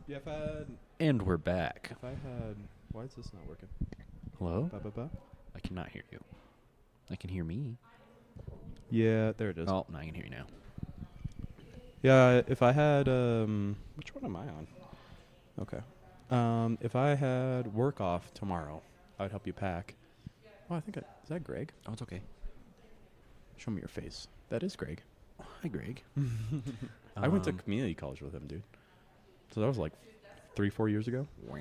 Yeah, if I had... And we're back. If I had... Why is this not working? Hello? Ba-ba-ba? I cannot hear you. I can hear me. Yeah, there it is. Oh, now I can hear you now. Yeah, if I had... Which one am I on? Okay. If I had work off tomorrow, I would help you pack. Oh, I think I... Is that Greg? Oh, it's okay. Show me your face. That is Greg. Hi, Greg. I went to community college with him, dude. So that was like 3-4 years ago. Wow.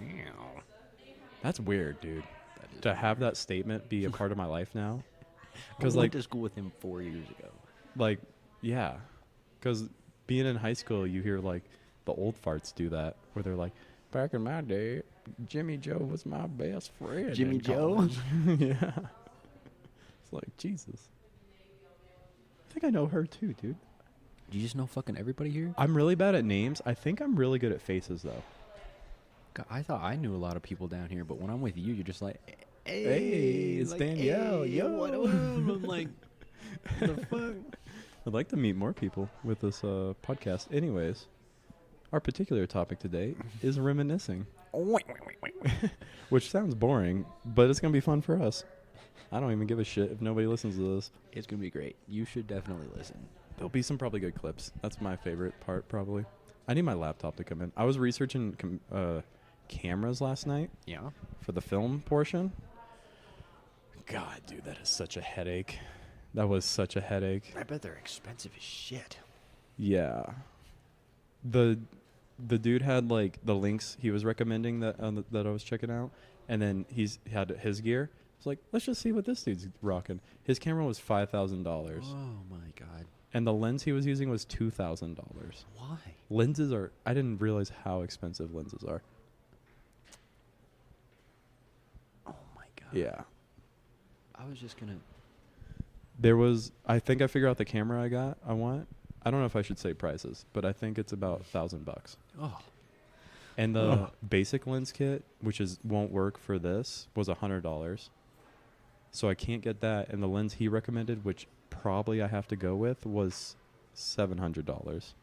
That's weird, dude. To have that statement be a part of my life now. Because Because, I went like, to school with him 4 years ago. like, yeah. Because being in high school, you hear, like, the old farts do that. Where they're like, back in my day, Jimmy Joe was my best friend. Jimmy in Joe? college." Yeah. It's like, Jesus. I think I know her, too, dude. Do you just know fucking everybody here? I'm really bad at names. I think I'm really good at faces, though. God, I thought I knew a lot of people down here, but when I'm with you, you're just like, Hey, it's like, Danielle, hey, yo. What up? I'm like, what the fuck? I'd like to meet more people with this podcast. Anyways, our particular topic today is reminiscing, which sounds boring, but it's going to be fun for us. I don't even give a shit if nobody listens to this. It's going to be great. You should definitely listen. There'll be some probably good clips. That's my favorite part, probably. I need my laptop to come in. I was researching cameras last night Yeah? for the film portion. God, dude, that is such a headache. That was such a headache. I bet they're expensive as shit. Yeah. The dude had like the links he was recommending that that I was checking out, and then he had his gear. It's like, let's just see what this dude's rocking. His camera was $5,000, Oh my god. and the lens he was using was $2,000. Why? Lenses are... I didn't realize how expensive lenses are. Oh my god. Yeah. I was just gonna. There was... I think I figured out the camera I want. I don't know if I should say prices, but I think it's about $1,000. Oh. And the Ugh. basic lens kit, which won't work for this, was $100. So I can't get that. And the lens he recommended, which probably I have to go with, was $700.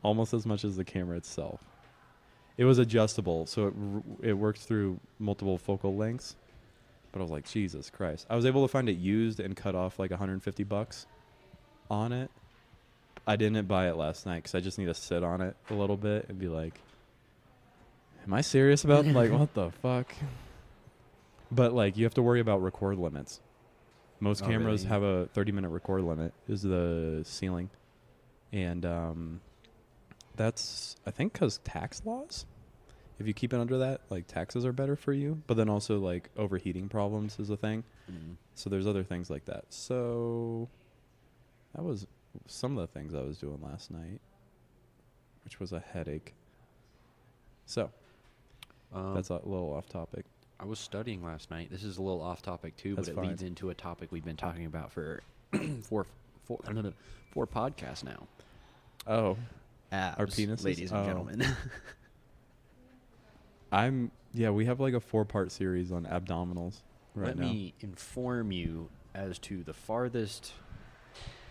Almost as much as the camera itself. It was adjustable, so it worked through multiple focal lengths. But I was like, Jesus Christ. I was able to find it used and cut off like $150 on it. I didn't buy it last night because I just need to sit on it a little bit and be like, am I serious about like what the fuck? But like you have to worry about record limits. Most Oh, cameras really? have a 30-minute record limit is the ceiling. And that's, I think, because tax laws. If you keep it under that, like taxes are better for you. But then also like overheating problems is a thing. Mm. So there's other things like that. So that was some of the things I was doing last night, which was a headache. So that's a little off topic. I was studying last night. This is a little off topic too, That's but it fine. leads into a topic we've been talking about for four podcasts now. Oh, Abs, Our penises? ladies and Oh. gentlemen. we have like a 4-part series on abdominals right Let now. me inform you as to the farthest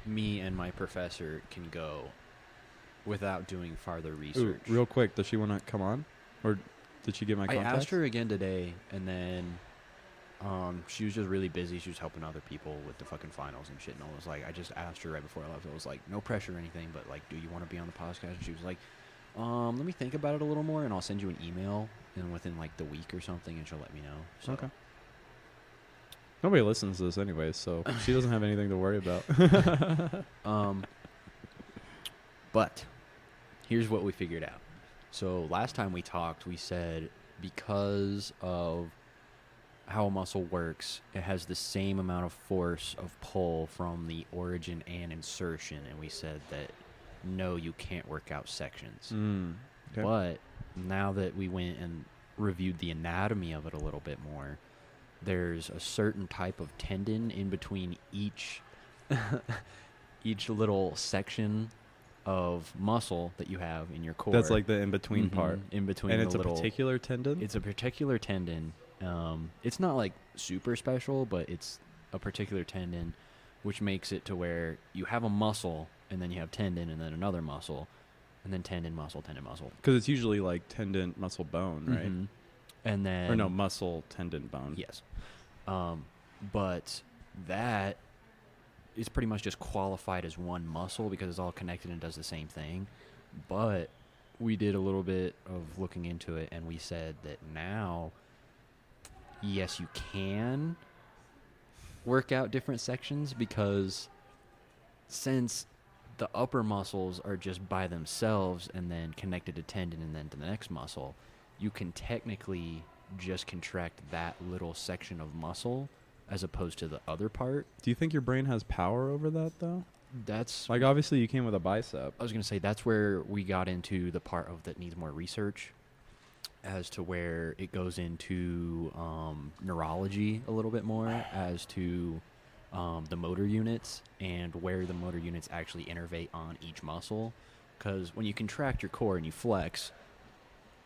me and my professor can go without doing farther Ooh, research. real quick, does she want to come on? Or did she get my I contact? asked her again today, and then she was just really busy. She was helping other people with the fucking finals and shit. And I was like, I just asked her right before I left. I was like, no pressure or anything, but like, do you want to be on the podcast? And she was like, let me think about it a little more, and I'll send you an email, and within like the week or something, and she'll let me know. So. Okay. Nobody listens to this anyway, so she doesn't have anything to worry about. But here's what we figured out. So last time we talked, we said because of how a muscle works, it has the same amount of force of pull from the origin and insertion. And we said that, no, you can't work out sections. Okay. But now that we went and reviewed the anatomy of it a little bit more, there's a certain type of tendon in between each little section of muscle that you have in your core. That's like the in-between part. In between, And the it's little, a particular tendon? It's a particular tendon. It's not like super special, but it's a particular tendon, which makes it to where you have a muscle, and then you have tendon, and then another muscle, and then tendon, muscle, tendon, muscle. Because it's usually like tendon, muscle, bone, right? Mhm. And then Or no, muscle, tendon, bone. yes, but that is pretty much just qualified as one muscle because it's all connected and does the same thing. But we did a little bit of looking into it, and we said that now, yes, you can work out different sections because since the upper muscles are just by themselves and then connected to tendon and then to the next muscle, you can technically just contract that little section of muscle as opposed to the other part. Do you think your brain has power over that, though? That's Like, obviously, you came with a bicep. I was going to say that's where we got into the part of that needs more research as to where it goes into neurology a little bit more as to the motor units and where the motor units actually innervate on each muscle. Because when you contract your core and you flex,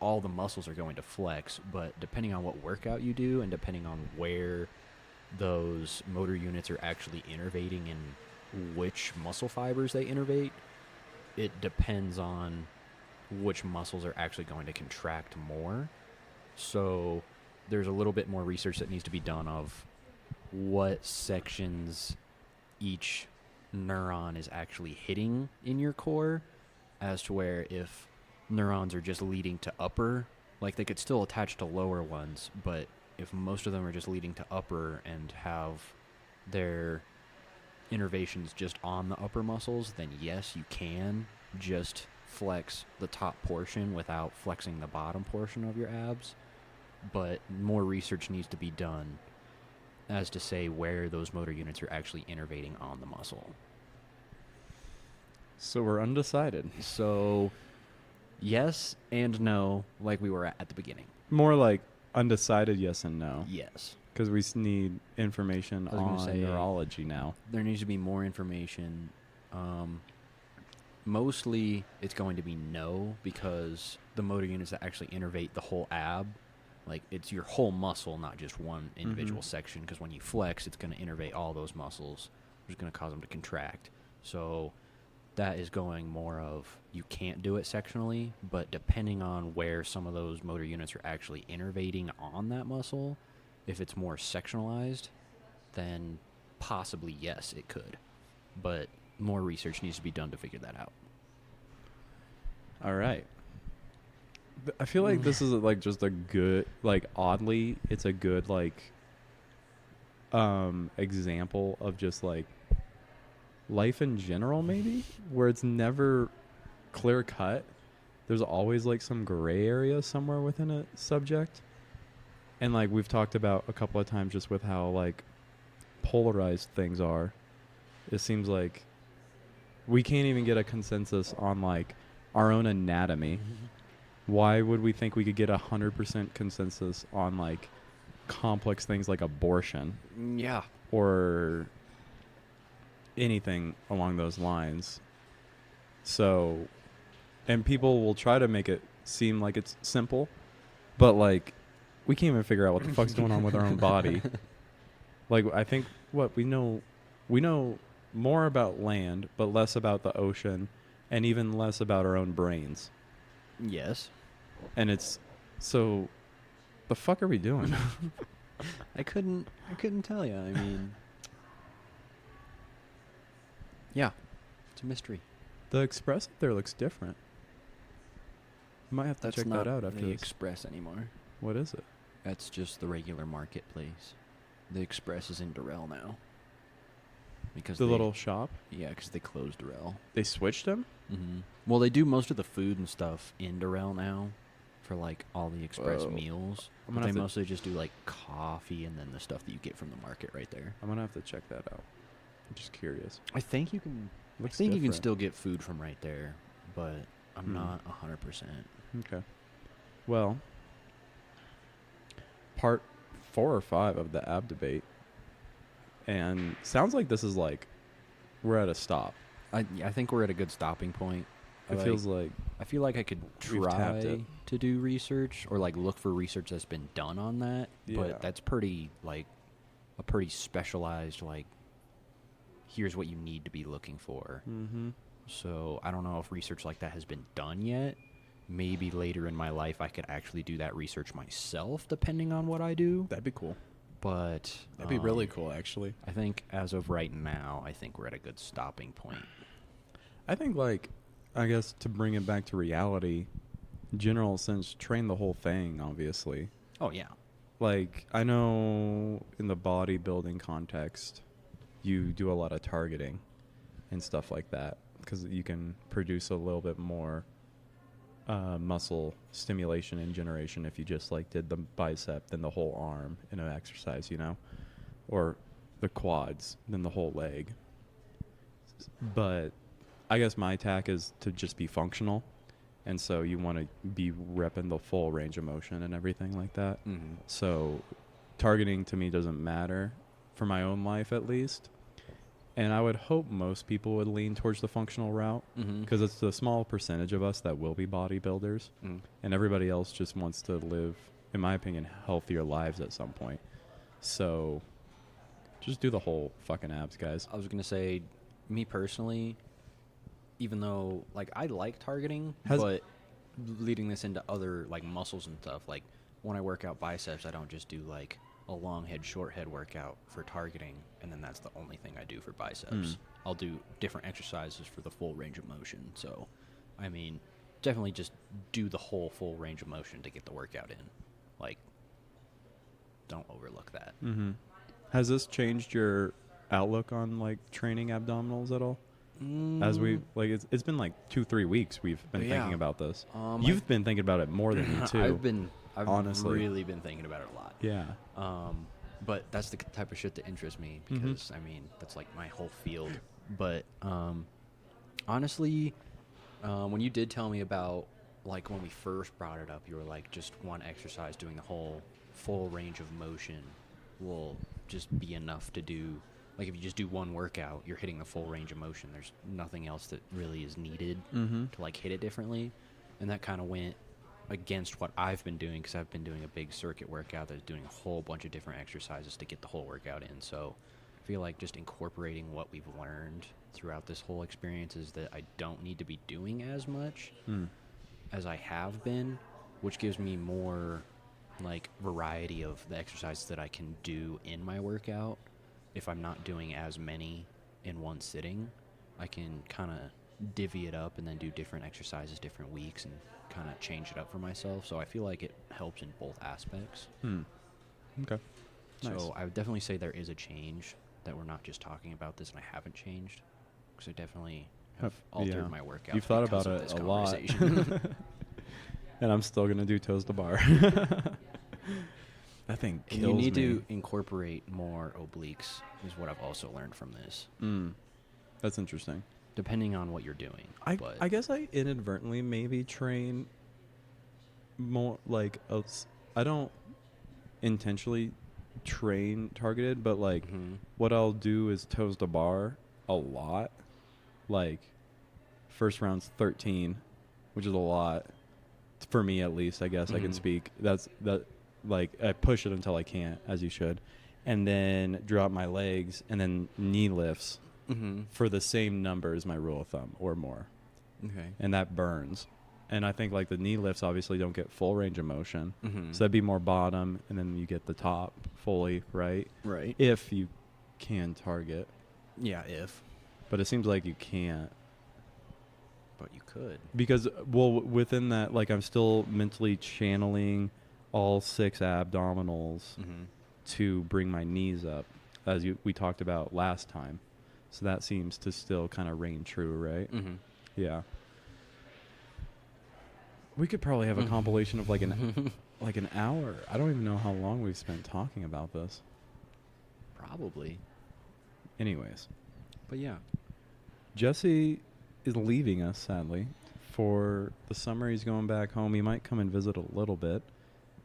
all the muscles are going to flex, but depending on what workout you do and depending on where those motor units are actually innervating and which muscle fibers they innervate, it depends on which muscles are actually going to contract more. So there's a little bit more research that needs to be done of what sections each neuron is actually hitting in your core, as to where if neurons are just leading to upper, like they could still attach to lower ones, but if most of them are just leading to upper and have their innervations just on the upper muscles, then yes, you can just flex the top portion without flexing the bottom portion of your abs. But more research needs to be done as to say where those motor units are actually innervating on the muscle. So we're undecided. So yes and no, like we were at the beginning. More like undecided yes and no. Yes. Because we need information I was gonna on say, neurology now. There needs to be more information. Mostly it's going to be no, because the motor units that actually innervate the whole ab, like it's your whole muscle, not just one individual section, because when you flex, it's going to innervate all those muscles, which is going to cause them to contract. So that is going more of you can't do it sectionally, but depending on where some of those motor units are actually innervating on that muscle, if it's more sectionalized, then possibly yes, it could. But more research needs to be done to figure that out. All right. I feel like this is like just a good, like oddly, it's a good like example of just like life in general, maybe, where it's never clear cut. There's always like some gray area somewhere within a subject. And like we've talked about a couple of times just with how like polarized things are. It seems like we can't even get a consensus on like our own anatomy. Why would we think we could get 100% consensus on like complex things like abortion? Yeah. Or anything along those lines? So, and people will try to make it seem like it's simple, but like we can't even figure out what the fuck's going on with our own body. Like I think what we know more about land, but less about the ocean, and even less about our own brains. Yes. And it's so, the fuck are we doing? I couldn't tell you. I mean, yeah, it's a mystery. The Express up there looks different. Might have to That's check not that out after the this. Express anymore. What is it? That's just the regular marketplace. The Express is in Durrell now. Because The little shop? Yeah, because they closed Durrell. They switched them? Mm-hmm. Well, they do most of the food and stuff in Durrell now for like all the Express Whoa. meals. I'm But gonna they have to- mostly just do like coffee and then the stuff that you get from the market right there. I'm gonna have to check that out. I'm just curious. I think you can. Looks I think you can different. still get food from right there, but I'm Hmm. not 100%. Okay. Well, part 4 or 5 of the ab debate, and sounds like this is like we're at a stop. I think we're at a good stopping point. It feels like I feel like I could we've tapped try it. to do research or like look for research that's been done on that, Yeah. but that's pretty like a pretty specialized like here's what you need to be looking for. Mm-hmm. So I don't know if research like that has been done yet. Maybe later in my life I could actually do that research myself, depending on what I do. That'd be cool. But That'd be really cool, actually. I think as of right now, I think we're at a good stopping point. I think, like, I guess to bring it back to reality, general sense, train the whole thing, obviously. Oh, yeah. Like, I know in the bodybuilding context, you do a lot of targeting and stuff like that because you can produce a little bit more muscle stimulation and generation if you just, like, did the bicep, then the whole arm in an exercise, you know? Or the quads, then the whole leg. But I guess my tack is to just be functional. And so you want to be repping the full range of motion and everything like that. Mm-hmm. So targeting to me doesn't matter for my own life, at least. And I would hope most people would lean towards the functional route because it's the small percentage of us that will be bodybuilders. And everybody else just wants to live, in my opinion, healthier lives at some point. So just do the whole fucking abs, guys. I was going to say, me personally, even though, like, I like targeting, but leading this into other, like, muscles and stuff, like, when I work out biceps, I don't just do, like, a long head, short head workout for targeting, and then that's the only thing I do for biceps. I'll do different exercises for the full range of motion. So, I mean, definitely just do the whole full range of motion to get the workout in. Like, don't overlook that. Has this changed your outlook on, like, training abdominals at all? As we, like, it's been like 2-3 weeks we've been thinking about this. You've been thinking about it more than me too. I've honestly really been thinking about it a lot. Yeah. But that's the type of shit that interests me because I mean that's like my whole field. But honestly, when you did tell me about, like, when we first brought it up, you were like, just one exercise doing the whole full range of motion will just be enough to do. Like, if you just do one workout, you're hitting the full range of motion. There's nothing else that really is needed to, like, hit it differently. And that kind of went against what I've been doing because I've been doing a big circuit workout that's doing a whole bunch of different exercises to get the whole workout in. So I feel like just incorporating what we've learned throughout this whole experience is that I don't need to be doing as much as I have been, which gives me more, like, variety of the exercises that I can do in my workout. If I'm not doing as many in one sitting, I can kind of divvy it up and then do different exercises different weeks and kind of change it up for myself. So I feel like it helps in both aspects. Okay. Nice. So I would definitely say there is a change, that we're not just talking about this and I haven't changed, because I definitely have altered my workout. You've thought about it a lot. And I'm still going to do toes to bar. That thing kills me. You need to incorporate more obliques, is what I've also learned from this. That's interesting. Depending on what you're doing. I guess I inadvertently maybe train more, like, I don't intentionally train targeted, but, like, what I'll do is toes to bar a lot. Like, first round's 13, which is a lot. For me, at least, I guess I can speak. Like, I push it until I can't, as you should, and then drop my legs, and then knee lifts for the same number as my rule of thumb or more. Okay. And that burns. And I think, like, the knee lifts obviously don't get full range of motion. So that'd be more bottom, and then you get the top fully, right? Right. If you can target. Yeah, if. But it seems like you can't. But you could. Because, well, within that, like, I'm still mentally channeling all 6 abdominals to bring my knees up, as we talked about last time. So that seems to still kind of reign true, right? Yeah. We could probably have a compilation of, like, an hour. I don't even know how long we've spent talking about this. Probably. Anyways. But yeah. Jesse is leaving us, sadly, for the summer. He's going back home. He might come and visit a little bit,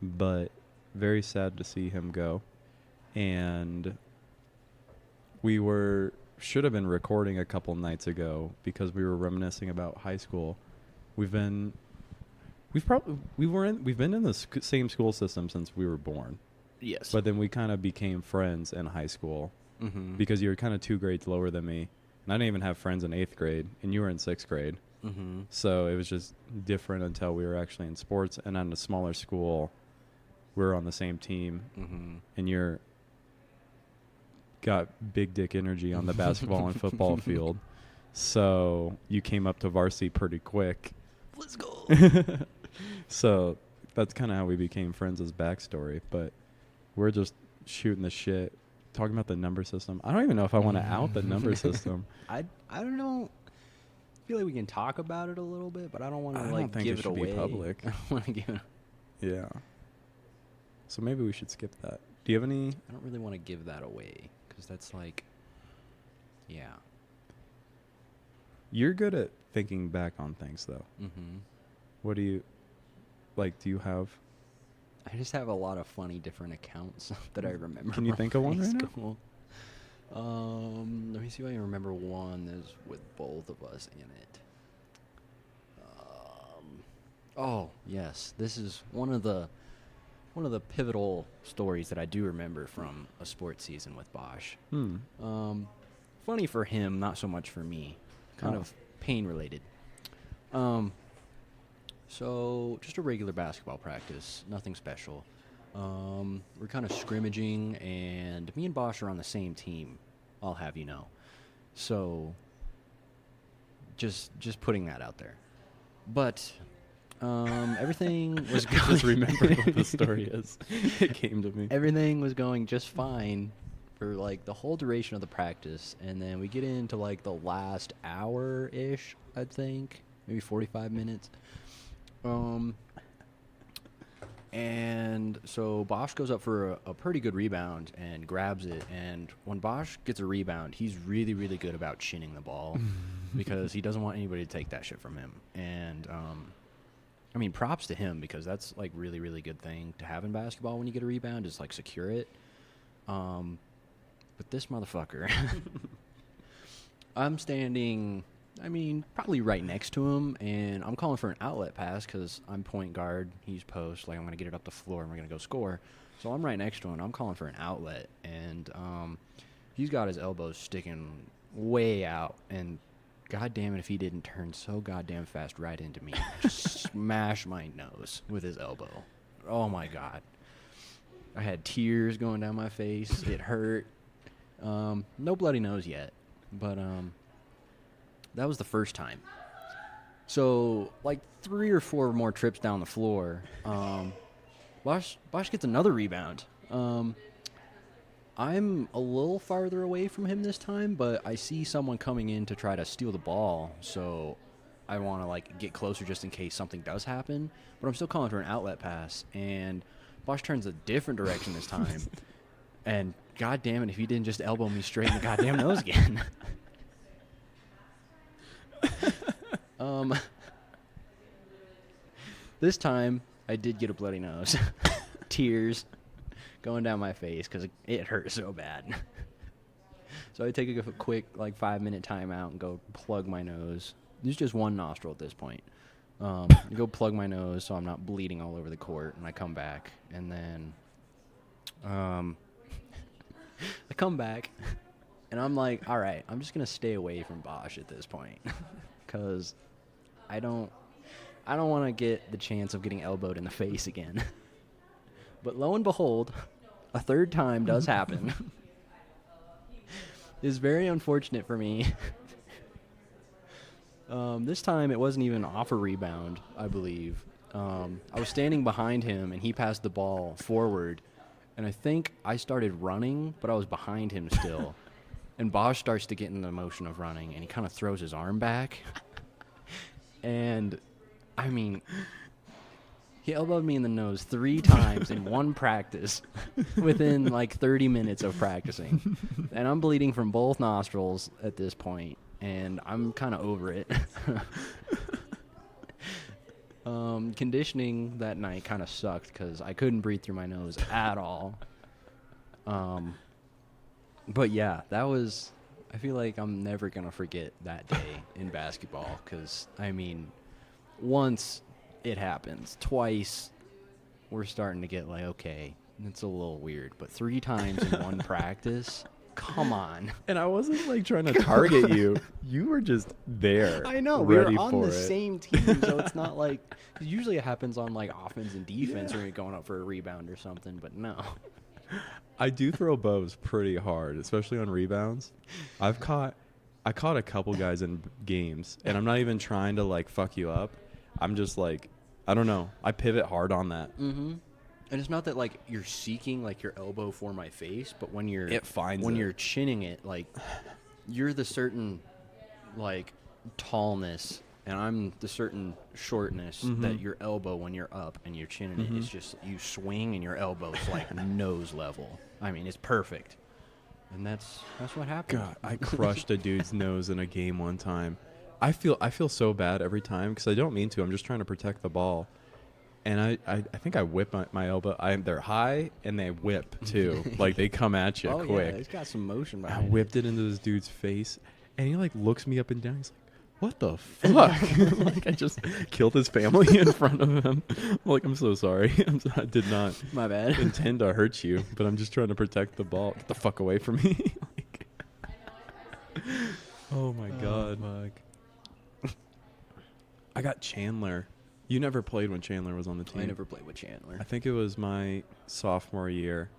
but very sad to see him go. And we should have been recording a couple nights ago because we were reminiscing about high school. We've been in the same school system since we were born. Yes. But then we kind of became friends in high school because you were kind of 2 grades lower than me, And I didn't even have friends in 8th grade, and you were in 6th grade. Mm-hmm. So it was just different until we were actually in sports. And on a smaller school, we were on the same team, Mm-hmm. and you're got big dick energy on the basketball and football field. So you came up to varsity pretty quick. Let's go. So that's kind of how we became friends as backstory. But we're just shooting the shit, talking about the number system. I don't even know if I want to out the number system. I don't know. I feel like we can talk about it a little bit, but I don't want to I like don't think give it it should away. be public. I don't want to give it. Yeah. So maybe we should skip that. Do you have any? I don't really want to give that away because that's like, yeah. You're good at thinking back on things, though. Mm-hmm. What do you like? Do you have? I just have a lot of funny different accounts that I remember. Can you from think of one high right now? school. Let me see if I can remember one that's with both of us in it. Oh yes, this is one of the pivotal stories that I do remember from a sports season with Bosch. Funny for him, not so much for me. Kind of pain related. So just a regular basketball practice, nothing special. We're kind of scrimmaging, and me and Bosch are on the same team, I'll have you know. So just putting that out there. But everything was going. Just remember what the story is. It came to me. Everything was going just fine for like the whole duration of the practice, and then we get into like the last hour-ish, I think, maybe 45 minutes. And so Bosch goes up for a pretty good rebound and grabs it. And when Bosch gets a rebound, he's really, really good about chinning the ball because he doesn't want anybody to take that shit from him. And, I mean, props to him because that's like really, really good thing to have in basketball when you get a rebound is like secure it. But this motherfucker, I'm standing, I mean, probably right next to him, and I'm calling for an outlet pass because I'm point guard, he's post, like I'm going to get it up the floor and we're going to go score. So I'm right next to him, I'm calling for an outlet, and he's got his elbows sticking way out, and god damn it if he didn't turn so goddamn fast right into me. Just smash my nose with his elbow. Oh my god. I had tears going down my face. It hurt. No bloody nose yet, but that was the first time. So, like 3 or 4 more trips down the floor, Bosch gets another rebound. I'm a little farther away from him this time, but I see someone coming in to try to steal the ball, so I want to like get closer just in case something does happen. But I'm still calling for an outlet pass, and Bosch turns a different direction this time. And god damn it if he didn't just elbow me straight in the goddamn nose again. This time I did get a bloody nose. Tears going down my face because it hurt so bad. So I take a quick like 5-minute timeout and go plug my nose. There's just one nostril at this point. I go plug my nose so I'm not bleeding all over the court, and I come back, and then I come back, and I'm like, all right, I'm just gonna stay away from Bosch at this point, because I don't want to get the chance of getting elbowed in the face again. But lo and behold, a third time does happen. It's very unfortunate for me. This time it wasn't even off a rebound, I believe. I was standing behind him, and he passed the ball forward, and I think I started running, but I was behind him still. And Bosch starts to get in the motion of running, and he kind of throws his arm back. And, I mean, he elbowed me in the nose 3 times in one practice within, like, 30 minutes of practicing. And I'm bleeding from both nostrils at this point, and I'm kind of over it. Conditioning that night kind of sucked because I couldn't breathe through my nose at all. But yeah, that was, I feel like I'm never going to forget that day in basketball because, I mean, once it happens, twice we're starting to get like, okay, it's a little weird. But 3 times in one practice, come on. And I wasn't like trying to target you. You were just there. I know. We were ready on for the it. same team, so it's not like... Usually it happens on, like, offense and defense when you're going up for a rebound or something, but no. I do throw bows pretty hard, especially on rebounds. I caught a couple guys in games, and I'm not even trying to like fuck you up. I'm just like, I don't know. I pivot hard on that. Mm-hmm. And it's not that like you're seeking like your elbow for my face, but when you're You're chinning it, like you're the certain like tallness, and I'm the certain shortness that your elbow when you're up and you're chinning it is just you swing and your elbow's like nose level. I mean, it's perfect. And that's what happened. God, I crushed a dude's nose in a game one time. I feel so bad every time because I don't mean to. I'm just trying to protect the ball. And I think I whip my elbow. They're high and they whip too. Like they come at you Oh quick. yeah, it's got some motion I behind whipped it into this dude's face, and he like looks me up and down. He's like, "What the fuck?" Like I just killed his family in front of him. I'm like, "I'm so sorry. I did not My bad. intend to hurt you, but I'm just trying to protect the ball. Get the fuck away from me." Like, oh my god. I got Chandler. You never played when Chandler was on the team. I never played with Chandler. I think it was my sophomore year.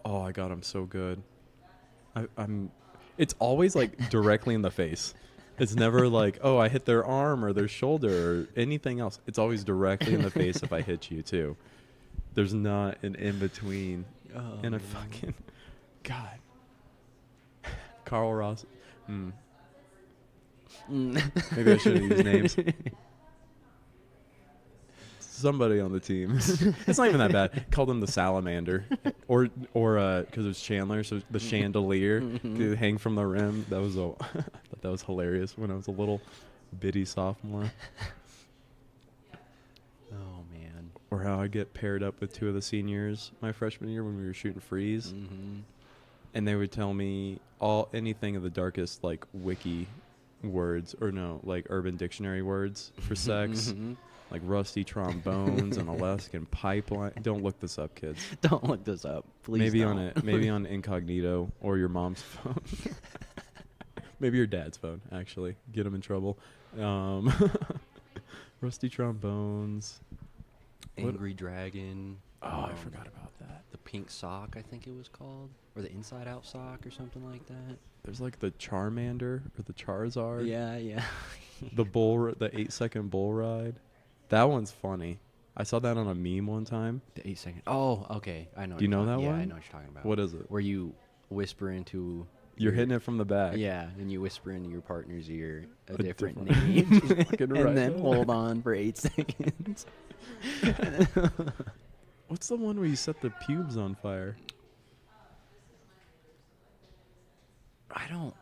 Oh, I got him so good. I'm. It's always like directly in the face. It's never like, oh, I hit their arm or their shoulder or anything else. It's always directly in the face if I hit you too. There's not an in between. Oh, And I man. fucking God. Carl Ross. Maybe I should have used names. Somebody on the team. It's not even that bad. Called him the salamander, or because it was Chandler, so the chandelier could hang from the rim. That was I thought that was hilarious when I was a little bitty sophomore. Oh man. Or how I get paired up with two of the seniors my freshman year when we were shooting freeze, and they would tell me anything of the darkest like wiki words or no like Urban Dictionary words for sex. Like rusty trombones and Alaskan pipeline. Don't look this up, kids. Don't look this up, please. Maybe on incognito or your mom's phone. Maybe your dad's phone. Actually, get him in trouble. Rusty trombones. Angry Dragon. Oh, I forgot about that. The pink sock, I think it was called, or the inside out sock, or something like that. There's like the Charmander or the Charizard. Yeah. The 8-second bull ride. That one's funny. I saw that on a meme one time. The 8-second. Oh, okay. I know. Do you know that yeah, one? I know what you're talking about. What is it? Where you whisper into. You're hitting it from the back. Yeah, and you whisper into your partner's ear a different different- name, Just fucking right and then there. hold on for 8 seconds. What's the one where you set the pubes on fire? I don't.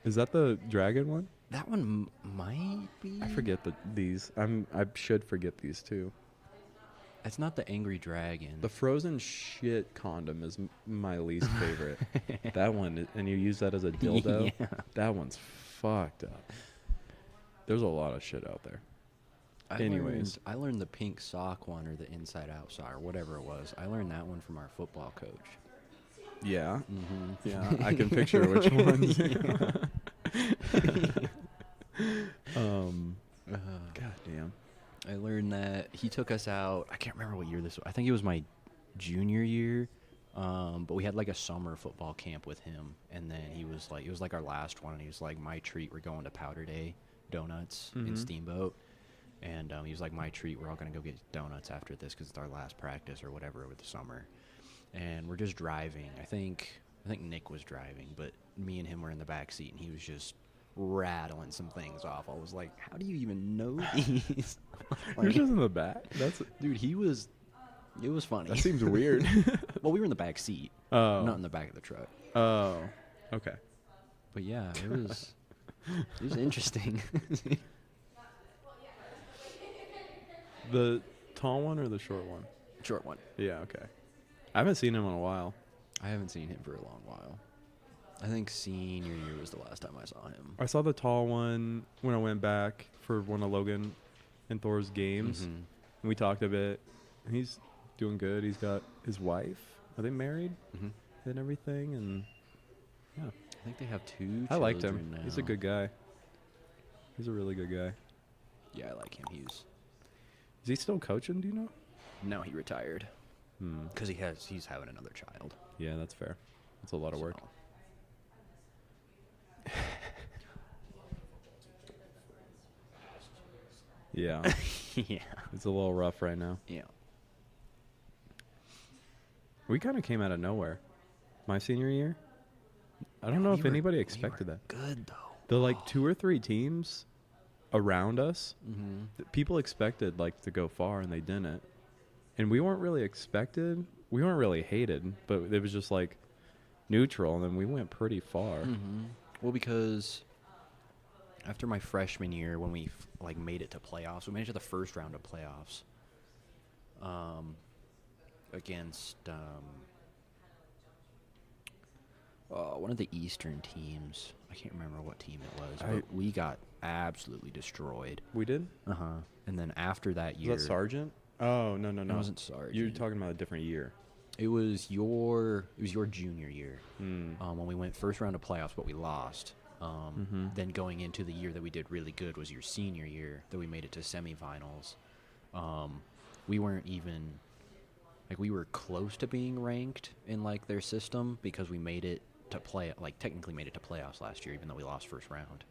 Is that the dragon one? That one might be. I forget these. I should forget these too. It's not the Angry Dragon. The frozen shit condom is my least favorite. That one, and you use that as a dildo. Yeah. That one's fucked up. There's a lot of shit out there. Anyways. I learned the pink sock one or the inside out sock or whatever it was. I learned that one from our football coach. Yeah. Mm-hmm. Yeah, I can picture which ones. God damn. I learned that he took us out. I can't remember what year this was. I think it was my junior year. But we had like a summer football camp with him. And then he was like, it was like our last one. And he was like, my treat, we're going to Powder Day Donuts in Steamboat. And he was like, my treat, we're all going to go get donuts after this because it's our last practice or whatever over the summer. And we're just driving. I think Nick was driving, but me and him were in the back seat, and he was just rattling some things off. I was like, how do you even know these? You're just in the back? Dude, it was funny. That seems weird. Well, we were in the back seat, Oh. not in the back of the truck. Oh. Okay. But yeah, it was interesting. The tall one or the short one? Short one. Yeah, okay. I haven't seen him in a while. I haven't seen him for a long while. I think senior year was the last time I saw him. I saw the tall one when I went back for one of Logan and Thor's games. Mhm. And we talked a bit. And he's doing good. He's got his wife. Are they married Mhm. and everything? And Yeah. I think they have 2 I liked him. children now. He's a good guy. He's a really good guy. Yeah, I like him. Is he still coaching, do you know? No, he retired Hmm. because he's having another child. Yeah, that's fair. That's a lot of work. So. Yeah. Yeah. It's a little rough right now. Yeah. We kind of came out of nowhere. My senior year. I don't know if anybody expected that. Good though. The like 2 or 3 teams around us, Mm-hmm. people expected like to go far and they didn't. And we weren't really expected. We weren't really hated, but it was just like neutral, and then we went pretty far. Mm-hmm. Well, because after my freshman year, when we like made it to playoffs, we made it to the first round of playoffs. Against one of the Eastern teams. I can't remember what team it was, but we got absolutely destroyed. We did? Uh-huh. And then after that year... Was that Sargent? Oh, no. It wasn't Sargent. You're talking about a different year. It was your junior year. Mm. When we went first round of playoffs, but we lost. Mm-hmm. Then going into the year that we did really good was your senior year, that we made it to semifinals. We weren't even... Like, we were close to being ranked in, like, their system because we made it to technically made it to playoffs last year, even though we lost first round.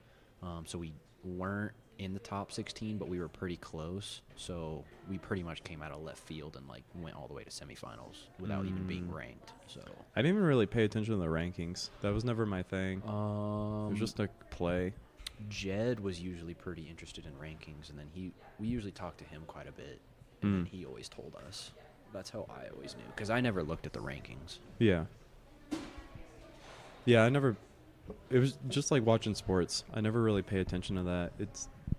So we weren't in the top 16, but we were pretty close. So we pretty much came out of left field and, like, went all the way to semifinals without even being ranked. So I didn't even really pay attention to the rankings. That was never my thing. It was just a play. Jed was usually pretty interested in rankings, and then we usually talked to him quite a bit, and then he always told us. That's how I always knew, because I never looked at the rankings. Yeah. Yeah, it was just like watching sports. I never really pay attention to that.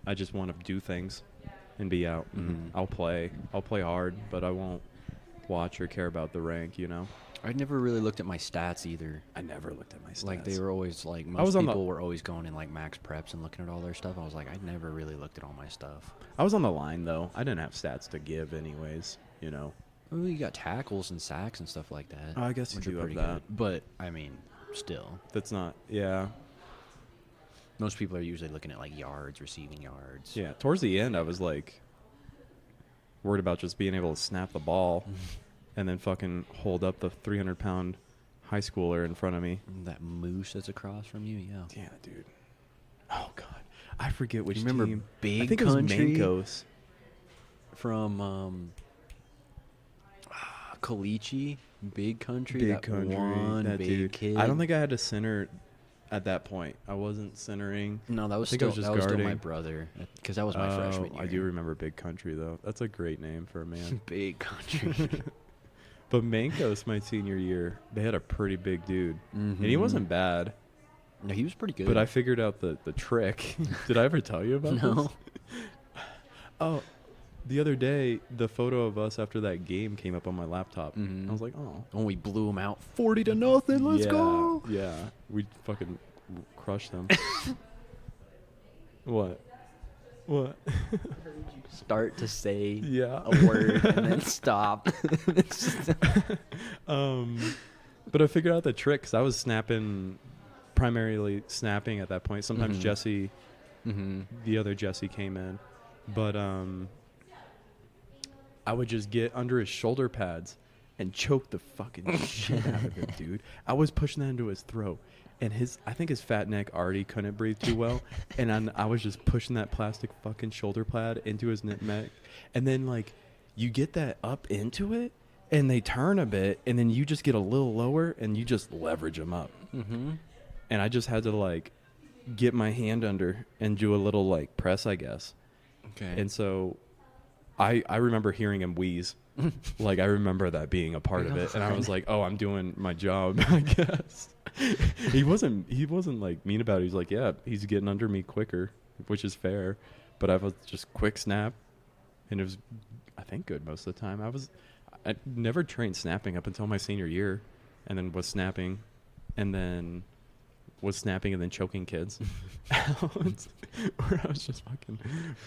I just want to do things and be out. Mm-hmm. I'll play hard, but I won't watch or care about the rank, you know? I never really looked at my stats either. I never looked at my stats. Like, they were always, like, most people were always going in, like, max preps and looking at all their stuff. I was like, I never really looked at all my stuff. I was on the line, though. I didn't have stats to give anyways, you know? Well, you got tackles and sacks and stuff like that. Oh, I guess you which are do have pretty that. good. But, I mean, still. That's not, yeah. Most people are usually looking at, like, yards, receiving yards. Yeah, towards the end, I was, like, worried about just being able to snap the ball and then fucking hold up the 300-pound high schooler in front of me. That moose that's across from you, yeah. Yeah, dude. Oh, God. I forget which Remember team. Big I think Country? it was Mancos. From Kalichi, Big Country, Big that Country. one That big dude. kid. I don't think I had to center at that point. I wasn't centering. No, that was I think I still was just my guarding. brother, because that was my freshman year. I do remember Big Country, though. That's a great name for a man. Big Country. But Mancos, my senior year, they had a pretty big dude. Mm-hmm. And he wasn't bad. No, he was pretty good. But I figured out the trick. Did I ever tell you about No. this? Oh, the other day, the photo of us after that game came up on my laptop. Mhm. I was like, oh. When we blew him out 40-0, let's yeah, go. Yeah, we fucking crushed them. What? What? Start to say Yeah. a word and then stop. But I figured out the trick 'cause I was primarily snapping at that point. Sometimes Mhm. Jesse, Mm-hmm. the other Jesse came in, but I would just get under his shoulder pads and choke the fucking shit out of him, dude. I was pushing that into his throat, and I think his fat neck already couldn't breathe too well, and I was just pushing that plastic fucking shoulder pad into his neck, and then like you get that up into it, and they turn a bit, and then you just get a little lower, and you just leverage them up, Mm-hmm. and I just had to like get my hand under and do a little like press, I guess, Okay. and so. I remember hearing him wheeze. Like, I remember that being a part of it. And I was like, oh, I'm doing my job, I guess. He wasn't like mean about it. He's like, yeah, he's getting under me quicker, which is fair. But I was just quick snap. And it was, I think, good most of the time. I never trained snapping up until my senior year. And then was snapping. And then was snapping and then choking kids. Where I was just fucking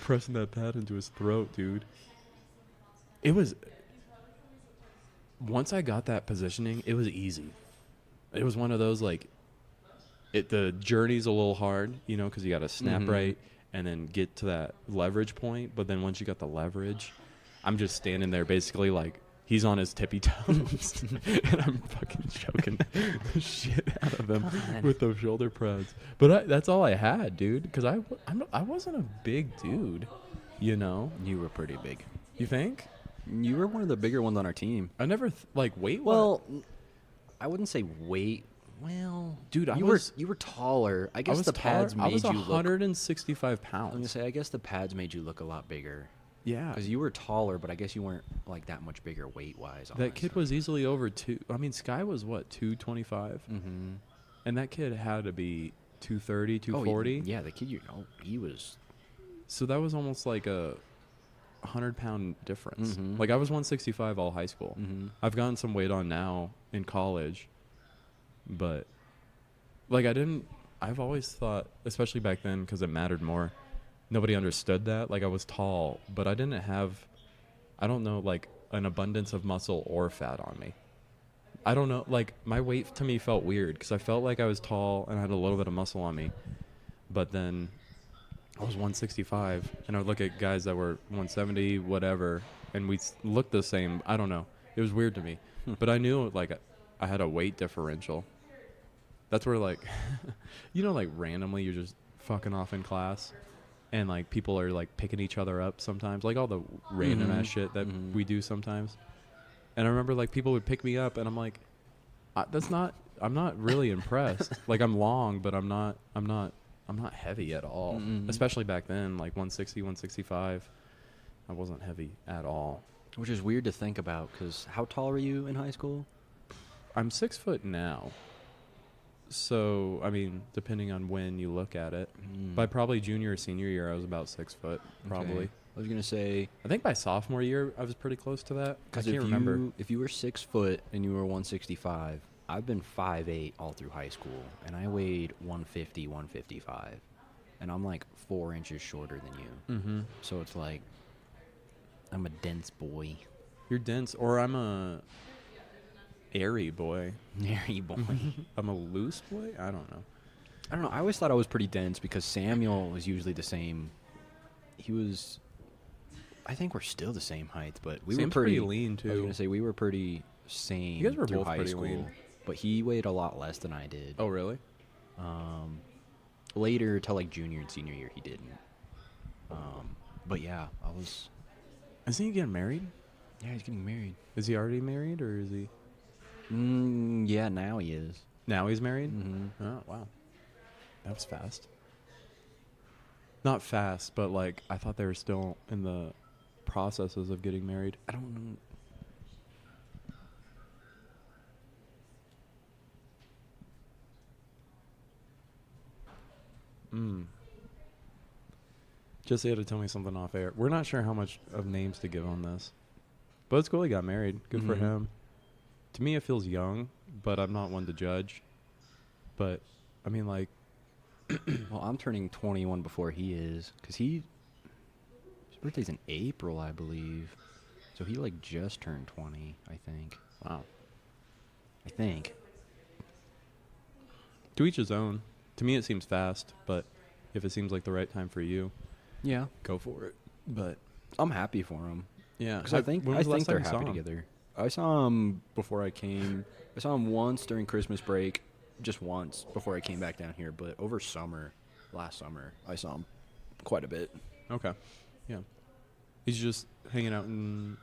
pressing that pad into his throat, dude. It was... Once I got that positioning, it was easy. It was one of those, like... the journey's a little hard, you know, because you got to snap Mhm. right and then get to that leverage point. But then once you got the leverage, I'm just standing there basically like he's on his tippy toes, and I'm fucking choking the shit out of him God. with those shoulder pads. But that's all I had, dude, because I wasn't a big dude, you know. You were pretty big. You think? You were one of the bigger ones on our team. I never like weight. Well, I wouldn't say weight. Well, Dude, you were taller. I guess the pads I was made you look. 165 I'm gonna pounds. say I guess the pads made you look a lot bigger Yeah, because you were taller, but I guess you weren't like that much bigger weight wise. that kid was easily over two. I mean, Sky was what 225, Mm-hmm. and that kid had to be 230, 240. Yeah, the kid you know, he was. So that was almost like a 100-pound difference. Mhm. Like I was 165 all high school. Mm-hmm. I've gotten some weight on now in college, but like I've always thought, especially back then, because it mattered more. Nobody understood that. Like I was tall, but I didn't have, I don't know, like an abundance of muscle or fat on me. I don't know. Like my weight to me felt weird because I felt like I was tall and I had a little bit of muscle on me, but then I was 165, and I would look at guys that were 170, whatever, and we looked the same. I don't know. It was weird to me, but I knew like I had a weight differential. That's where like, you know, like randomly you're just fucking off in class, and like people are like picking each other up sometimes, like all the random ass shit that we do sometimes. And I remember like people would pick me up, and I'm like, I'm not really impressed. Like I'm long, but I'm not heavy at all. Mm-mm. Especially back then, like 160, 165. I wasn't heavy at all. Which is weird to think about because how tall were you in high school? I'm 6 foot now. So, I mean, depending on when you look at it, by probably junior or senior year, I was about 6 foot, probably. Okay. I was gonna say I think by sophomore year, I was pretty close to that. I because can't remember. if you were 6 foot and you were 165, I've been 5'8" all through high school, and I weighed 150, 155, and I'm like 4 inches shorter than you. Mm-hmm. So it's like I'm a dense boy, You're dense, or I'm a airy boy. hairy boy. I'm a loose boy? I don't know. I don't know. I always thought I was pretty dense because Samuel was usually the same. He was. I think we're still the same height, but we Sam's were pretty lean, I was too. gonna say we were pretty same. You guys were through both high pretty school, lean. but he weighed a lot less than I did. Oh, really? Later, till like junior and senior year, he didn't. But yeah, I was. Isn't he getting married? Yeah, he's getting married. Is he already married, or is he? Yeah, now he is. Now he's married? Mm-hmm. Oh, wow. That was fast. Not fast, but like I thought they were still in the processes of getting married. I don't know. Just had to tell me something off air. We're not sure how much of names to give on this, but it's cool he got married. Good for Mhm. him. To me, it feels young, but I'm not one to judge. But I mean, like, Well, I'm turning 21 before he is, because his birthday's in April, I believe. So he, like, just turned 20, I think. wow. I think. To each his own. To me, it seems fast, but if it seems like the right time for you, Yeah. go for it. But I'm happy for him. yeah, Because I think when was the last they're time you saw happy him? together. I saw him before I came. I saw him once during Christmas break, just once before I came back down here. But over summer, last summer, I saw him quite a bit. Okay, yeah. He's just hanging out in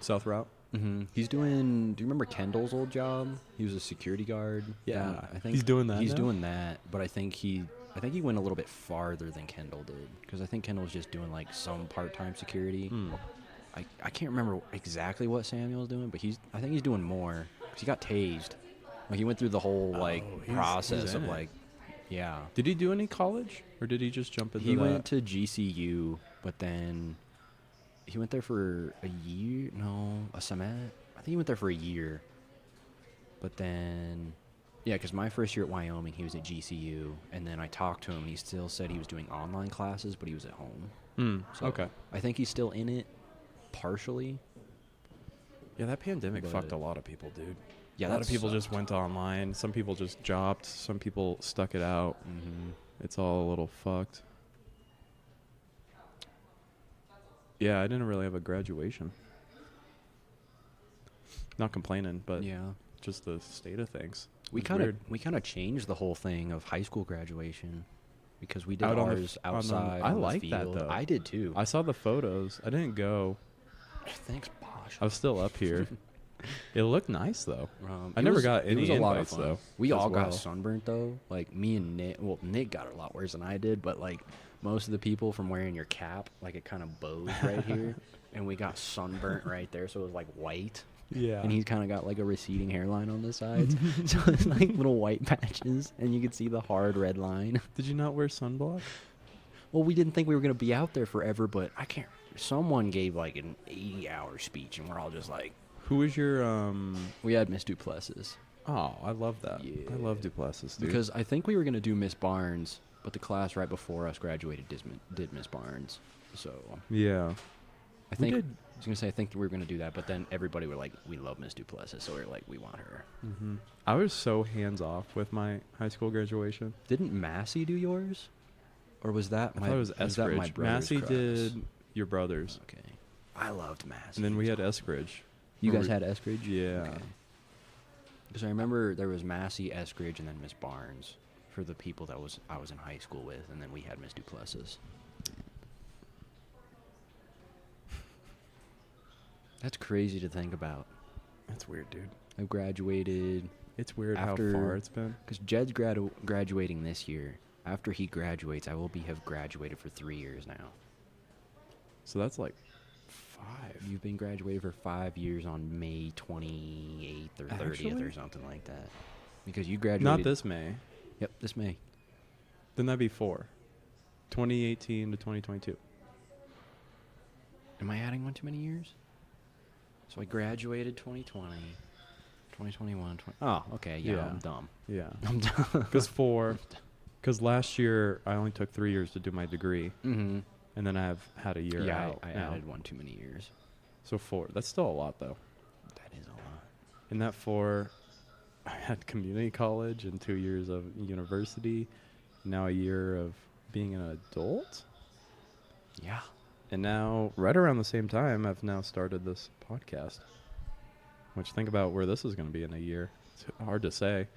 South Route. Mm-hmm. He's doing. Do you remember Kendall's old job? He was a security guard. Yeah. I think He's doing that He's now? doing that, but I think he went a little bit farther than Kendall did because I think Kendall's just doing like some part-time security. I can't remember exactly what Samuel's doing, but I think he's doing more because he got tased. Like he went through the whole like he's process in of it. like, yeah. Did he do any college, or did he just jump into He that? went to GCU, but then he went there for a year. No, a semester. I think he went there for a year. But then, yeah, because my first year at Wyoming, he was at GCU, and then I talked to him. He still said he was doing online classes, but he was at home. So Okay. I think he's still in it, partially. Yeah, that pandemic But- fucked a lot of people, dude. Yeah, a lot that of people sucked. just went online. Some people just jobbed. Some people stuck it out. Mm-hmm. It's all a little fucked. Yeah, I didn't really have a graduation. Not complaining, but Yeah. just the state of things. We It's kind of weird. we kind of changed the whole thing of high school graduation because we did Out on the ours on the- outside. I on the like that, field. though. I did too. I saw the photos. I didn't go. Thanks, Bosch. I was still up here. It looked nice though. I It never was- got it any was a lot of invites fun. though. We as all got well. sunburnt though. Like me and Nick. Well, Nick got it a lot worse than I did, but like most of the people from wearing your cap, like it kind of bows right here, and we got sunburnt right there, so it was like white. Yeah. And he's kind of got like a receding hairline on the sides, so it's like little white patches, and you could see the hard red line. Did you not wear sunblock? Well, we didn't think we were gonna be out there forever, but I can't. Someone gave like an 80-hour speech, and we're all just like, Who was your we had Miss Duplessis. Oh, I love that. I love Yeah. Duplessis, dude. Because I think we were gonna do Miss Barnes, but the class right before us graduated did Miss Barnes. So yeah. I We think did. I was gonna say I think we were gonna do that, but then everybody were like, we love Miss Duplessis, so we were like, we want her. Mm-hmm. I was so hands off with my high school graduation. Didn't Massey do yours, or was that I my? thought it was was that my Eskridge. brother's Massey class? did your brother's, Okay, I loved Massey. and then we He had was Eskridge. You Where guys we- had Eskridge? Yeah. Okay. Because I remember there was Massey, Eskridge, and then Miss Barnes for the people that I was in high school with, and then we had Miss Duplessis. That's crazy to think about. That's weird, dude. I graduated It's weird After- how far it's been. because Jed's graduating this year. After he graduates, I will have graduated for 3 years now. So that's like 5. You've been graduated for 5 years on May 28th or 30th Actually? or something like that. Because you graduated. Not this May. Yep, this May. Then that'd be 4. 2018 to 2022. Am I adding one too many years? So I graduated 2020, 2021, 20. Oh, okay. Yeah, Yeah. I'm dumb. Yeah. I'm dumb. Because last year I only took 3 years to do my degree, Mm-hmm. and then I've had a year Yeah, out. I now. added one too many years. So 4. That's still a lot though. That is a lot. In that 4, I had community college and 2 years of university. Now a year of being an adult. Yeah. And now, right around the same time, I've now started this podcast. Which, think about where this is going to be in a year. It's hard to say.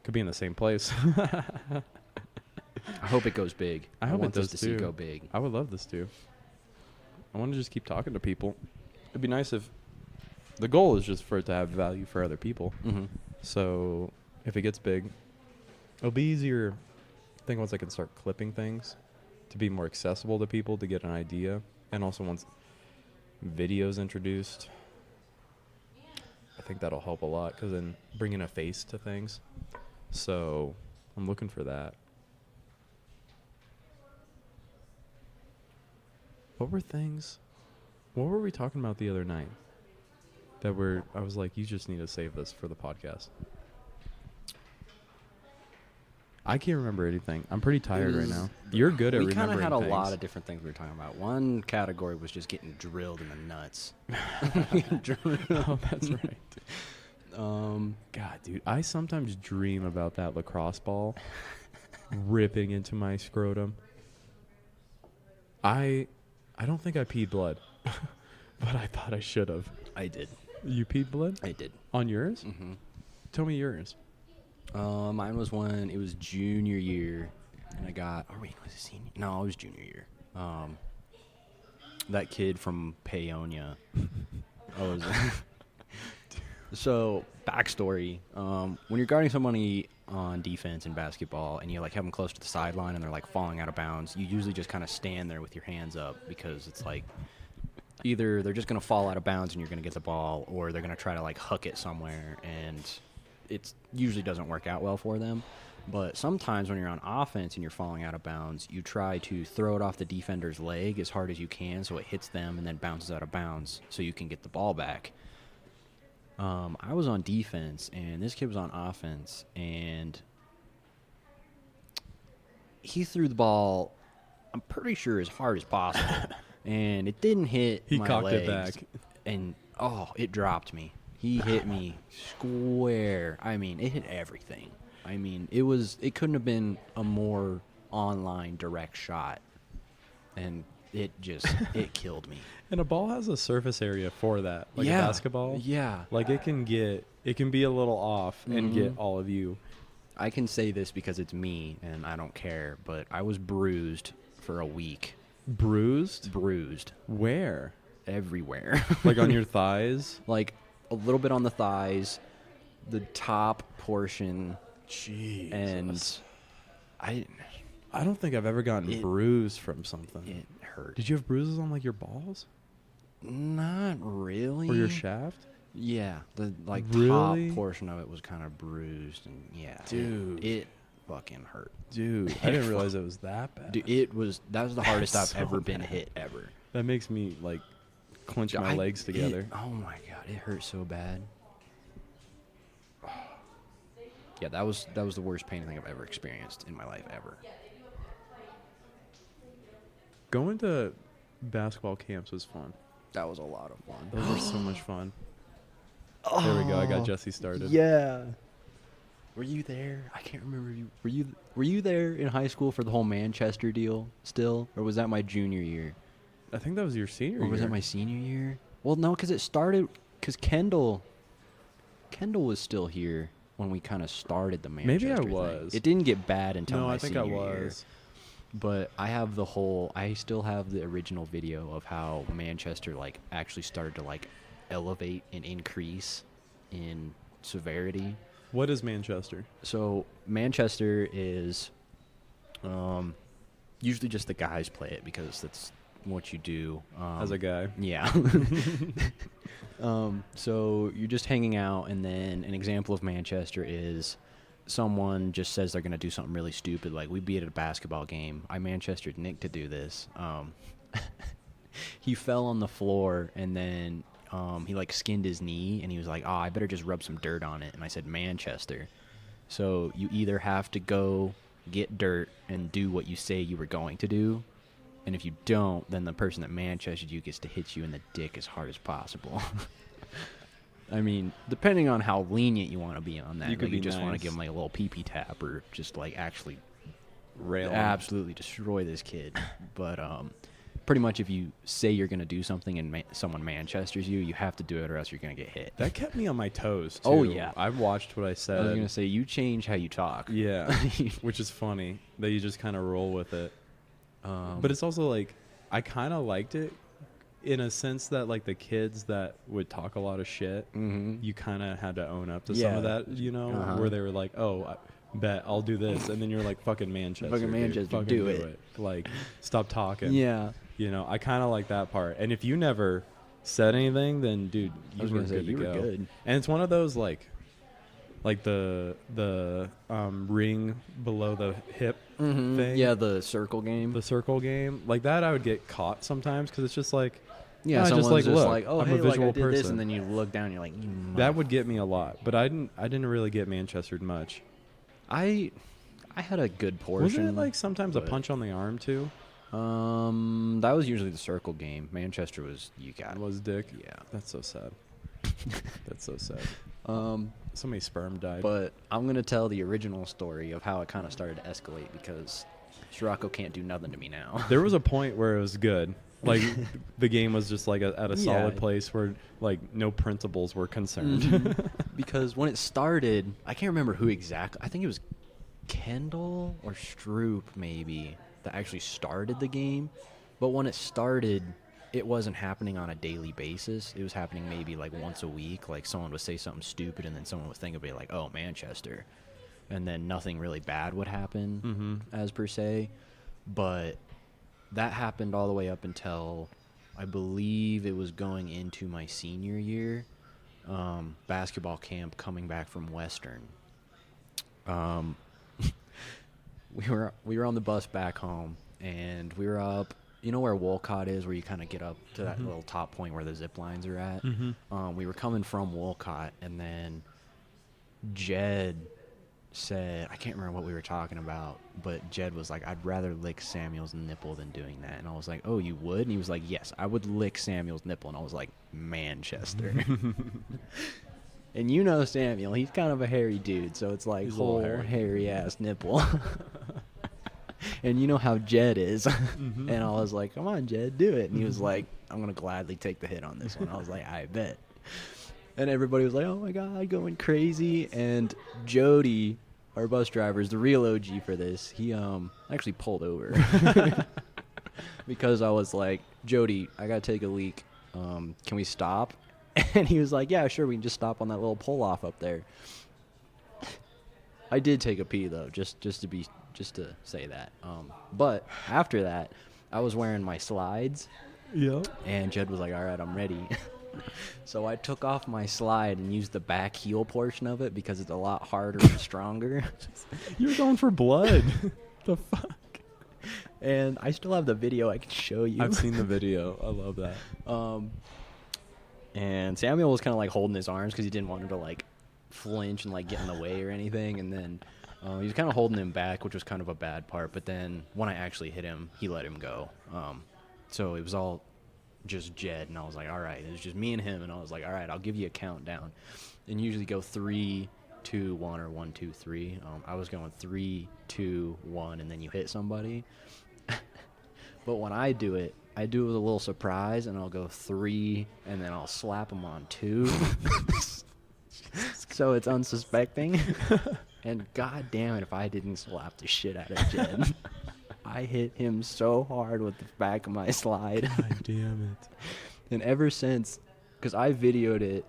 Could be in the same place. I hope it goes big. I hope want it this does to see too. go big. I would love this too. I want to just keep talking to people. It'd be nice if the goal is just for it to have value for other people. Mm-hmm. So if it gets big, it'll be easier. I think once I can start clipping things to be more accessible to people to get an idea, and also once videos introduced, I think that'll help a lot because then bringing a face to things. So I'm looking for that. What were we talking about the other night? I was like, you just need to save this for the podcast. I can't remember anything. I'm pretty tired right now. You're good at We remembering kind of had a lot things. of different things we were talking about. One category was just getting drilled in the nuts. Oh, that's right. God, dude, I sometimes dream about that lacrosse ball ripping into my scrotum. I don't think I peed blood, but I thought I should have. I did. You peed blood? I did. On yours? Mm-hmm. Tell me yours. Mine was when it was junior year, and I got. Oh wait, was it senior? No, it was junior year. That kid from Paonia. So backstory: when you're guarding somebody on defense in basketball, and you like have them close to the sideline, and they're like falling out of bounds, you usually just kind of stand there with your hands up because it's like either they're just gonna fall out of bounds and you're gonna get the ball, or they're gonna try to like hook it somewhere, and it usually doesn't work out well for them. But sometimes when you're on offense and you're falling out of bounds, you try to throw it off the defender's leg as hard as you can so it hits them and then bounces out of bounds so you can get the ball back. I was on defense, and this kid was on offense, and he threw the ball, I'm pretty sure, as hard as possible, and it didn't hit He my cocked legs, it back. and, it dropped me. He hit me square. I mean, it hit everything. I mean, it couldn't have been a more online direct shot. And it killed me. And a ball has a surface area for that. Like Yeah. a basketball. Yeah. Like it can be a little off and get all of you. I can say this because it's me and I don't care, but I was bruised for a week. Bruised? Bruised. Where? Everywhere. Like on your thighs? Like a little bit on the thighs, the top portion, Jeez. and I don't think I've ever gotten bruised from something. it hurt. Did you have bruises on like your balls Not really. or your shaft? Yeah, the Really? top portion of it was kind of bruised, and yeah, Dude. it fucking hurt. Dude, I didn't realize it was that bad. Dude, that was the hardest I've so ever been bad. hit ever. That makes me like clench my legs together. Oh my god, it hurt so bad. Yeah, that was the worst pain I think I've ever experienced in my life ever. Going to basketball camps was fun. That was a lot of fun. Those were so much fun. There we go. I got Jesse started. Yeah. Were you there? I can't remember. Were you there in high school for the whole Manchester deal still, or was that my junior year? I think that was your senior Or was year. that my senior year? Well, no, because it started because Kendall was still here when we kind of started the Manchester Maybe I thing. was. It didn't get bad until No, my I think I senior year. was. But I still have the original video of how Manchester like actually started to like elevate and increase in severity. What is Manchester? So Manchester is usually just the guys play it because that's what you do. As a guy. Yeah. So you're just hanging out, and then an example of Manchester is someone just says they're going to do something really stupid. Like, we'd be at a basketball game. I Manchestered Nick to do this. He fell on the floor, and then he, like, skinned his knee, and he was like, oh, I better just rub some dirt on it. And I said, Manchester. So you either have to go get dirt and do what you say you were going to do, and if you don't, then the person that Manchestered you gets to hit you in the dick as hard as possible. I mean, depending on how lenient you want to be on that, You could you be just want to nice. give him like a little pee-pee tap, or just like actually Rail. absolutely destroy this kid. But pretty much, if you say you're going to do something and someone Manchesters you, you have to do it, or else you're going to get hit. That kept me on my toes, too. Oh, yeah. I watched what I said. I was going to say, you change how you talk. Yeah, which is funny that you just kind of roll with it. But it's also like, I kind of liked it in a sense that like the kids that would talk a lot of shit, you kind of had to own up to some of Yeah. that, you know, where they were like, oh, I bet I'll do this. And then you're like, fucking Manchester. Fucking dude. Manchester, Fucking do it. Like, stop talking. Yeah. You know, I kind of like that part. And if you never said anything, then dude, I you was were gonna say, good to you were go. good. And it's one of those like the ring below the hip thing. Yeah, the circle game. The circle game. Like that I would get caught sometimes because it's just like, Yeah, I someone's just just look, like, oh, I'm hey, a visual like I did this, person. and then you look down, and you're like, That would get me a lot. But I didn't really get Manchestered much. I had a good portion. Wasn't it like sometimes a but- punch on the arm too? That was usually the circle game. Manchester was you got It was dick. Yeah. That's so sad. That's so sad. Um, So many sperm died. but I'm gonna tell the original story of how it kind of started to escalate because Scirocco can't do nothing to me now. There was a point where it was good. Like the game was just like at a solid Yeah. place where like no principles were concerned. Because when it started, I can't remember who exactly. I think it was Kendall or Stroop maybe that actually started the game. But when it started, it wasn't happening on a daily basis. It was happening maybe like once a week. Like someone would say something stupid, and then someone would think of it like, "Oh, Manchester," and then nothing really bad would happen as per se. But that happened all the way up until I believe it was going into my senior year. Basketball camp coming back from Western. We were on the bus back home, and we were up. You know where Wolcott is, where you kind of get up to that little top point where the zip lines are at. We were coming from Wolcott, and then Jed said, I can't remember what we were talking about, but Jed was like, I'd rather lick Samuel's nipple than doing that. And I was like, oh, you would? And he was like, yes, I would lick Samuel's nipple. And I was like, Manchester. And you know Samuel, he's kind of a hairy dude, so it's like He's a little whole hairy. hairy ass nipple. And you know how Jed is. Mhm. And I was like, come on, Jed, do it. And he was like, I'm going to gladly take the hit on this one. I was like, I bet. And everybody was like, oh my God, going crazy. And Jody, our bus driver, is the real OG for this. He actually pulled over. Because I was like, Jody, I got to take a leak. Can we stop? And he was like, yeah, sure, we can just stop on that little pull off up there. I did take a pee though, just to say that. But after that, I was wearing my slides, Yep. and Jed was like, "All right, I'm ready." So I took off my slide and used the back heel portion of it because it's a lot harder and stronger. You were going for blood. The fuck? And I still have the video I can show you. I've seen the video. I love that. And Samuel was kind of like holding his arms because he didn't want him to like flinch and like get in the way or anything. And then he was kind of holding him back, which was kind of a bad part. But then when I actually hit him, he let him go. So it was all just Jed, and I was like, all right. It was just me and him, and I was like, all right, I'll give you a countdown. And usually go 3, 2, 1, or 1, 2, 3. I was going 3, 2, 1, and then you hit somebody. But when I do it with a little surprise, and I'll go 3, and then I'll slap him on 2. So it's unsuspecting. And god damn it if I didn't slap the shit out of Jed. I hit him so hard with the back of my slide. God damn it. And ever since, because I videoed it,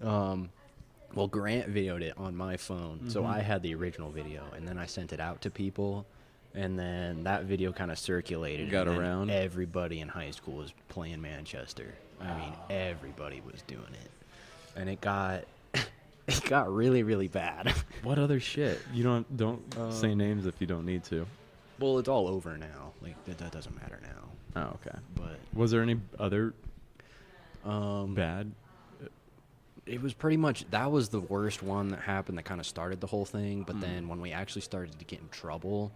well, Grant videoed it on my phone, so I had the original video, and then I sent it out to people, and then that video kind of circulated. Got and then around? Everybody in high school was playing Manchester. I mean, everybody was doing it. And it got really, really bad. What other shit? You don't say names if you don't need to. Well, it's all over now. Like, that doesn't matter now. Oh, okay. But Was there any other bad? it was pretty much, that was the worst one that happened that kind of started the whole thing. But then when we actually started to get in trouble,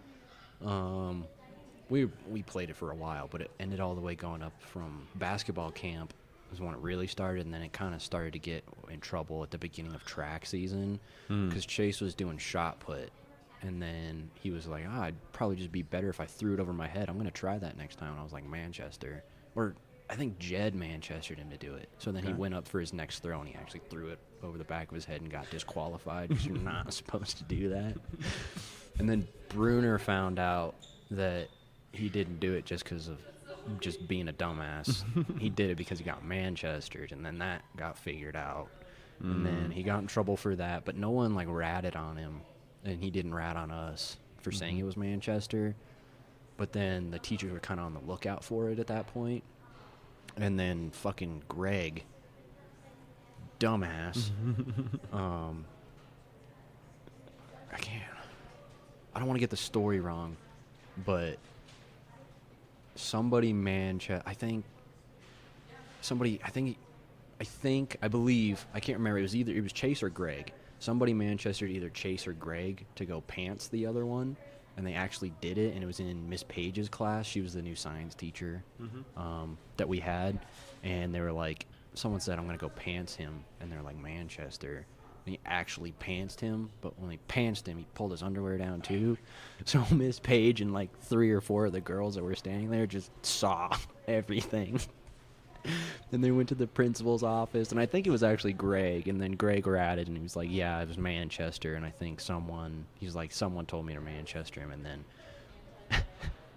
we played it for a while, but it ended all the way going up from basketball camp was when it really started, and then it kind of started to get in trouble at the beginning of track season because Chase was doing shot put, and then he was like, it'd probably just be better if I threw it over my head. I'm going to try that next time. And I was like, Manchester. Or I think Jed Manchestered him to do it. So then he went up for his next throw, and he actually threw it over the back of his head and got disqualified because you're not supposed to do that. And then Bruner found out that he didn't do it just because of just being a dumbass. He did it because he got Manchestered, and then that got figured out. And then he got in trouble for that, but no one like ratted on him, and he didn't rat on us for saying it was Manchester. But then the teachers were kind of on the lookout for it at that point. And then fucking Greg, dumbass, I don't want to get the story wrong, but somebody I believe, I can't remember, it was Chase or Greg. Somebody Manchestered either Chase or Greg to go pants the other one, and they actually did it, and it was in Miss Page's class. She was the new science teacher that we had, and they were like, someone said, I'm going to go pants him, and they're like, Manchester. And he actually pantsed him, but when he pantsed him, he pulled his underwear down too. So Miss Page and like 3 or 4 of the girls that were standing there just saw everything. And they went to the principal's office, and I think it was actually Greg, and then Greg ratted, and he was like, yeah, it was Manchester, and I think someone told me to Manchester him, and then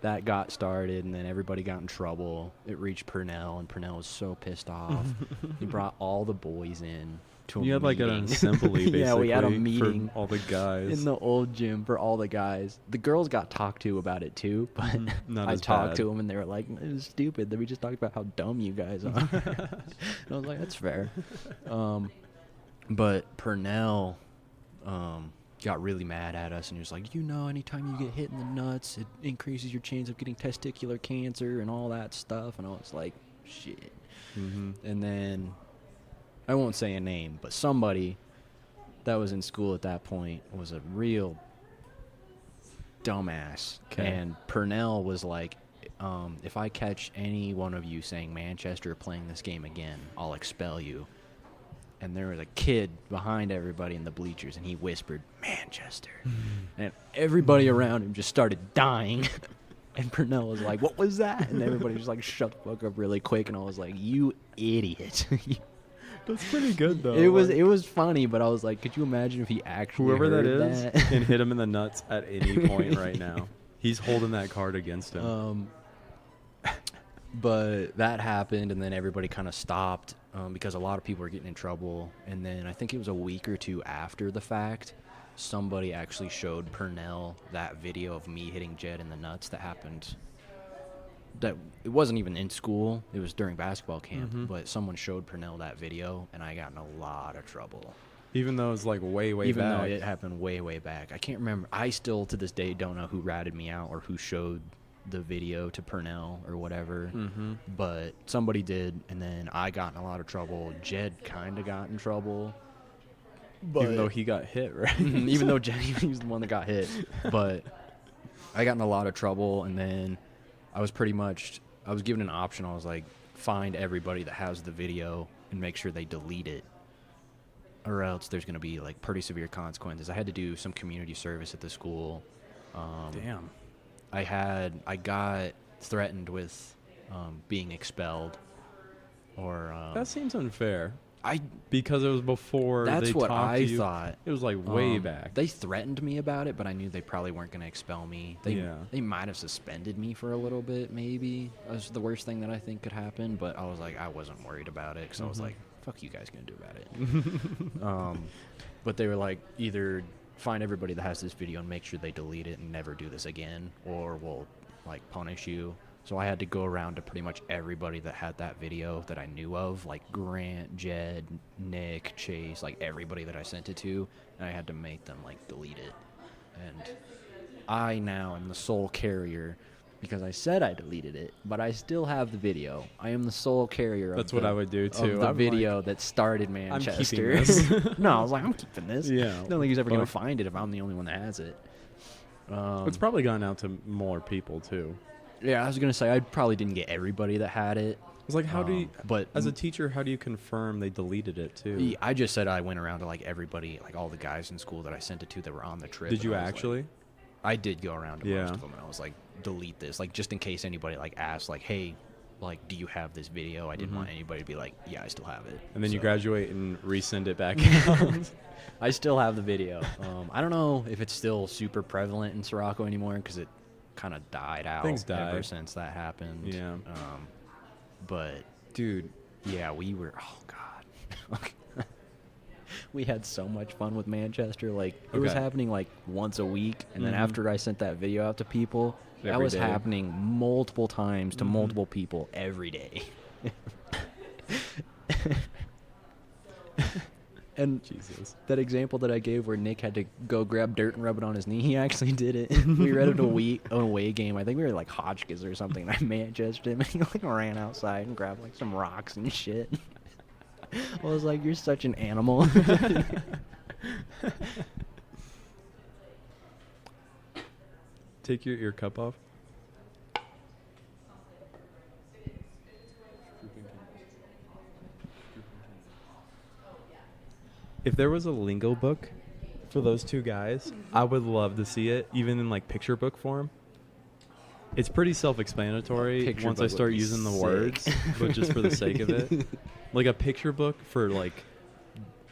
that got started, and then everybody got in trouble. It reached Purnell, and Purnell was so pissed off. He brought all the boys in to a You had like an meeting. assembly, basically. Yeah, we had a meeting for all the guys. in the old gym for all the guys. The girls got talked to about it too, but Not I as talked bad. to them, and they were like, it was stupid that we just talked about how dumb you guys are. And I was like, that's fair. But Purnell got really mad at us, and he was like, anytime you get hit in the nuts, it increases your chance of getting testicular cancer and all that stuff. And I was like, shit. And then I won't say a name, but somebody that was in school at that point was a real dumbass. Okay. And Purnell was like, if I catch any one of you saying Manchester playing this game again, I'll expel you. and there was a kid behind everybody in the bleachers, and he whispered, Manchester. And everybody around him just started dying. And Purnell was like, what was that? And everybody just like shut the fuck up really quick, and I was like, you idiot. That's pretty good though. It was funny, but I was like, could you imagine if he actually whoever that heard is that? can hit him in the nuts at any point right now. He's holding that card against him. But that happened, and then everybody kind of stopped because a lot of people were getting in trouble. And then I think it was a week or two after the fact, somebody actually showed Purnell that video of me hitting Jed in the nuts that happened. That it wasn't even in school; it was during basketball camp. Mhm. But someone showed Purnell that video, and I got in a lot of trouble. Even though it's like way back. Even though it happened way back, I can't remember. I still to this day don't know who ratted me out or who showed the video to Purnell or whatever. Mm-hmm. But somebody did, and then I got in a lot of trouble. Jed kind of got in trouble. But Even though he got hit, right? even though Jed, he was the one that got hit. But I got in a lot of trouble, and then I was given an option. I was like, find everybody that has the video and make sure they delete it, or else there's going to be like pretty severe consequences. I had to do some community service at the school. Damn. I got threatened with being expelled, or That seems unfair. I Because it was before that's they what talked I to you. thought. It was like way back. They threatened me about it, but I knew they probably weren't going to expel me. Yeah. They might have suspended me for a little bit, maybe. That was the worst thing that I think could happen, but I was like, I wasn't worried about it because I was Mhm. like, fuck you guys going to do about it. But they were like, either find everybody that has this video and make sure they delete it and never do this again, or we'll like punish you. So I had to go around to pretty much everybody that had that video that I knew of, like Grant, Jed, Nick, Chase, like everybody that I sent it to, and I had to make them like delete it. And I now am the sole carrier because I said I deleted it, but I still have the video. I am the sole carrier That's of what the, I would do too. of the I'm video like, that started keeping Manchester. this. No, I was like, I'm keeping this. Yeah. I don't think he's ever going to But- find it if I'm the only one that has it. It's probably gone out to more people too. Yeah, I was going to say, I probably didn't get everybody that had it. It's like, how do you, But as a teacher, how do you confirm they deleted it too? I just said I went around to like everybody, like all the guys in school that I sent it to that were on the trip. Did and you I was like- actually? I did go around to Yeah. most of them, and I was like, delete this, like just in case anybody like asked, like, hey, like, do you have this video? I didn't want anybody to be like, yeah, I still have it. And then you So, graduate and resend it back out. I still have the video. I don't know if it's still super prevalent in Sirocco anymore because it kind of died out Things die. ever since that happened. Yeah. But Dude, yeah, we were. Oh God. We had so much fun with Manchester. Like it was Okay. happening like once a week, and then Mhm. after I sent that video out to people, that Every was day. happening multiple times to Mhm. multiple people every day. And Jesus. that example that I gave where Nick had to go grab dirt and rub it on his knee, he actually did it. We were at an away game. I think we were like Hotchkiss or something. And I Manchestered him, and he like ran outside and grabbed like some rocks and shit. I was like, "You're such an animal." Take your ear cup off. If there was a lingo book for those two guys, I would love to see it, even in like picture book form. It's pretty self-explanatory Picture once book I would start be using the sick. words, but just for the sake of it. Like a picture book for like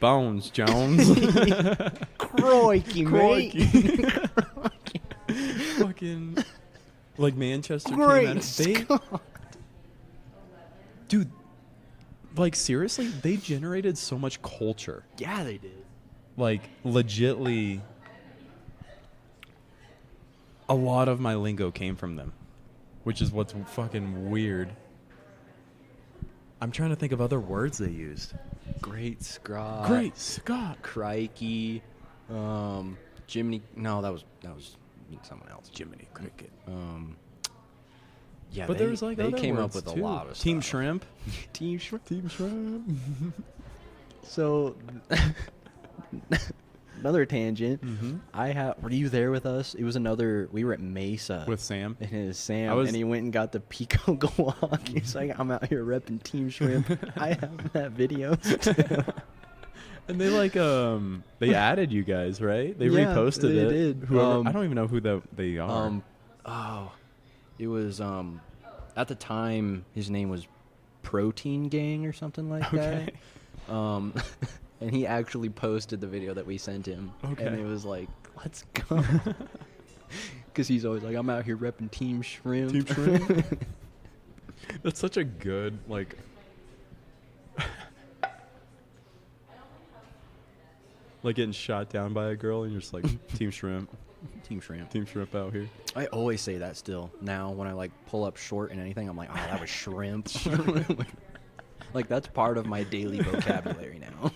Bones Jones. Crikey, mate. Fucking like Manchester came Great out. They, dude, like seriously, they generated so much culture. Yeah, they did. Like legitly, a lot of my lingo came from them, which is what's fucking weird. I'm trying to think of other words they used. Great Scott. Great Scott. Crikey. Jiminy. No, that was someone else. Jiminy Cricket. Yeah, But there was like they other came up words, with too. a lot of Team stuff. Shrimp. Team Shrimp. Team Shrimp. So, another tangent. Mm-hmm. Were you there with us? It was another. We were at Mesa With Sam. and his Sam, I was- and he went and got the Pico Guac. He's like, I'm out here repping Team Shrimp. I have that video. And they they added you guys, right? They Yeah, reposted they it. did. Whoever, I don't even know who they are. It was at the time his name was Protein Gang or something like Okay. that. And he actually posted the video that we sent him. Okay. And it was like, let's go. Because he's always like, I'm out here repping Team Shrimp. Team Shrimp. That's such a good like getting shot down by a girl and you're just like Team Shrimp. Team Shrimp. Team Shrimp out here. I always say that still. Now when I like pull up short and anything, I'm like, oh, that was shrimp. Like that's part of my daily vocabulary now.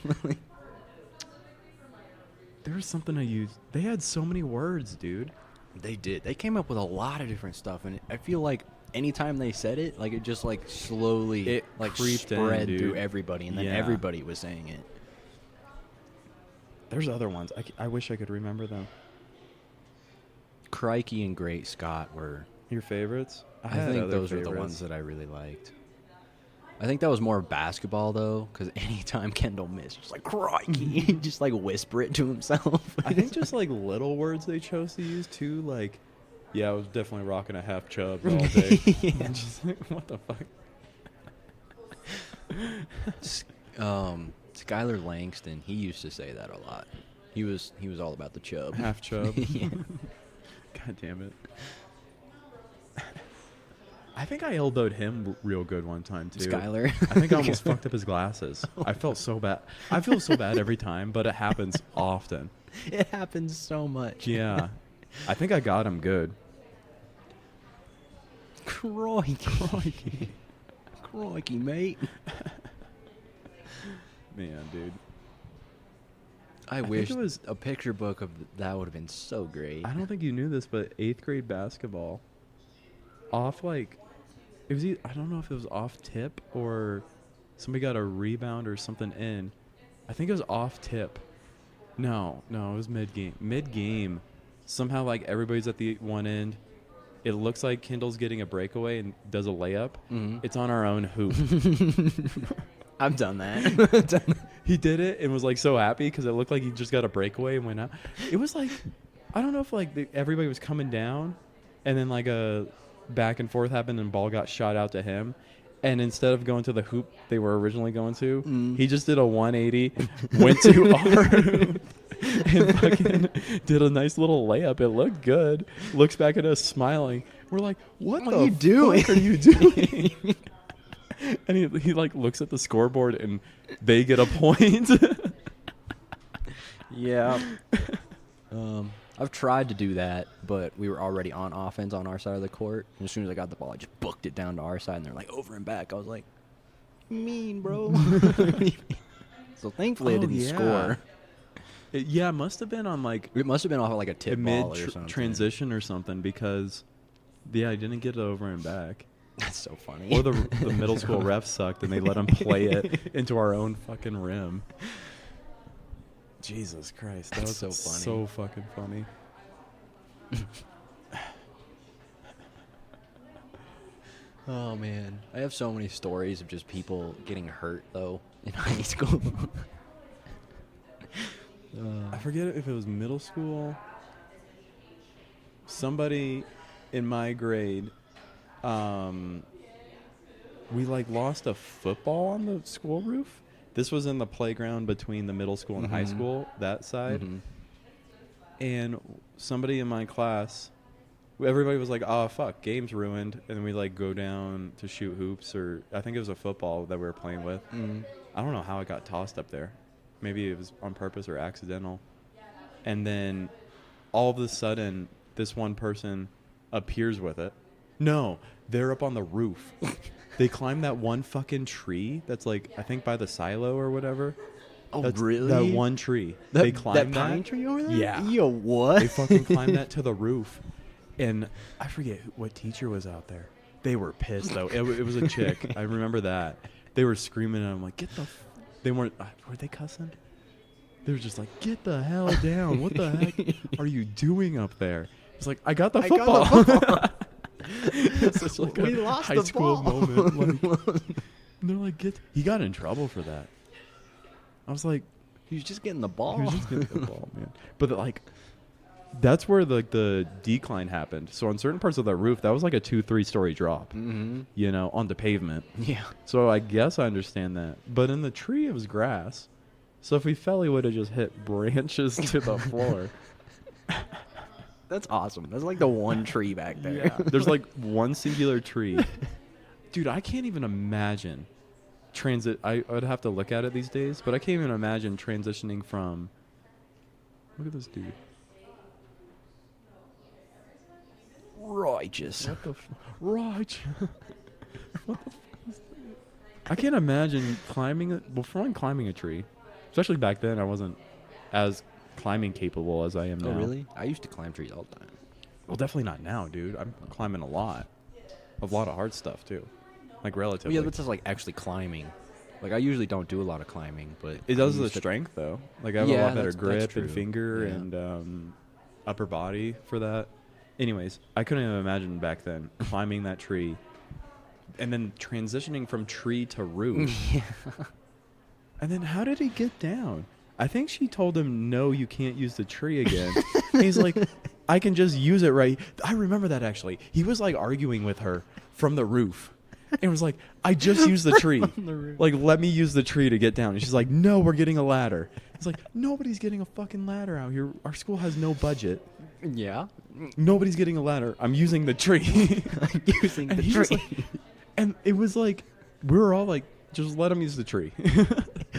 There was something I used. They had so many words, dude. They did. They came up with a lot of different stuff, and I feel like anytime they said it, like it just like slowly It like creeped in, spread dude. through everybody, and then Yeah. everybody was saying it. There's other ones. I wish I could remember them. Crikey and Great Scott were. Your favorites? I had think other those were the favorites. ones that I really liked. I think that was more basketball though, because anytime Kendall missed, just like crikey, he'd just like whisper it to himself. I think just like little words they chose to use too. Like, yeah, I was definitely rocking a half chub all day. Yeah. Just like, what the fuck? Skylar Langston, he used to say that a lot. He was all about the chub. Half chub. Yeah. God damn it. I think I elbowed him real good one time too. Skylar. I think I almost fucked up his glasses. I felt so bad. I feel so bad every time, but it happens often. It happens so much. Yeah. I think I got him good. Crikey. Crikey, mate. Man, dude. I think wish it was- a picture book of that would have been so great. I don't think you knew this, but 8th grade basketball, off it was I don't know if it was off tip or somebody got a rebound or something in. I think it was off tip. No, it was mid game. Mid game, somehow everybody's at the one end. It looks like Kendall's getting a breakaway and does a layup. Mhm. It's on our own hoop. I've done that. He did it and was so happy because it looked like he just got a breakaway and went out. It was I don't know if everybody was coming down and then a back and forth happened and ball got shot out to him. And instead of going to the hoop they were originally going to, he just did a 180, went to our hoop and fucking did a nice little layup. It looked good. Looks back at us smiling. We're like, what What the are you doing? fuck are you doing? And he looks at the scoreboard and they get a point. Yeah. I've tried to do that, but we were already on offense on our side of the court. And as soon as I got the ball, I just booked it down to our side, and they're like over and back. I was like, mean, bro. So thankfully I didn't score. It must have been on It must have been off a tip mid ball or something. transition or something because, I didn't get it over and back. That's so funny. Or the middle school refs sucked and they let him play it into our own fucking rim. Jesus Christ, that That's was so funny. so fucking funny. Oh man, I have so many stories of just people getting hurt though in high school. I forget if it was middle school. Somebody in my grade, we lost a football on the school roof. This was in the playground between the middle school and high school, that side. Mhm. And somebody in my class, everybody was like, oh, fuck, game's ruined. And then we go down to shoot hoops, or I think it was a football that we were playing with. Mhm. I don't know how it got tossed up there. Maybe it was on purpose or accidental. And then all of a sudden, this one person appears with it. No, they're up on the roof. They climbed that one fucking tree that's I think by the silo or whatever. Oh, That's really? That one tree. They climbed that pine tree over there? Yeah. Yo, what? They fucking climbed that to the roof. And I forget what teacher was out there. They were pissed, though. It was a chick. I remember that. They were screaming, and I'm like, get the... They weren't... were they cussing? They were just like, get the hell down. What the heck are you doing up there? It's like, I got the football. It's such We a lost high the school ball. moment. And they're like, he got in trouble for that. I was like, He was just getting the ball. He was just getting the ball, man. But like, that's where the decline happened. So on certain parts of that roof, that was like a 2-3 story drop. Mm-hmm. You know, on the pavement. Yeah. So I guess I understand that. But in the tree, it was grass. So if we fell, he would have just hit branches to the floor. That's awesome. That's like the one tree back there. Yeah. There's like one singular tree. Dude, I can't even imagine I would have to look at it these days, but I can't even imagine transitioning from. Look at this dude. Righteous. What the righteous? What the is that? I can't imagine climbing a tree. Especially back then, I wasn't as climbing capable as I am now. Oh, really? I used to climb trees all the time. Well, definitely not now, dude. I'm climbing a lot of hard stuff too, like relatively. Well, yeah, that's just like actually climbing. Like I usually don't do a lot of climbing, but It does I the used to- strength though. Like I have a Yeah, lot better that's grip true. and finger Yeah. and upper body for that. Anyways, I couldn't even imagine back then climbing that tree and then transitioning from tree to roof. Yeah. And then how did he get down? I think she told him, no, you can't use the tree again. And he's like, I can just use it right. I remember that actually. He was like arguing with her from the roof. And was like, I just used the tree. Like, let me use the tree to get down. And she's like, no, we're getting a ladder. It's like, nobody's getting a fucking ladder out here. Our school has no budget. Yeah. Nobody's getting a ladder. I'm using the tree. Using And the he was tree. like- and it was like, we were all like, just let him use the tree.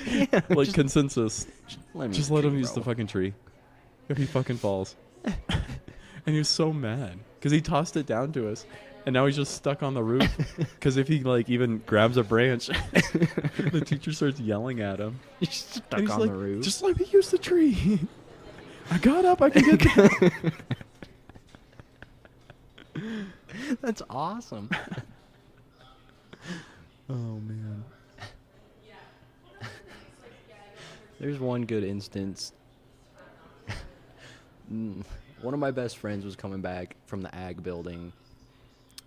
Yeah, Like just consensus. let Just let him use the fucking tree. If he fucking falls. And he was so mad because he tossed it down to us, and now he's just stuck on the roof. Because if he like even grabs a branch, the teacher starts yelling at him. He's stuck And he's on like, the roof. just let me use the tree. I got up. I can get down. That's awesome. Oh man. There's one good instance. One of my best friends was coming back from the ag building,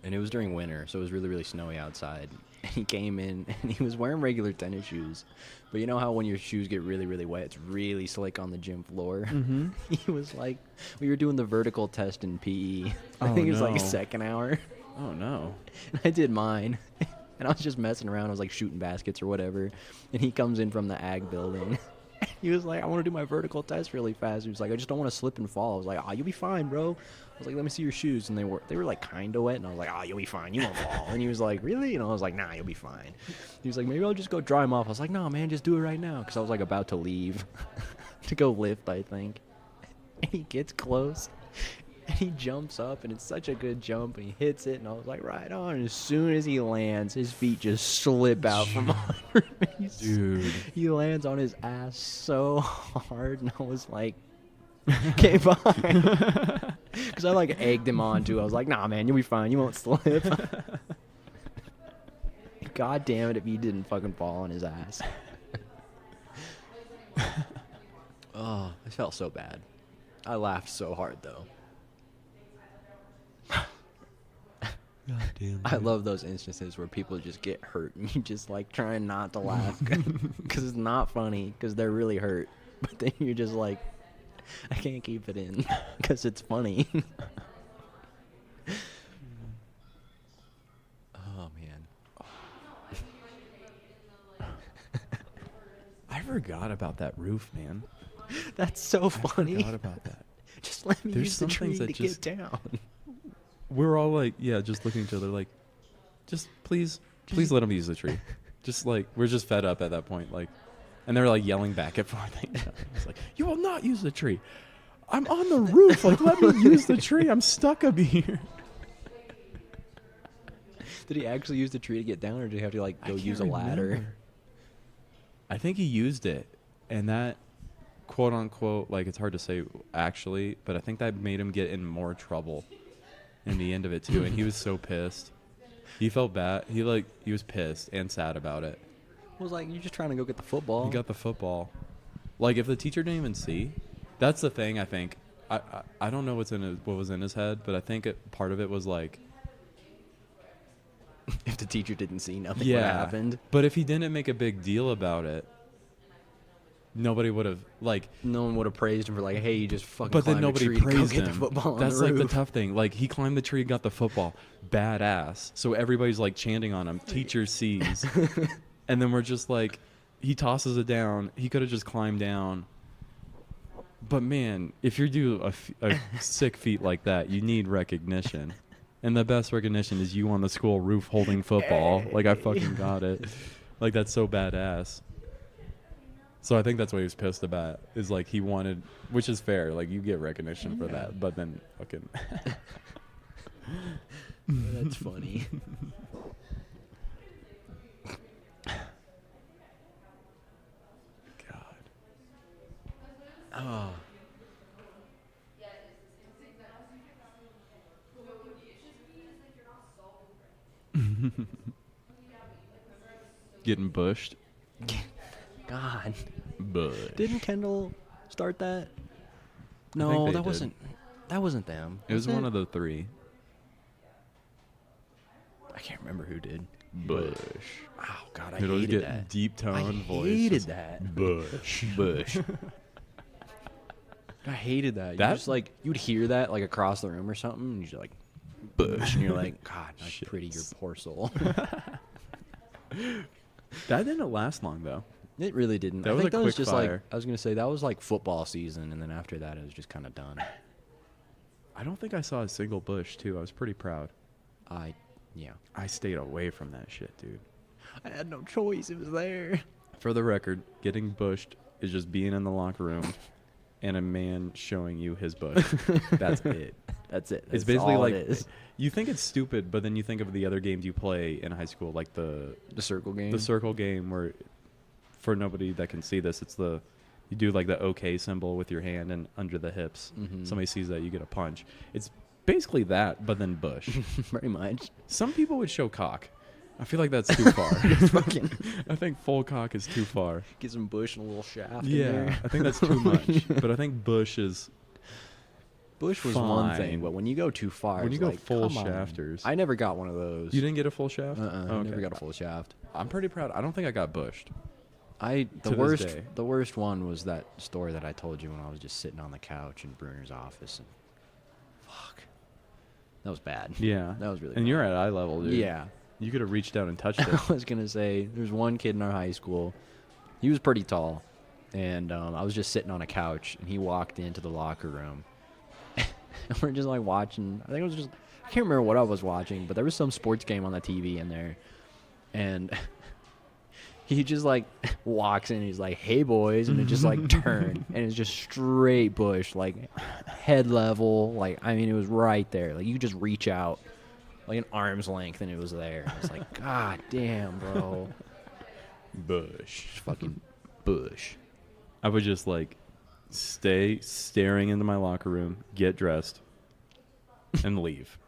and it was during winter, so it was really, really snowy outside. And he came in, and he was wearing regular tennis shoes. But you know how when your shoes get really, really wet, it's really slick on the gym floor? Mm-hmm. He was like, we were doing the vertical test in PE. I Oh, think it was like no. second hour. Oh no. And I did mine. And I was just messing around. I was like shooting baskets or whatever. And he comes in from the ag building. He was like, I want to do my vertical test really fast. He was like, I just don't want to slip and fall. I was like, you'll be fine, bro. I was like, let me see your shoes. And they were like kind of wet. And I was like, you'll be fine. You won't fall. And he was like, really? And I was like, nah, you'll be fine. He was like, maybe I'll just go dry them off. I was like, no, man, just do it right now. Because I was like about to leave to go lift, I think. And he gets close. And he jumps up, and it's such a good jump, and he hits it, and I was like, right on. And as soon as he lands, his feet just slip out from under me. Dude. He lands on his ass so hard, and I was like, okay, fine. Because I, like, egged him on, too. I was like, nah, man, you'll be fine. You won't slip. God damn it if he didn't fucking fall on his ass. Oh, I felt so bad. I laughed so hard, though. God damn. I love those instances where people just get hurt and you just like trying not to laugh because it's not funny because they're really hurt. But then you're just like, I can't keep it in because it's funny. Oh, man. I forgot about that roof, man. That's so funny. I forgot about that. Just let me There's use the some tree things to that just- get down. We're all like, yeah, just looking at each other like, just please let him use the tree. Just like, we're just fed up at that point. Like, and they're like yelling back and forth. It's like, you will not use the tree. I'm on the roof. Like, let me use the tree. I'm stuck up here. Did he actually use the tree to get down, or did he have to like I go can't use a ladder? remember. I think he used it, and that, quote unquote, like it's hard to say actually, but I think that made him get in more trouble in the end of it too. And he was so pissed. He felt bad. He was pissed and sad about it. I was like, you're just trying to go get the football. He got the football. Like if the teacher didn't even see, that's the thing. I think I don't know what was in his head, but I think part of it was like, If the teacher didn't see, nothing would yeah, have happened. But if he didn't make a big deal about it, nobody would have like. No one would have praised him for like, hey, you just fucking. But then climbed a nobody tree to go praised get him. The football on That's the like the roof. tough thing. Like he climbed the tree, got the football, badass. So everybody's like chanting on him. Teacher sees, and then we're just like, he tosses it down. He could have just climbed down. But man, if you do a sick feat like that, you need recognition. And the best recognition is you on the school roof holding football. Like, I fucking got it. Like, that's so badass. So I think that's what he was pissed about. Is like he wanted, which is fair. Like, you get recognition for that. But then fucking. That's funny. God. Oh. Getting bushed. God. Bush. Didn't Kendall start that? I No, think they that did. wasn't. That wasn't them. It was one of the three. I can't remember who did. Bush. Oh God, I It always hated get that. deep tone I voice. hated just that. Bush. Bush. I hated that. You That- just like you'd hear that like across the room or something, and you're like, Bush, and you're like, God, nice Shit. pretty your poor soul. That didn't last long though. It really didn't. That I was think a that was quick just fire. like I was gonna say that was like football season, and then after that it was just kind of done. I don't think I saw a single bush too. I was pretty proud. Yeah. I stayed away from that shit, dude. I had no choice. It was there. For the record, getting bushed is just being in the locker room and a man showing you his bush. That's it. That's it. It's That's basically all like it is. you think it's stupid, but then you think of the other games you play in high school, like the circle game. circle game, where for nobody that can see this, it's the you do like the OK symbol with your hand and under the hips. Mhm. Somebody sees that, you get a punch. It's basically that, but then bush. Very much. Some people would show cock. I feel like that's too far. Fucking I think full cock is too far. get some bush and a little shaft. in Yeah, there. I think that's too much. But I think bush is Bush was one fine. thing, but when you go too far, when you it's go like, full come on. shafters. I never got one of those. You didn't get a full shaft? I Okay. never got a full shaft. I'm pretty proud. I don't think I got bushed. The To this worst day. the worst one was that story that I told you when I was just sitting on the couch in Bruner's office and fuck. That was bad. Yeah. That was really And bad. you're at eye level, dude. Yeah. You could have reached down and touched I it. was gonna say there's one kid in our high school. He was pretty tall, and I was just sitting on a couch, and he walked into the locker room. And we're just like watching. I think it was just I can't remember what I was watching, but there was some sports game on the TV in there, and he just like walks in. And he's like, "Hey boys," and it just like turned, and it's just straight bush, like head level. Like I mean, it was right there. Like you could just reach out. Like an arm's length, and it was there. I was like, God damn, bro. Bush. Just fucking bush. I would just like stay staring into my locker room, get dressed, and leave.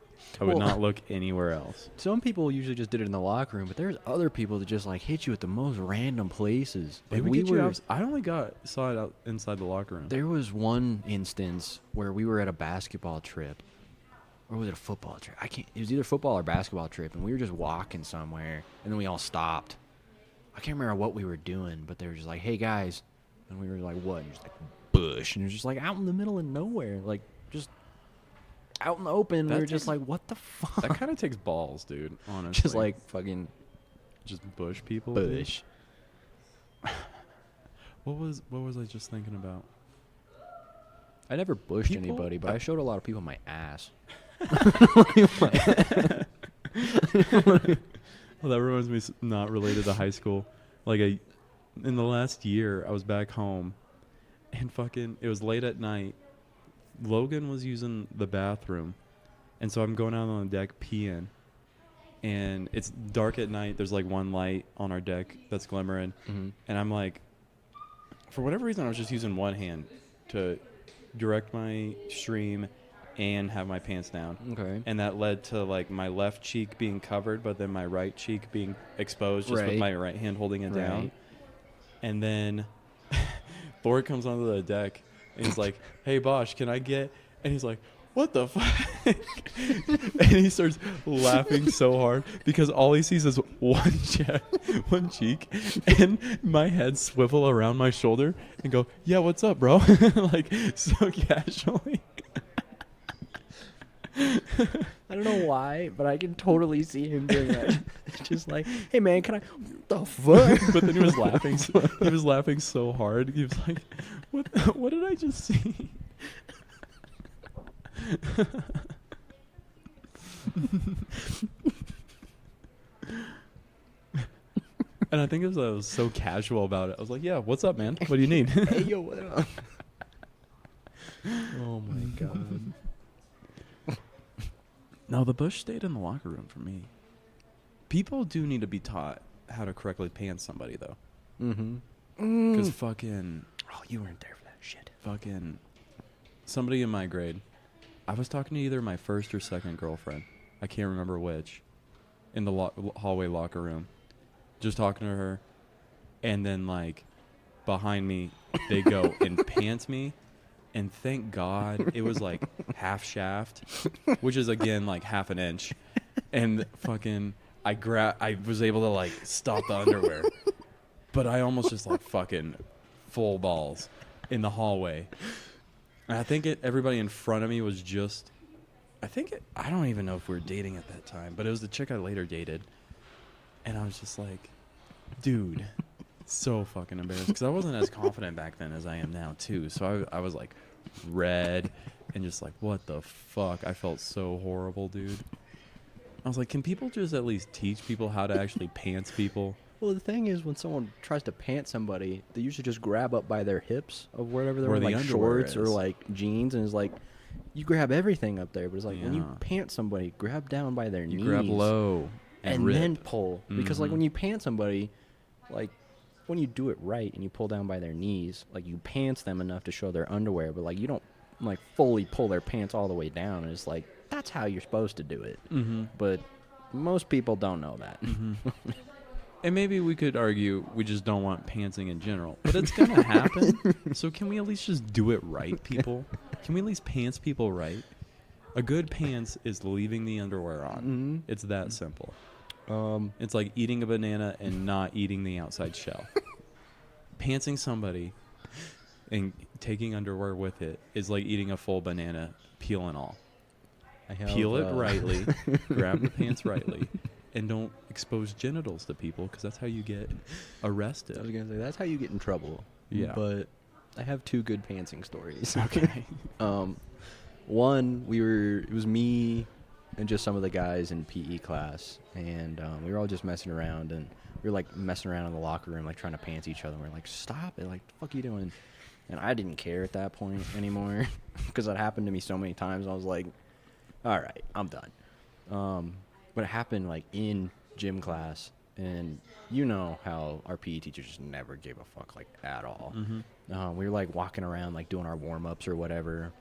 I would Well- not look anywhere else. Some people usually just did it in the locker room, but there's other people that just like hit you at the most random places. They Like would we get you were, out. I only saw it out inside the locker room. there was one instance where we were at a basketball trip, or was it a football trip? I can't. It was either football or basketball trip, and we were just walking somewhere, and then we all stopped. I can't remember what we were doing, but they were just like, "Hey guys," and we were like, "What?" And just like bush, and it was just like out in the middle of nowhere, like just out in the open. We That were just takes- like, "What the fuck?" That kind of takes balls, dude. Honestly, just like fucking just bush people. dude. bush. What was I just thinking about? I never bushed People- anybody, but I showed a lot of people my ass. Well, that reminds me, not related to high school. Like in the last year, I was back home, and fucking, it was late at night. Logan was using the bathroom, and so I'm going out on the deck peeing, and it's dark at night. There's like one light on our deck that's glimmering, Mhm. and I'm like, for whatever reason, I was just using one hand to direct my stream and have my pants down. Okay. And that led to like my left cheek being covered, but then my right cheek being exposed, just with Right. my right hand holding it down. Right. And then Thor comes onto the deck and he's like, "Hey Bosch, can I get?" And he's like, what the fuck? And he starts laughing so hard because all he sees is one cheek, and my head swivel around my shoulder and go, yeah, what's up, bro? Like, so casually. I don't know why, but I can totally see him doing that. Just like, hey man, can I? What the fuck? But then he was laughing. He was laughing so hard. He was like, what did I just see? And I think I was so casual about it. I was like, yeah, what's up, man? What do you need? Hey yo, what up? Oh my god. No, the Bosch stayed in the locker room for me. People do need to be taught how to correctly pants somebody, though. Mm-hmm. Because fucking... Oh, you weren't there for that shit. Fucking... Somebody in my grade. I was talking to either my first or second girlfriend. I can't remember which. In the hallway locker room. Just talking to her. And then, like, behind me, they go and pants me. And thank God it was like half shaft, which is again like half an inch. And fucking, I was able to like stop the underwear, but I almost just like fucking full balls in the hallway. And I think everybody in front of me was just, I don't even know if we were dating at that time, but it was the chick I later dated. And I was just like, dude, so fucking embarrassed because I wasn't as confident back then as I am now too. So I was like red and just like, what the fuck? I felt so horrible, dude. I was like, can people just at least teach people how to actually pants people? Well, the thing is, when someone tries to pant somebody, they usually just grab up by their hips of wherever they're Where wearing, the like underwear shorts or is. like jeans, and it's like you grab everything up there. But it's like when you Yeah. pant somebody, grab down by their You knees, grab low and rip. then pull. Because like Mhm. when you pant somebody, like when you do it right and you pull down by their knees, like you pants them enough to show their underwear, but like you don't like fully pull their pants all the way down. And it's like that's how you're supposed to do it. Mm-hmm. But most people don't know that. Mm-hmm. And maybe we could argue we just don't want pantsing in general, but it's gonna happen. So can we at least just do it right, people? Can we at least pants people right? A good pants is leaving the underwear on. Mhm. It's that simple. Um, It's like eating a banana and not eating the outside shell. Pantsing somebody and taking underwear with it is like eating a full banana, peel and all. I have, Peel it rightly, grab the pants rightly, and don't expose genitals to people because that's how you get I arrested. was gonna say that's how you get in trouble. Yeah. But I have two good pantsing stories. Okay. One, it was me and just some of the guys in PE class, and we were all just messing around, and we were like messing around in the locker room, like trying to pants each other. And we're like, stop it! Like, the fuck you doing? And I didn't care at that point anymore because it happened to me so many times. I was like, all right, I'm done. But it happened like in gym class, and you know how our PE teacher just never gave a fuck like at all. Mm-hmm. We were like walking around like doing our warm-ups or whatever,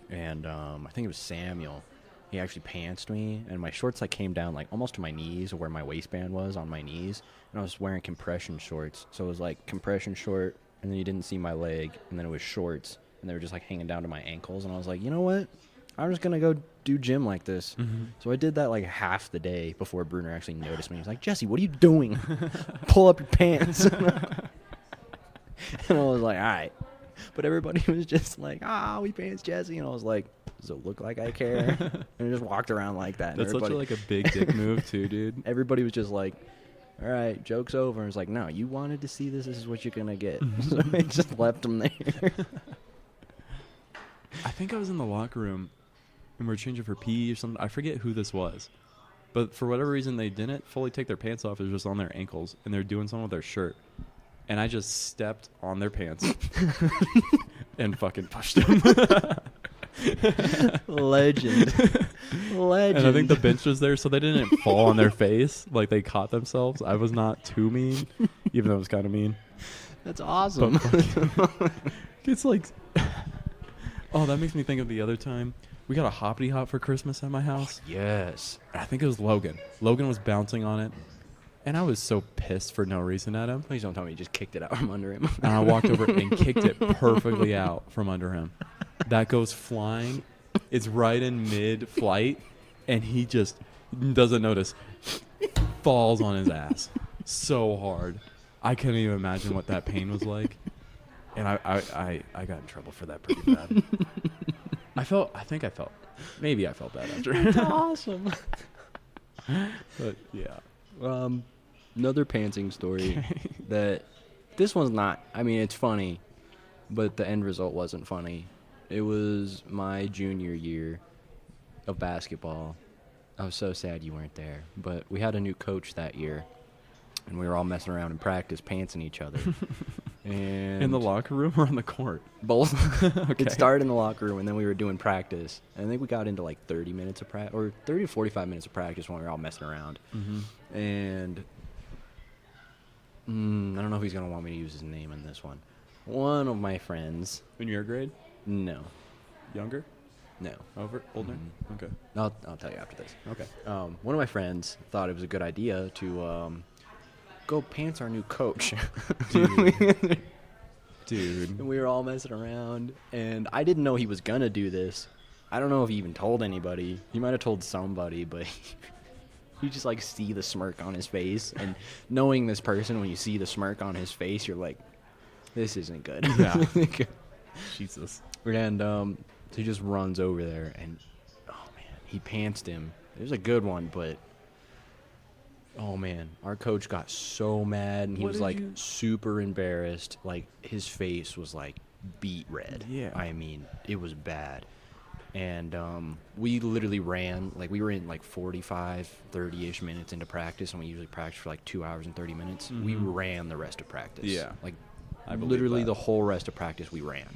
and I think it was Samuel. He actually pantsed me, and my shorts like came down like almost to my knees, or where my waistband was on my knees, and I was wearing compression shorts. So it was like compression short, and then you didn't see my leg, and then it was shorts, and they were just like hanging down to my ankles, and I was like, you know what? I'm just gonna go do gym like this. Mm-hmm. So I did that like half the day before Bruner actually noticed me. He was like, Jesse, what are you doing? Pull up your pants. And I was like, all right. But everybody was just like, we pants Jesse. And I was like, does it look like I care? And I just walked around like that. And That's such a big dick move too, dude. everybody was just like, all right, joke's over. And it's like, no, you wanted to see this. This is what you're going to get. So I just left him there. I think I was in the locker room and we were changing for PE or something. I forget who this was. But for whatever reason, they didn't fully take their pants off. It was just on their ankles. And they're doing something with their shirt. And I just stepped on their pants and fucking pushed them. Legend. And I think the bench was there, so they didn't fall on their face. Like, they caught themselves. I was not too mean, even though it was kind of mean. That's awesome. But it's like... Oh, that makes me think of the other time. We got a hoppity hop for Christmas at my house. Yes. I think it was Logan. Logan was bouncing on it. And I was so pissed for no reason at him. Please don't tell me you just kicked it out from under him. And I walked over and kicked it perfectly out from under him. That goes flying It's right in mid-flight, and he just doesn't notice. Falls on his ass so hard. I couldn't even imagine what that pain was like. And I got in trouble for that pretty bad. Maybe I felt bad after. That's awesome. But yeah. Another pantsing story that this one's not. I mean, it's funny, but the end result wasn't funny. It was my junior year of basketball. I was so sad you weren't there, but we had a new coach that year, and we were all messing around in practice, pantsing each other. And In the locker room or on the court? both. Okay. It started in the locker room, and then we were doing practice. And I think we got into like 30 minutes of practice, or 30 to 45 minutes of practice when we were all messing around. Mm-hmm. And I don't know if he's going to want me to use his name in this one. One of my friends. In your grade? No. Younger? No. Older? Mhm. Okay. I'll tell you after this. Okay. One of my friends thought it was a good idea to go pants our new coach. Dude. And we were all messing around, and I didn't know he was gonna do this. I don't know if he even told anybody. He might have told somebody, but you just like see the smirk on his face, and knowing this person, when you see the smirk on his face, you're like, this isn't good. Yeah. Jesus. And so he just runs over there, and oh man, he pantsed him. It was a good one, but oh man, our coach got so mad, and he What was did like you- super embarrassed. Like his face was like beet red. Yeah. I mean, it was bad. And we literally ran, like we were in like 45, 30-ish minutes into practice, and we usually practice for like 2 hours and 30 minutes. We Mhm. ran the rest of practice. Yeah. Like I believe literally that. the whole rest of practice we ran.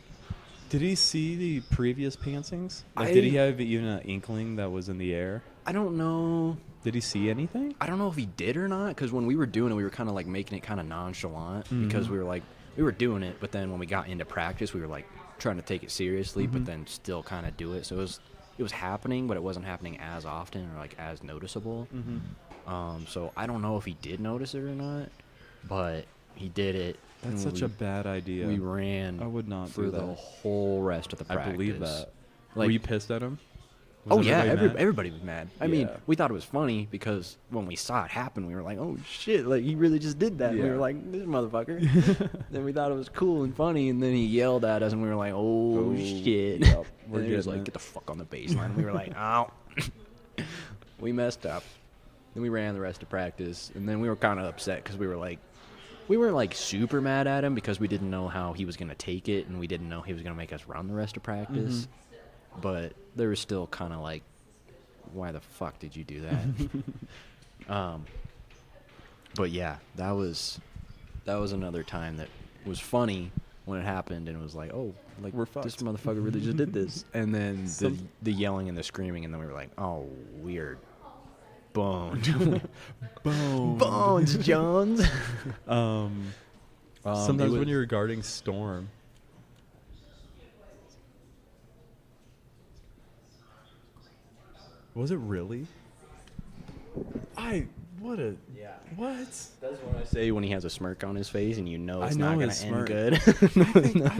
Did he see the previous pantsings? Like, I- did he have even an inkling that was in the air? I don't know. Did he see anything? I don't know if he did or not, because when we were doing it, we were kind of like making it kind of nonchalant because Mhm. we were like, we were doing it, but then when we got into practice, we were like trying to take it seriously, but Mhm. then still kind of do it. So it was happening, but it wasn't happening as often or like as noticeable. Mm-hmm. So I don't know if he did notice it or not, but he did it. That's and such a bad idea. We ran. I would not for do the that. whole rest of the practice. I believe that. Like, Were you pissed at him? oh Was yeah, everybody mad? everybody was mad. I mean, Yeah. we thought it was funny because when we saw it happen, we were like, "Oh shit!" Like he really just did that. And we Yeah. were like, "This motherfucker." Then we thought it was cool and funny, and then he yelled at us, and we were like, "Oh, shit!" yep, we're And he was getting like, it. "Get the fuck on the baseline." And we were like, "Oh." We messed up. Then we ran the rest of practice, and then we were kind of upset because we weren't like super mad at him because we didn't know how he was gonna take it, and we didn't know he was gonna make us run the rest of practice. Mm-hmm. But there was still kind of like, why the fuck did you do that? But yeah, that was another time that was funny when it happened, and it was like, oh, like We're this fucked. motherfucker really just did this. And then Some- the yelling and the screaming, and then we were like, oh, weird. Boned. Boom. Bones, Jones. Sometimes when you're guarding Storm. Was it really? What? Yeah. What? That's what I say when he has a smirk on his face, and you know I it's know not gonna his end smirk. good. I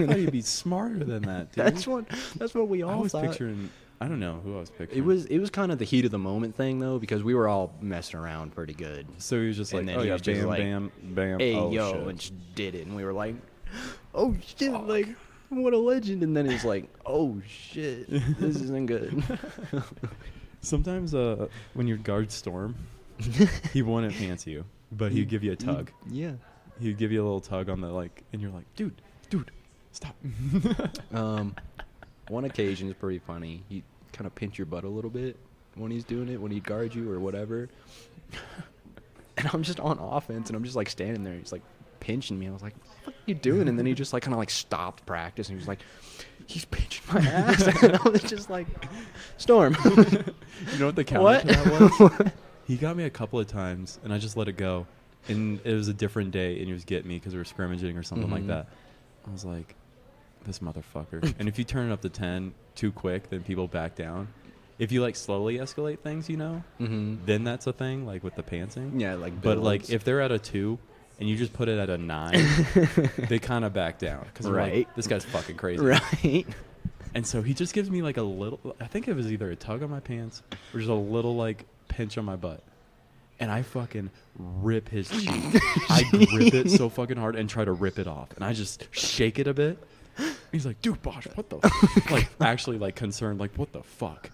thought he'd be smarter than that, dude. That's what we all I was thought. picturing. I don't know who I was picturing. It was kind of the heat of the moment thing though, because we were all messing around pretty good. So he was just like, And then oh he yeah, was just bam, like, bam, bam. Hey oh, yo, shit. and just did it, and we were like, oh shit, like what a legend. And then he's like, oh shit, this isn't good. Sometimes when you guard Storm, he wouldn't pants you, but he'd give you a tug. Yeah. He'd give you a little tug on the and you're like, dude, stop. One occasion is pretty funny. He kind of pinch your butt a little bit when he's doing it, when he'd guard you or whatever. And I'm just on offense, and I'm just like standing there. He's like pinching me. I was like, what are you doing? And then he just like kind of like stopped practice, and he was like, he's pinching my ass. And I was just like, Storm. You know what the counter What? to that was? He got me a couple of times, and I just let it go. And it was a different day, and he was getting me because we were scrimmaging or something like Mhm. that. I was like, this motherfucker. And if you turn it up to 10 too quick, then people back down. If you like slowly escalate things, Mm-hmm. then that's a thing, like with the pantsing. Yeah, like But like builds. if they're at a 2 and you just put it at a 9, they kind of back down because Right. like, this guy's fucking crazy. Right. And so he just gives me like a little, I think it was either a tug on my pants or just a little like pinch on my butt. And I fucking rip his cheek. I grip it so fucking hard and try to rip it off. And I just shake it a bit. He's like, dude, Bosch, what the f-? Like, actually, like, concerned, like, what the fuck?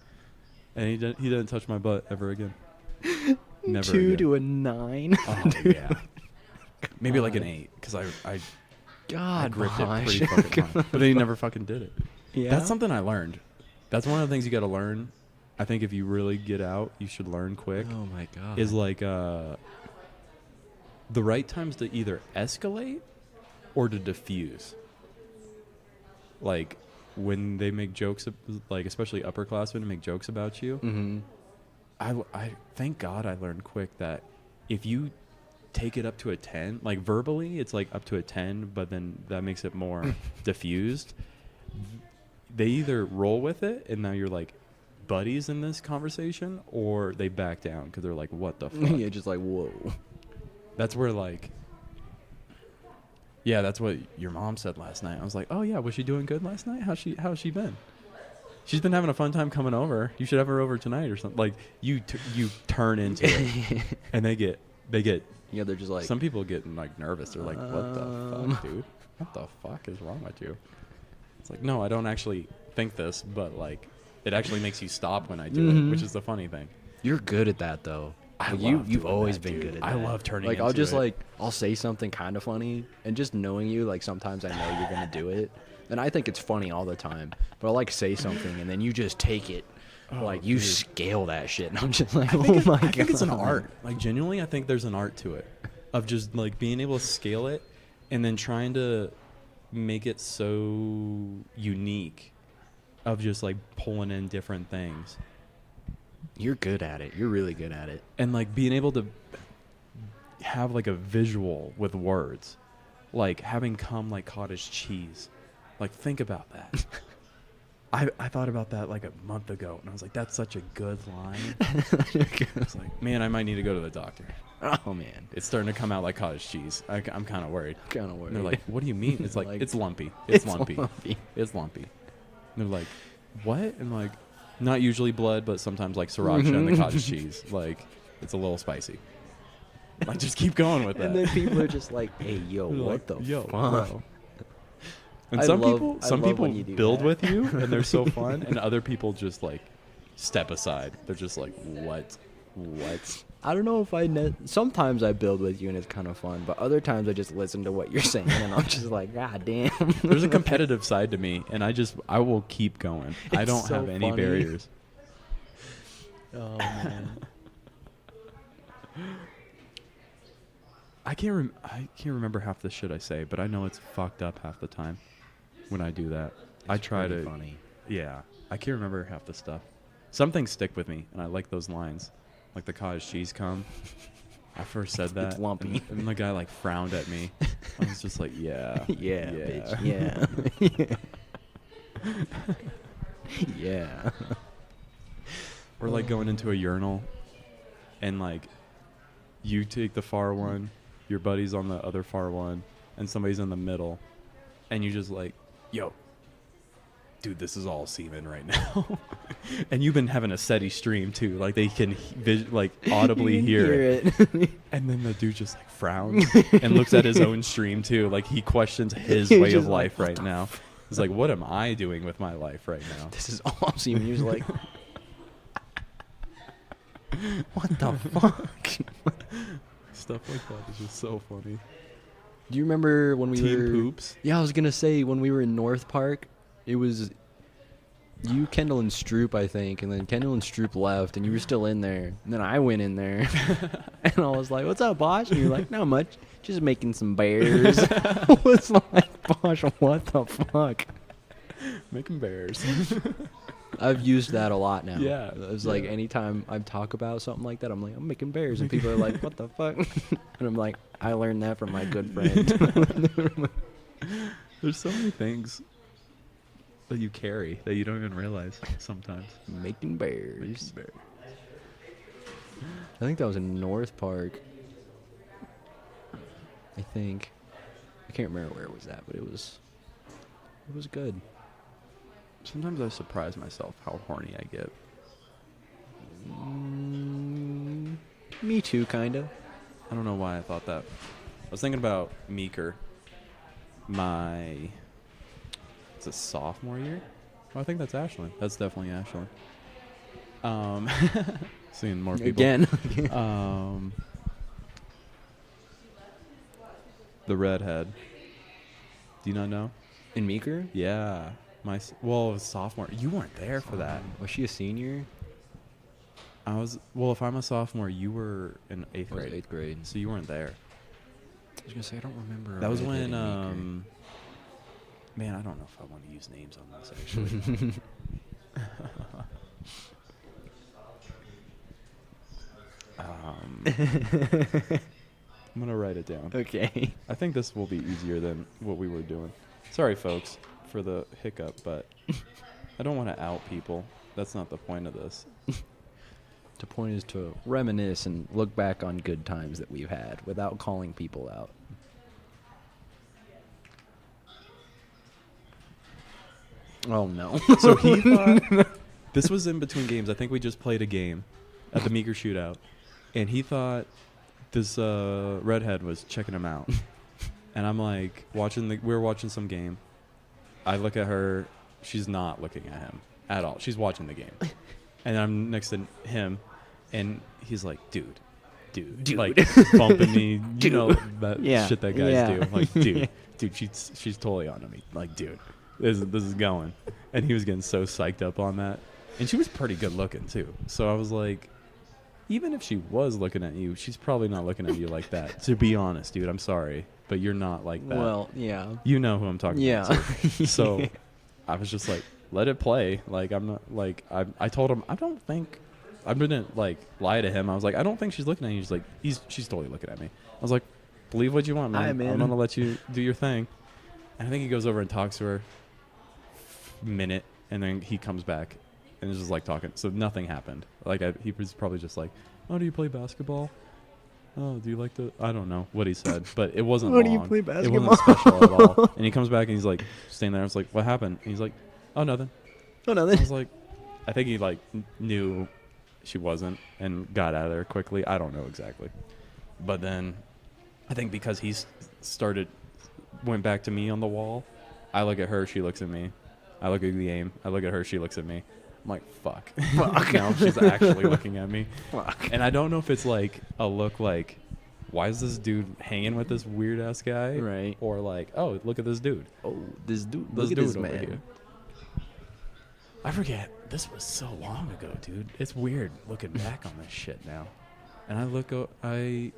And he didn't touch my butt ever again. Never 2 again. to a 9. Oh, yeah. Maybe like an 8, because I God, gripped it Bosch. pretty fucking hard. But he never fucking did it. Yeah. That's something I learned. That's one of the things you got to learn. I think if you really get out, you should learn quick. Oh my God. Is like the right times to either escalate or to diffuse. Like when they make jokes, like especially upperclassmen make jokes about you. Mm-hmm. I thank God I learned quick that if you take it up to a 10, like verbally it's like up to a 10, but then that makes it more diffused. They either roll with it and now you're like buddies in this conversation, or they back down because they're like, what the fuck? Yeah, just like, whoa. That's where like, yeah, that's what your mom said last night. I was like, oh yeah, was she doing good last night? How's she been? She's been having a fun time coming over. You should have her over tonight or something. Like you turn into it, and they get Yeah, they're just like, some people get like nervous. They're like, what the fuck, dude? What the fuck is wrong with you? It's like, no, I don't actually think this, but like it actually makes you stop when I do it, which is the funny thing. you're good at that though. I Like, love you've doing always that, been dude. good at I that. love turning Like I'll into just it. like I'll say something kind of funny, and just knowing you, like sometimes I know you're gonna do it, and I think it's funny all the time. But I'll like say something, and then you just take it, like you dude. scale that shit, and I'm just like, I oh think, my God. I think it's an art. Like genuinely, I think there's an art to it, of just like being able to scale it, and then trying to make it so unique, of just like pulling in different things, You're good at it. You're really good at it. and like being able to have like a visual with words, like having come like cottage cheese. Like think about that. I thought about that like a month ago, and I was like, that's such a good line. I was like, man, I might need to go to the doctor. Oh man, It's starting to come out like cottage cheese. I'm kind of worried. kind of worried. And they're like, what do you mean? It's like, Like, it's lumpy. It's lumpy. lumpy. It's lumpy. And they're like, what? And like, not usually blood, but sometimes like sriracha and the cottage cheese. Like, it's a little spicy. Like, just keep going with that. And then people are just like, hey, yo, They're what like, the yo, fuck? bro. And I some love people when you do build that. with you, and they're so fun. And other people just like step aside. They're just like, what? I don't know if sometimes I build with you and it's kind of fun, but other times I just listen to what you're saying and I'm just like, God damn. There's a competitive side to me, and I will keep going. I It's don't so have any funny. barriers. Oh man. I can't remember half the shit I say, but I know it's fucked up half the time when I do that. I try pretty to. funny. Yeah, I can't remember half the stuff. Some things stick with me, and I like those lines, like the cottage cheese come. I first said that, It's lumpy. and the guy like frowned at me. I was just like, yeah, Yeah, bitch. Yeah. Yeah. Or like going into a urinal, and like you take the far one, your buddy's on the other far one, and somebody's in the middle, and you just like, yo, dude, this is all semen right now. And you've been having a steady stream too, like they can like audibly You can hear it. it. And then the dude just like frowns and looks at his own stream too, like he questions his He's way of just like, life right now. He's like, what am I doing with my life right now? This is all semen. You're just like, what the fuck? Stuff like that is just so funny. Do you remember when we Team were poops. Yeah, I was gonna say when we were in North Park, it was you, Kendall, and Stroop, I think, and then Kendall and Stroop left, and you were still in there. And then I went in there, and I was like, "What's up, Bosch?" And you're like, "Not much, just making some bears." I was like, "Bosch, what the fuck?" Making bears. I've used that a lot now. Yeah, It's like yeah. anytime I talk about something like that, I'm like, "I'm making bears," and people are like, "What the fuck?" And I'm like, "I learned that from my good friend." There's so many things that you carry that you don't even realize sometimes. Making bears. Making bears. I think that was in North Park. I think. I can't remember where it was at, but it was good. Sometimes I surprise myself how horny I get. Me too, kind of. I don't know why I thought that. I was thinking about Meeker. It's a sophomore year? Oh, I think that's Ashley. That's definitely Ashley. Seeing more people. Again. The redhead. Do you not know? In Meeker? Yeah. It was sophomore. You weren't there for that. Was she a senior? If I'm a sophomore, you were in 8th I was grade. 8th grade. So you weren't there. I was going to say, I don't remember. That was a redhead when, in Meeker. man, I don't know if I want to use names on this, actually. I'm going to write it down. Okay. I think this will be easier than what we were doing. Sorry, folks, for the hiccup, but I don't want to out people. That's not the point of this. The point is to reminisce and look back on good times that we've had without calling people out. Oh, no. So he thought this was in between games. I think we just played a game at the Meeker shootout, and he thought this redhead was checking him out. And I'm like, we were watching some game. I look at her. She's not looking at him at all. She's watching the game. And I'm next to him, and he's like, dude. Like, bumping me. You know that shit that guys do. I'm like, dude, she's totally on to me. Like, dude, this is going. And he was getting so psyched up on that. And she was pretty good looking, too. So I was like, even if she was looking at you, she's probably not looking at you like that. To be honest, dude, I'm sorry. But you're not like that. Well, yeah. You know who I'm talking about. Yeah. So I was just like, let it play. Like, I'm not, like, I told him, I didn't, like, lie to him. I was like, I don't think she's looking at you. He's like, she's totally looking at me. I was like, believe what you want, man. I'm in. I'm going to let you do your thing. And I think he goes over and talks to her a minute, and then he comes back and is just, like, talking. So nothing happened. Like, he was probably just like, oh, do you play basketball? Oh, do you like the... I don't know what he said, but it wasn't long. Do you play It basketball? wasn't special at all. And he comes back, and he's, like, staying there. I was like, what happened? And he's like, oh, nothing. Oh, I nothing. was like, I think he, like, knew she wasn't and got out of there quickly. I don't know exactly. But then I think because went back to me on the wall, I look at her, she looks at me. I look at the aim. I look at her, she looks at me. I'm like, fuck. Now she's actually looking at me. Fuck. And I don't know if it's like a look like, why is this dude hanging with this weird ass guy? Right. Or like, oh, look at this dude. Oh, this dude. This Look at dude this over man. here. I forget. This was so long ago, dude. It's weird looking back on this shit now. And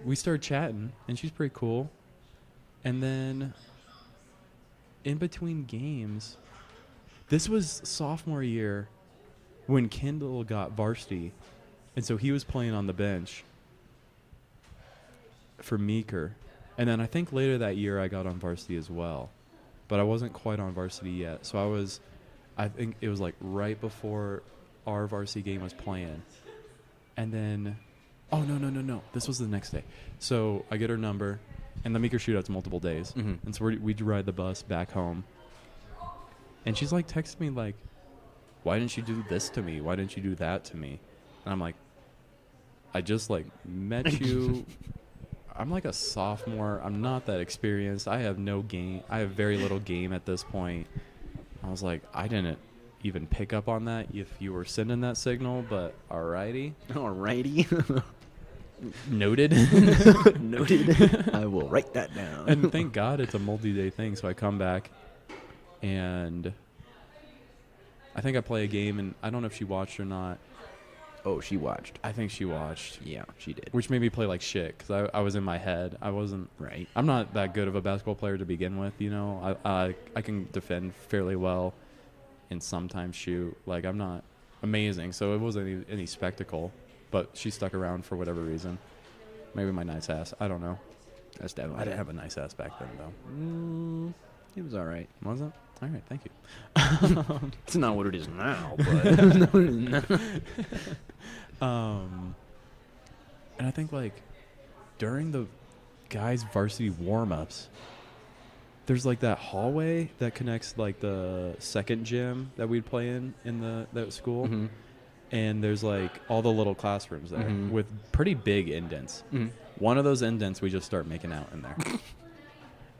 we started chatting, and she's pretty cool. And then in between games, this was sophomore year when Kendall got varsity, and so he was playing on the bench for Meeker. And then I think later that year I got on varsity as well, but I wasn't quite on varsity yet. So I think it was like right before our varsity game was playing. And then, oh, no. This was the next day. So I get her number, and the Meeker shootout's multiple days. Mhm. And so we ride the bus back home. And she's like texting me like, why didn't you do this to me? Why didn't you do that to me? And I'm like, I just like met you. I'm like a sophomore. I'm not that experienced. I have no game. I have very little game at this point. I was like, I didn't even pick up on that if you were sending that signal, but alrighty. Alrighty. Noted. Noted. I will write that down. And thank God it's a multi-day thing. So I come back, and I think I play a game, and I don't know if she watched or not. Oh, she watched. I think she watched. Yeah, she did. Which made me play like shit, because I was in my head. I wasn't... Right. I'm not that good of a basketball player to begin with, you know. I can defend fairly well and sometimes shoot. Like, I'm not amazing, so it wasn't any spectacle. But she stuck around for whatever reason. Maybe my nice ass. I don't know. That's I definitely. didn't have a nice ass back then, though. It was all right. Was it? All right, thank you. It's not what it is now, but. And I think, like, during the guys' varsity warm-ups, there's like that hallway that connects like the second gym that we'd play in that school. Mm-hmm. And there's like all the little classrooms there Mhm. with pretty big indents. Mhm. One of those indents, we just start making out in there.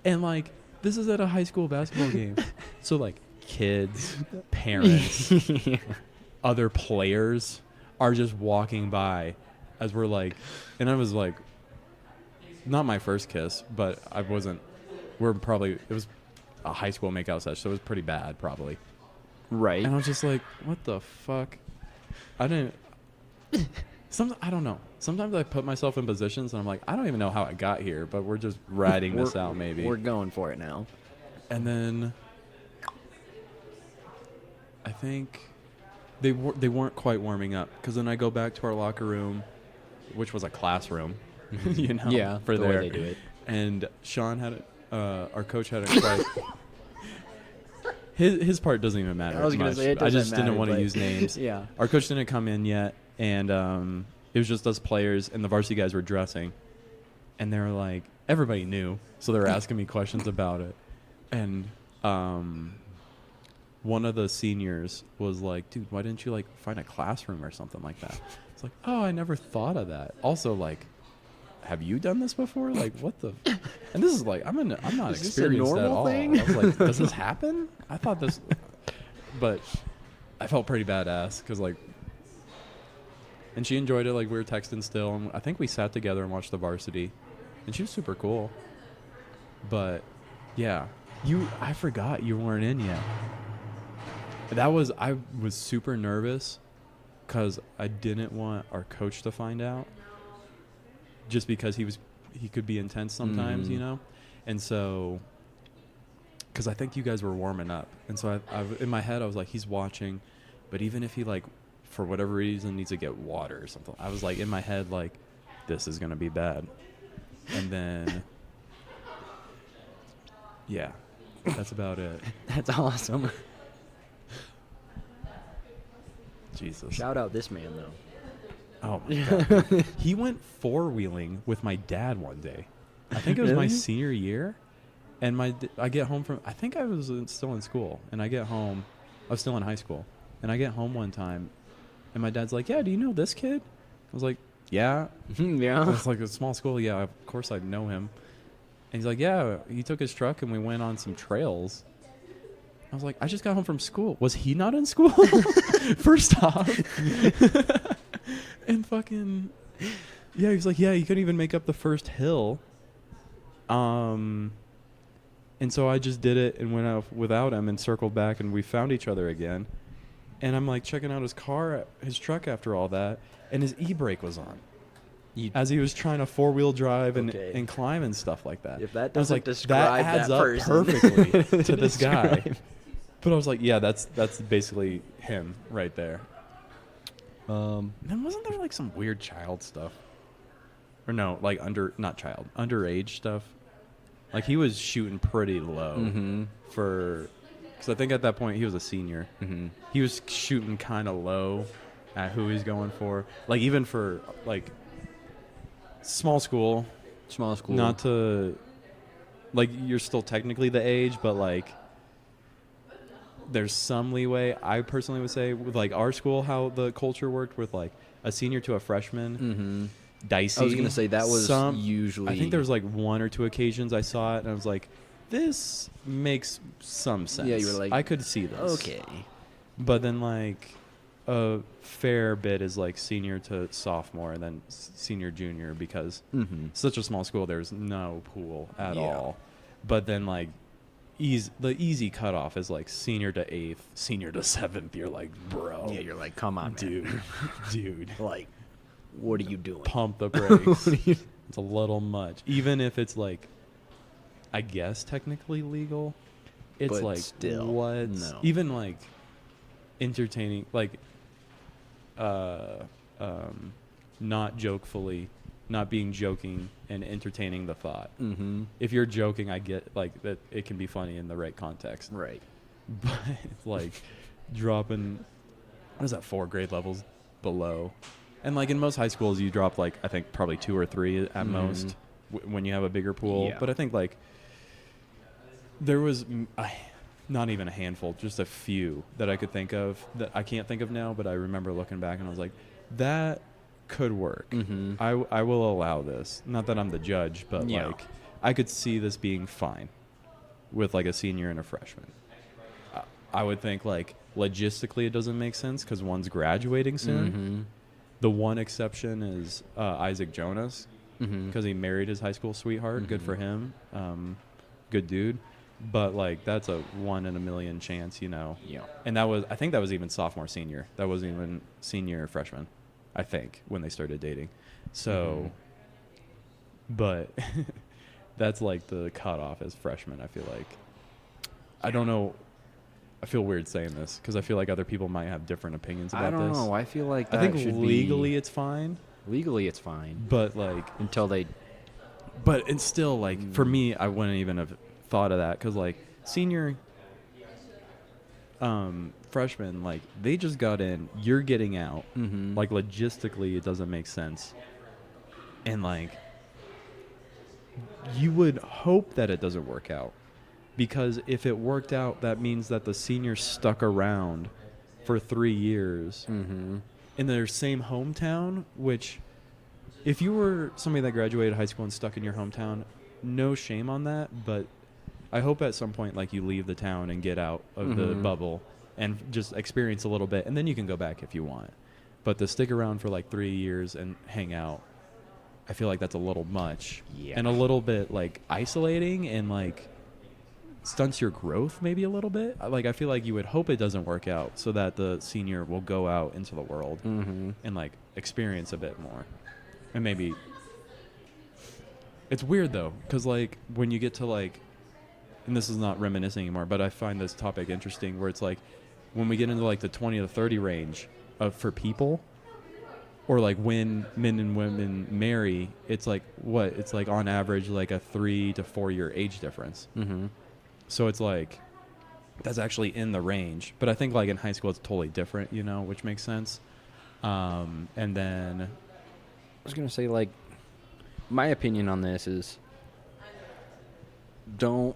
And like, this is at a high school basketball game. So like kids, parents, other players are just walking by as we're like, and I was like, not my first kiss, but I wasn't, it was a high school makeout session, so it was pretty bad probably. Right. And I was just like, what the fuck? I don't know. Sometimes I put myself in positions and I'm like, I don't even know how I got here, but we're just riding this out maybe. We're going for it now. And then I think they weren't quite warming up, because then I go back to our locker room, which was a classroom, you know, Yeah, for the there. way they do it. And Sean had our coach had a quite. His part doesn't even matter. I was gonna much. say, it I doesn't just didn't matter, want to but- use names. Yeah. Our coach didn't come in yet, and it was just us players, and the varsity guys were dressing, and they were like, everybody knew, so they were asking me questions about it, and one of the seniors was like, dude, why didn't you like find a classroom or something like that? It's like, oh, I never thought of that. Also, like, have you done this before? Like, what the? And this is like, I'm not Is this a experienced at normal all. thing? I was like, does this happen? I thought this, but I felt pretty badass because like, and she enjoyed it. Like, we were texting still, and I think we sat together and watched the varsity, and she was super cool. But yeah, I forgot you weren't in yet. I was super nervous because I didn't want our coach to find out, just because he could be intense sometimes, you know? And so, because I think you guys were warming up. And so I in my head, I was like, he's watching, but even if he like, for whatever reason, needs to get water or something, I was like, in my head, like, this is going to be bad. And then, yeah, that's about it. That's awesome. Jesus. Shout out this man, though. Oh my God. He went four-wheeling with my dad one day. I think it was my Really? senior year. And I get home from, I think I was still in school. And I get home, I was still in high school. And I get home one time, and my dad's like, yeah, do you know this kid? I was like, yeah. Yeah. It's like a small school. Yeah, of course I know him. And he's like, yeah, he took his truck and we went on some trails. I was like, I just got home from school. Was he not in school? First off. And fucking, yeah, he was like, yeah, you couldn't even make up the first hill. And so I just did it and went out without him and circled back, and we found each other again. And I'm like checking out his truck after all that, and his e-brake was on. As he was trying to four-wheel drive and climb and stuff like that. If that I was doesn't like, describe that adds that up person. perfectly to this guy. But I was like, yeah, that's basically him right there. And then wasn't there like some weird child stuff? Or no, like underage stuff? Like he was shooting pretty low because I think at that point he was a senior. He was shooting kind of low at who he's going for. Like even for like small school, not to, like, you're still technically the age, but like there's some leeway. I personally would say with like our school, how the culture worked with like a senior to a freshman, dicey. I was gonna say that was usually. I think there was like one or two occasions I saw it and I was like, this makes some sense. Yeah, you were like, I could see this. Okay. But then like a fair bit is like senior to sophomore and then senior junior, because such a small school, there's no pool at all. But then like the easy cutoff is like senior to 8th, senior to 7th. You're like, bro. Yeah, you're like, come on, dude. Dude. Like, what are you doing? Pump the brakes. It's a little much. Even if it's like, I guess technically legal, it's But like, still, what? no. Even like entertaining, like, not being joking and entertaining the thought. If you're joking, I get like that it can be funny in the right context. Right. But it's like dropping, what is that, 4 grade levels below. And like in most high schools, you drop like, I think probably 2 or 3 at most when you have a bigger pool. Yeah. But I think like There was not even a handful, just a few that I could think of that I can't think of now, but I remember looking back and I was like, that could work. Mm-hmm. I will allow this. Not that I'm the judge, but Yeah. like I could see this being fine with like a senior and a freshman. I would think like logistically it doesn't make sense because one's graduating soon. Mm-hmm. The one exception is Isaac Jonas Mm-hmm. because he married his high school sweetheart. Good Mhm. for him. Good dude. But like that's a 1 in a million chance, you know. Yeah. And I think that was even sophomore, senior. That wasn't even senior or freshman, I think, when they started dating. So, but that's like the cutoff as freshman, I feel like. I don't know. I feel weird saying this because I feel like other people might have different opinions about I don't this. know. I feel like I that think should legally be, it's fine, legally it's fine but like, until they. but it's still like, for me, I wouldn't even have thought of that because like senior, freshman, like they just got in, you're getting out. Mm-hmm. Like logistically, it doesn't make sense. And like, you would hope that it doesn't work out. Because if it worked out, that means that the senior stuck around for 3 years Mm-hmm. in their same hometown, which if you were somebody that graduated high school and stuck in your hometown, no shame on that. But I hope at some point, like, you leave the town and get out of the Mhm. bubble and just experience a little bit. And then you can go back if you want. But to stick around for like 3 years and hang out, I feel like that's a little much. Yeah. And a little bit like isolating and like stunts your growth maybe a little bit. Like I feel like you would hope it doesn't work out so that the senior will go out into the world Mm-hmm. and like experience a bit more. And maybe it's weird though, because like when you get to like, and this is not reminiscing anymore, but I find this topic interesting where it's like when we get into like the 20 to 30 range of for people, or like when men and women marry, it's like what? It's like on average like a 3 to 4 year age difference. Mm-hmm. So it's like that's actually in the range. But I think like in high school it's totally different, you know, which makes sense. And then I was gonna say, like, my opinion on this is, don't.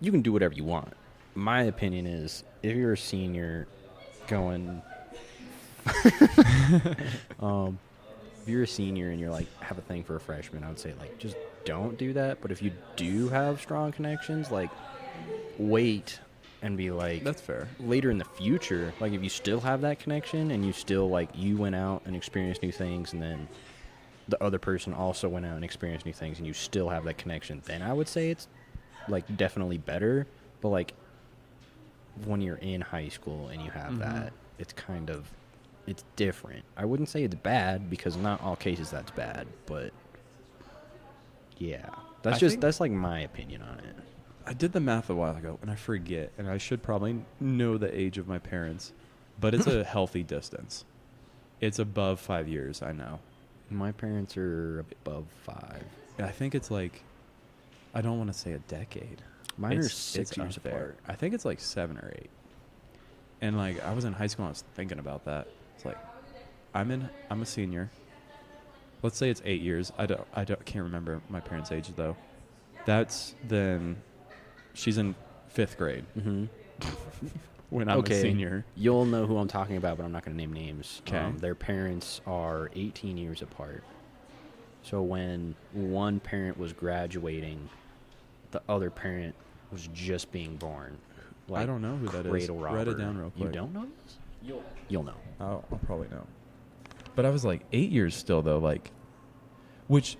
You can do whatever you want. My opinion is, if you're a senior, going. If you're a senior and you're like have a thing for a freshman, I would say like just don't do that. But if you do have strong connections, like wait and be like that's fair. later in the future, like if you still have that connection and you still like you went out and experienced new things and then the other person also went out and experienced new things and you still have that connection, then I would say it's like definitely better. But like when you're in high school and you have Mhm. that, it's kind of it's different. I wouldn't say it's bad because not all cases that's bad, but yeah. That's I just think- that's like my opinion on it. I did the math a while ago, and I forget, and I should probably know the age of my parents, but it's a healthy distance. It's above 5 years, I know. My parents are above 5. I think it's like, I don't want to say a decade. Mine are It's 6 years up there. apart. I think it's like 7 or 8. And like, I was in high school and I was thinking about that. It's like, I'm a senior. Let's say it's 8 years. Can't remember my parents' age though. That's then, she's in 5th grade Mm-hmm. when I'm Okay. a senior. You'll know who I'm talking about, but I'm not going to name names. 'Kay. Their parents are 18 years apart. So when one parent was graduating, the other parent was just being born. I don't know who that is. cradle Write it robber. down real quick. You don't know this? You'll know. I'll probably know. But I was like 8 years still though, like, which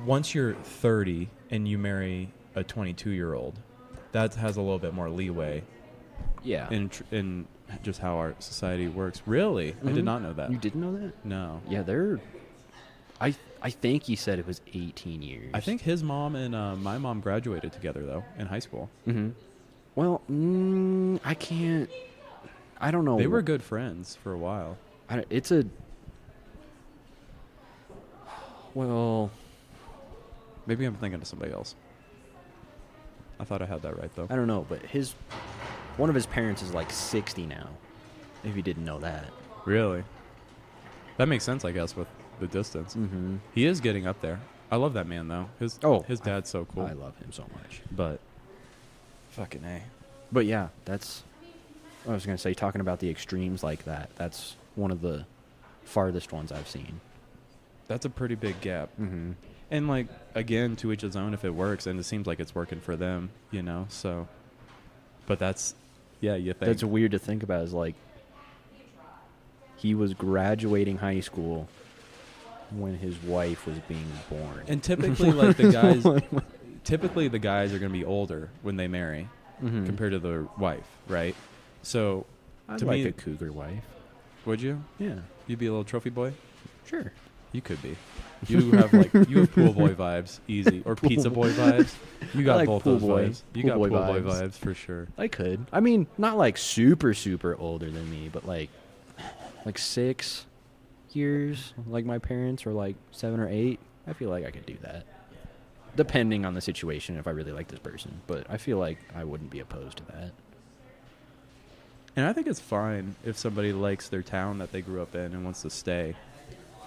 once you're 30 and you marry a 22-year-old, that has a little bit more leeway Yeah. in just how our society works. Really? I Mhm. did not know that. You didn't know that? No. Yeah, they're. I think he said it was 18 years. I think his mom and my mom graduated together though in high school. Mm-hmm. Well, I can't. I don't know. They were good friends for a while. It's a. Well, Maybe I'm thinking of somebody else. I thought I had that right though. I don't know, but one of his parents is like 60 now. If you didn't know that. Really? That makes sense, I guess, with the distance. Mm-hmm. He is getting up there. I love that man though. His dad's so cool. I love him so much. But fucking A. But yeah, that's. I was gonna say, talking about the extremes like that. That's one of the farthest ones I've seen. That's a pretty big gap. Mm-hmm. And like again, to each his own if it works, and it seems like it's working for them, you know. So, but that's, yeah, you think That's weird to think about. Is like he was graduating high school when his wife was being born. And typically, like the guys, the guys are gonna be older when they marry Mm-hmm. compared to their wife, right? So, I'd to like me, a cougar wife. would you? Yeah, You'd be a little trophy boy. sure. You could be. You have pool boy vibes, easy, or pizza boy vibes. You got like both pool those boy. vibes. You Pool got boy pool boy vibes. vibes for sure. I could. I mean, not like super, super older than me, but like 6 years, like my parents, or like 7 or 8. I feel like I could do that. Depending on the situation, if I really like this person. But I feel like I wouldn't be opposed to that. And I think it's fine if somebody likes their town that they grew up in and wants to stay.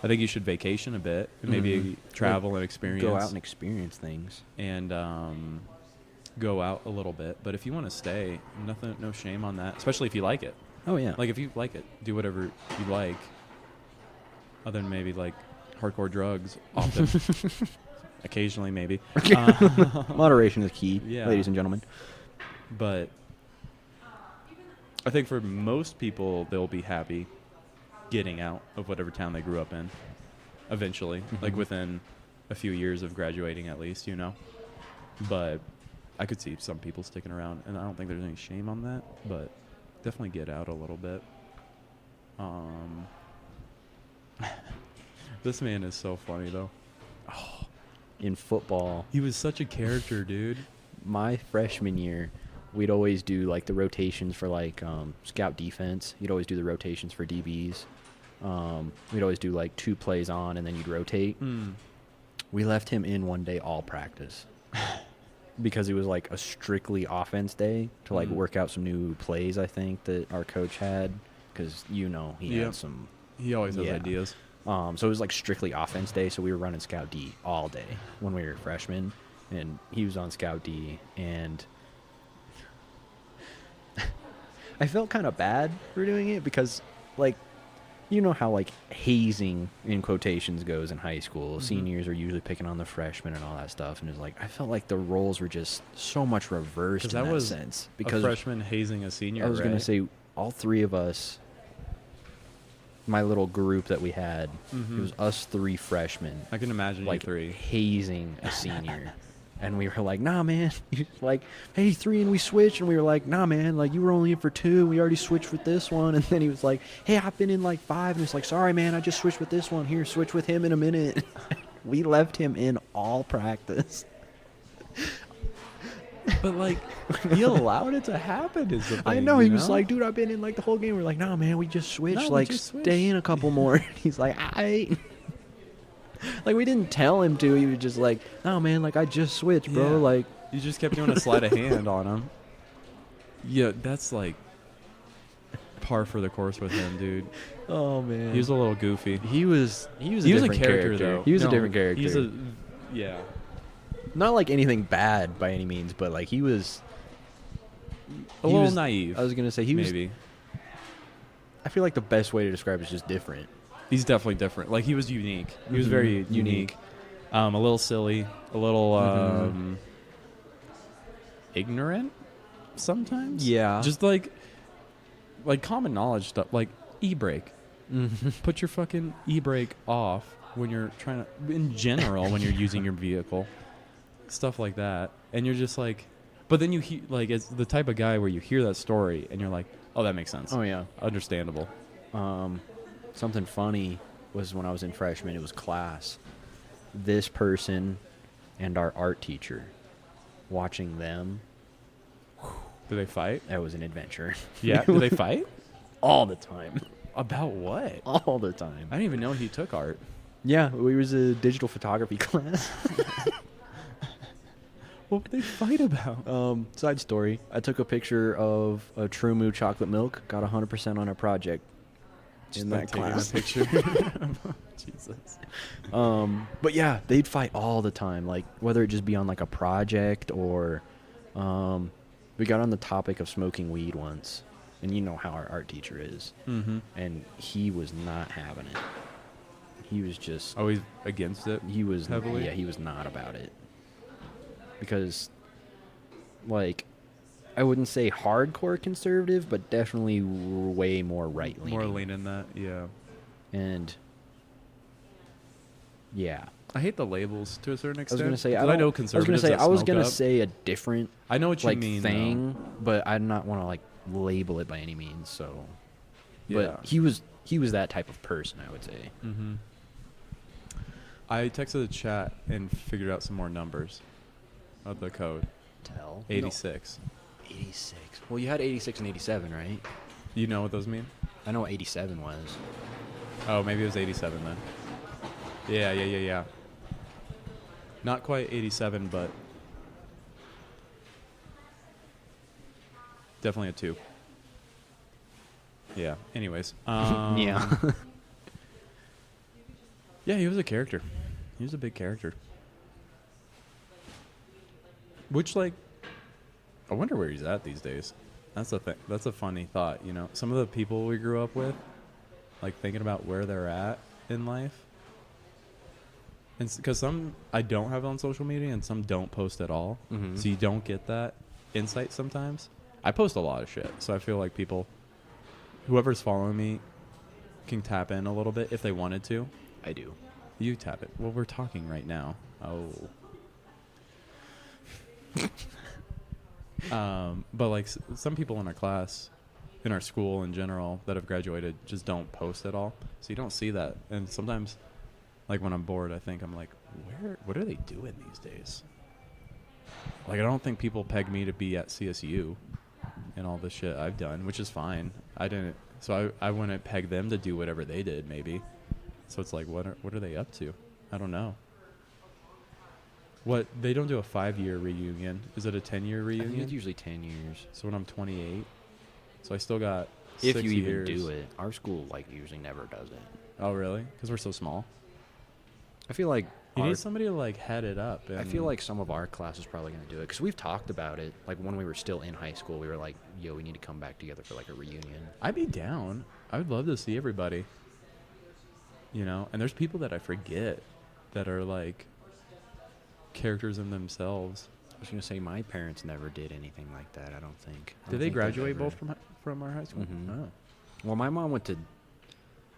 I think you should vacation a bit, and maybe Mhm. travel and experience. Go out and experience things. and go out a little bit. But if you want to stay, no shame on that. Especially if you like it. Oh, yeah. Like if you like it, do whatever you like. Other than maybe like hardcore drugs, often, occasionally maybe. Moderation is key, Yeah. ladies and gentlemen. But I think for most people, they'll be happy getting out of whatever town they grew up in eventually, like Mhm. within a few years of graduating at least, you know. But I could see some people sticking around, and I don't think there's any shame on that, but definitely get out a little bit. This man is so funny, though. In football, He was such a character, dude. my freshman year, we'd always do like the rotations for like scout defense. You'd always do the rotations for DBs. We'd always do like 2 plays on and then you'd rotate. We left him in one day all practice because it was like a strictly offense day to like work out some new plays, I think, that our coach had, because he Yep. had some. He always has Yeah. ideas. So it was like strictly offense day, so we were running Scout D all day when we were freshmen, and he was on Scout D, and I felt kind of bad for doing it because, like, you know how like hazing in quotations goes in high school. Mhm. Seniors are usually picking on the freshmen and all that stuff, and it's like I felt like the roles were just so much reversed in that that was sense. A Because freshman hazing a senior, I was gonna right? say all 3 of us, my little group that we had, Mhm. it was us 3 freshmen, I can imagine like you 3. hazing a senior. And we were like, nah, man. He's like, hey, 3, and we switched. And we were like, nah, man, like, you were only in for 2. We already switched with this one. And then he was like, hey, I've been in like 5. And it's like, sorry, man, I just switched with this one. Here, switch with him in a minute. We left him in all practice. But like, he allowed it to happen. Is the thing, I know. you He was like, dude, I've been in like the whole game. We're like, nah, man, we just switched. No, we like, just stay switched." in a couple more. And he's like, like, we didn't tell him to. He was just like, no, man, like, I just switched, bro. Yeah. Like, You just kept doing a sleight of hand on him. Yeah, that's like par for the course with him, dude. oh, man. He was a little goofy. He was a He was a different character, though. He was No, a different character. He's a yeah. Not like anything bad by any means, but like he was A he little was- naive. I was gonna say he was. maybe. I feel like the best way to describe it is just different. He's definitely different. Like he was unique. He was very Mhm. unique. A little silly, a little Mhm. ignorant sometimes. Yeah. Just like common knowledge stuff, like e-brake. Put your fucking e-brake off when you're trying to, in general, when you're using your vehicle. Stuff like that. And you're just like, but then you like, it's the type of guy where you hear that story and you're like, oh, that makes sense. Oh yeah. Understandable. Something funny was when I was in freshman. It was class. This person and our art teacher. Watching them, Do they fight? that was an adventure. Yeah. Do they fight? All the time. About what? All the time. I didn't even know he took art. Yeah, we was a digital photography class. What would they fight about? Side story. I took a picture of a True Moo chocolate milk, got 100% on a project. Just in like that taking a class. picture. Jesus. But yeah, they'd fight all the time, like whether it just be on like a project or we got on the topic of smoking weed once, and you know how our art teacher is, Mm-hmm. and he was not having it. He was just Always against it. he was heavily? yeah, he was not about it. Because like I wouldn't say hardcore conservative, but definitely way more right leaning. More lean in that, yeah. And yeah. I hate the labels to a certain I was extent. gonna say 'cause I know conservatives. I was that gonna smoke up. say a different I know what you like mean. thing, but I do not want to like label it by any means. So, Yeah. but he was that type of person, I would say. Mm-hmm. I texted the chat and figured out some more numbers of the code. Tell 86. 86. Well, you had 86 and 87, right? You know what those mean? I know what 87 was. Oh, maybe it was 87 then. Yeah. Not quite 87, but definitely a 2. Yeah. Anyways. Yeah. Yeah, he was a character. He was a big character. Which, like, I wonder where he's at these days. That's the thing. That's a funny thought, you know. Some of the people we grew up with, like, thinking about where they're at in life. And because some I don't have on social media and some don't post at all. Mhm. So you don't get that insight sometimes. I post a lot of shit. So I feel like people, whoever's following me, can tap in a little bit if they wanted to. I do. You tap it. Well, we're talking right now. Oh. But like some people in our class, in our school in general that have graduated just don't post at all. So you don't see that. And sometimes, like when I'm bored, I think I'm like, what are they doing these days? Like I don't think people peg me to be at CSU and all the shit I've done, which is fine. I didn't. So I wouldn't peg them to do whatever they did maybe. So it's like, what are they up to? I don't know. What, they don't do a 5-year reunion. Is it a 10-year I reunion? think it's usually 10 years. So when I'm 28, so I still got If 6 you even years. do it. Our school like usually never does it. Oh, really? Because we're so small. I feel like You our- need somebody to like head it up. I feel like some of our class is probably going to do it because we've talked about it. Like when we were still in high school, we were like, "Yo, we need to come back together for like a reunion." I'd be down. I would love to see everybody. You know, and there's people that I forget that are like characters in themselves. I was going to say my parents never did anything like that. I don't think. I Did don't they think they've graduate ever- both from our high school? Mhm. Oh. Well, my mom went to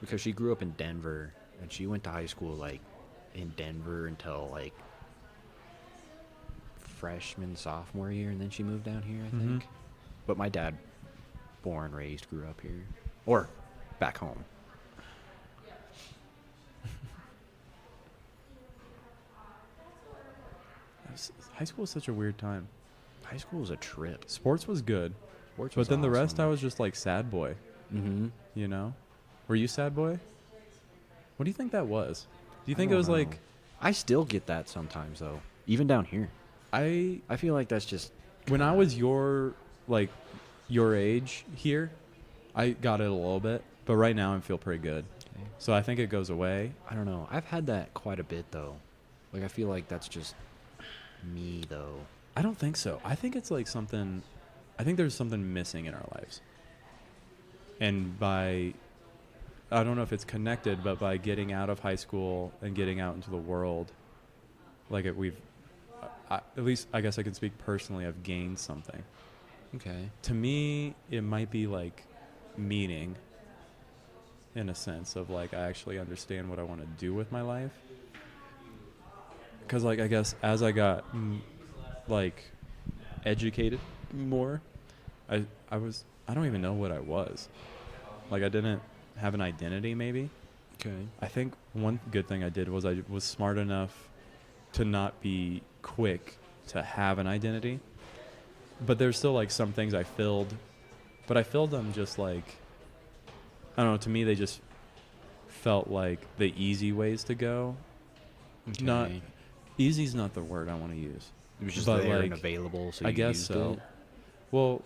because she grew up in Denver and she went to high school like in Denver until like freshman sophomore year, and then she moved down here, I Mhm. think. But my dad, born, raised, grew up here, or back home. High school was such a weird time. High school was a trip. Sports was good, Sports but was then the rest I awesome. was just like sad boy. Mm-hmm. You know? Were you sad boy? What do you think that was? Do you think it don't was know. like I still get that sometimes though, even down here. I I feel like that's just when I was your age here, I got it a little bit, but right now I feel pretty good. okay. So I think it goes away. I don't know. I've had that quite a bit though. Like I feel like that's just me though. I don't think so. I think it's like something. I think there's something missing in our lives. And by, I don't know if it's connected, but by getting out of high school and getting out into the world, like at least I guess I can speak personally, I've gained something. Okay. To me, it might be like meaning in a sense of like I actually understand what I want to do with my life. Because like I guess as I got like educated more, I don't even know what I was. Like I didn't have an identity maybe. Okay. I think one good thing I did was I was smart enough to not be quick to have an identity. But there's still like some things I filled, but I filled them just like, I don't know, to me they just felt like the easy ways to go. Okay. Not easy's not the word I want to use. It was just but, there and like, available, so I you guess used so. it. Well,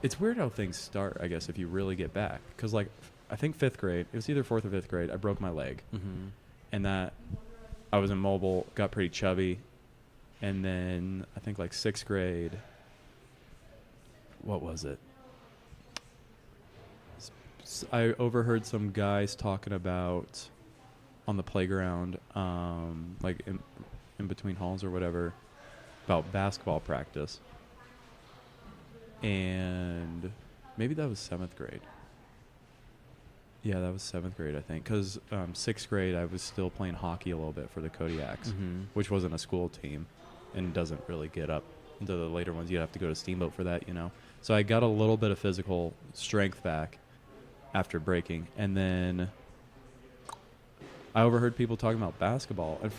it's weird how things start, I guess, if you really get back. Because, like, I think 5th grade. It was either 4th or 5th grade. I broke my leg. Mm-hmm. And that I was immobile, got pretty chubby. And then I think like 6th grade, what was it? I overheard some guys talking about on the playground, like in between halls or whatever, about basketball practice. And maybe that was 7th grade. Yeah, that was 7th grade, I think. Because 6th grade, I was still playing hockey a little bit for the Kodiaks, Mm-hmm. which wasn't a school team and doesn't really get up into the later ones. You'd have to go to Steamboat for that, you know. So I got a little bit of physical strength back after breaking. And then I overheard people talking about basketball. And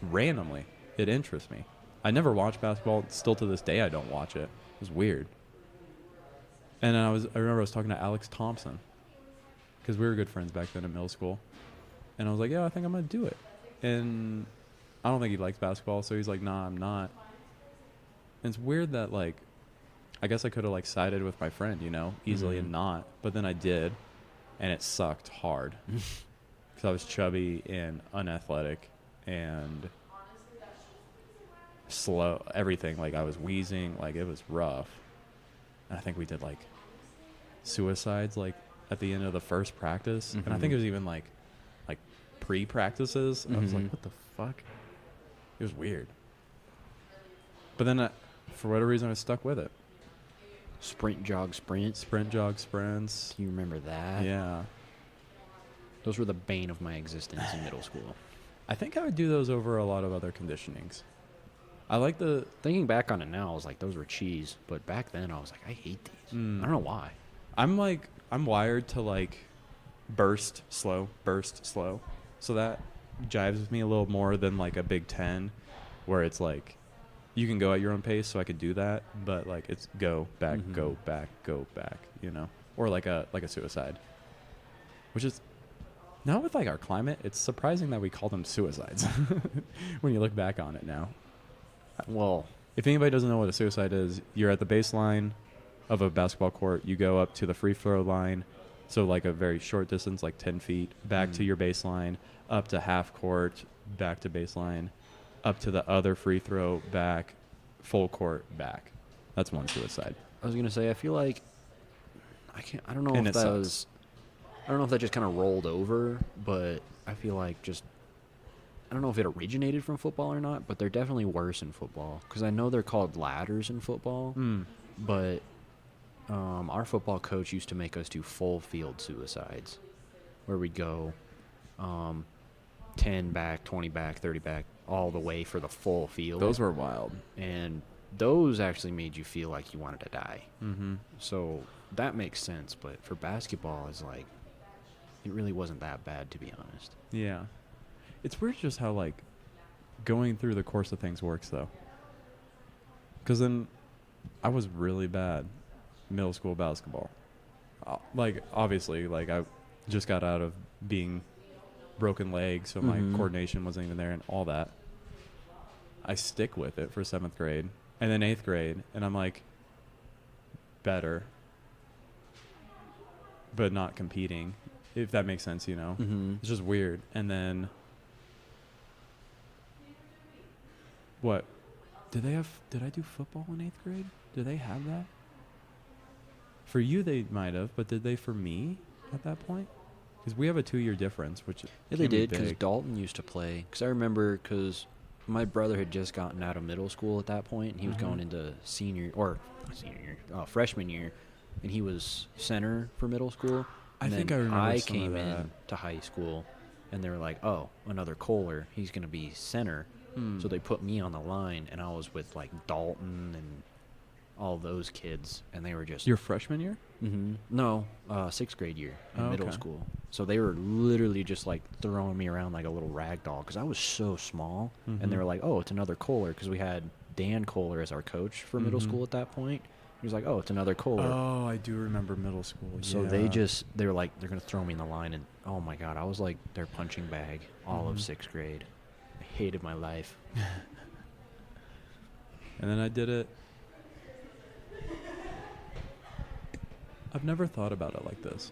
randomly, it interests me. I never watched basketball. Still to this day, I don't watch it. It was weird. And I remember I was talking to Alex Thompson, because we were good friends back then in middle school. And I was like, yeah, I think I'm going to do it. And I don't think he likes basketball, so he's like, nah, I'm not. And it's weird that, like, I guess I could have, like, sided with my friend, you know, easily and not. But then I did, and it sucked hard. Because I was chubby and unathletic and slow, everything. Like, I was wheezing. Like, it was rough. And I think we did, like, suicides, like, at the end of the first practice. Mm-hmm. And I think it was even, like pre-practices. I was like, Mhm. what the fuck? It was weird. But then, for whatever reason, I stuck with it. Sprint, jog, sprint. Sprint, jog, sprints. Do you remember that? Yeah. Those were the bane of my existence in middle school. I think I would do those over a lot of other conditionings. I like the... Thinking back on it now, I was like, those were cheese. But back then, I was like, I hate these. I don't know why. I'm wired to, like, burst slow. So that jives with me a little more than, like, a Big Ten, where it's like, you can go at your own pace, so I could do that. But, like, it's go, back, Mhm. go, back, you know? Or like a suicide. Which is... Now with, like, our climate, it's surprising that we call them suicides. When you look back on it now. Well, If anybody doesn't know what a suicide is, you're at the baseline of a basketball court. You go up to the free throw line, so like a very short distance, like 10 feet, back to your baseline, up to half court, back to baseline, up to the other free throw, back, full court, back. That's one suicide. I was gonna say, I feel like I don't know And if it that sucks. was. I don't know if that just kind of rolled over, but I feel like just. I don't know if it originated from football or not, but they're definitely worse in football because I know they're called ladders in football, but our football coach used to make us do full field suicides, where we'd go 10 back, 20 back, 30 back, all the way for the full field. Those were wild. And those actually made you feel like you wanted to die. Mm-hmm. So that makes sense, but for basketball, it's like, it really wasn't that bad, to be honest. Yeah. It's weird just how, like, going through the course of things works, though. Because then I was really bad middle school basketball. Like, obviously, like, I just got out of being broken leg, so my coordination wasn't even there and all that. I stick with it for 7th grade and then 8th grade, and I'm, like, better, but not competing, if that makes sense, you know? Mm-hmm. It's just weird. And then... What? Did I do football in 8th grade? Do they have that? For you, they might have, but did they for me at that point? Because we have a 2-year difference, which Yeah, can they be did, because big. Dalton used to play. Because I remember, because my brother had just gotten out of middle school at that point, and he was going into freshman year, and he was center for middle school. I And think then I remember I some of came that. in to high school, and they were like, oh, another Koler. He's going to be center. So they put me on the line, and I was with, like, Dalton and all those kids, and they were just... Your freshman year? No, 6th grade year in Oh, middle okay. school. So they were literally just, like, throwing me around like a little rag doll because I was so small. And they were like, oh, it's another Koler, because we had Dan Koler as our coach for middle school at that point. He was like, oh, it's another Koler. Oh, I do remember middle school. So they were like, they're going to throw me in the line. And, oh, my God, I was like their punching bag all of 6th grade. I hated my life. And then I did it. I've never thought about it like this.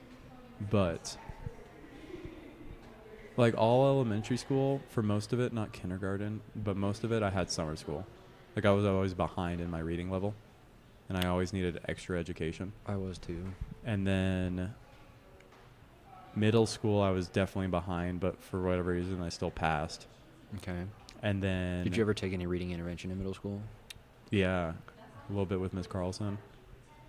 but like all elementary school, for most of it, not kindergarten, but most of it, I had summer school. Like I was always behind in my reading level, and I always needed extra education. I was too. And then middle school, I was definitely behind, but for whatever reason, I still passed. Okay. And then... Did you ever take any reading intervention in middle school? Yeah, a little bit with Miss Carlson,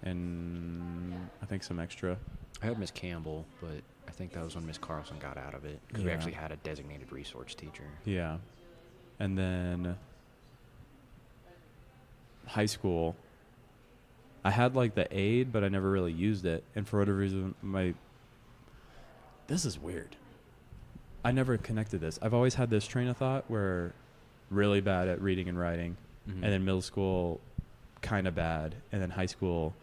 and I think some extra. I had Miss Campbell, but I think that was when Miss Carlson got out of it, because we Yeah. actually had a designated resource teacher. Yeah. And then high school, I had like the aid, but I never really used it. And for whatever reason, this is weird. I never connected this. I've always had this train of thought where really bad at reading and writing, Mhm. and then middle school kind of bad, and then high school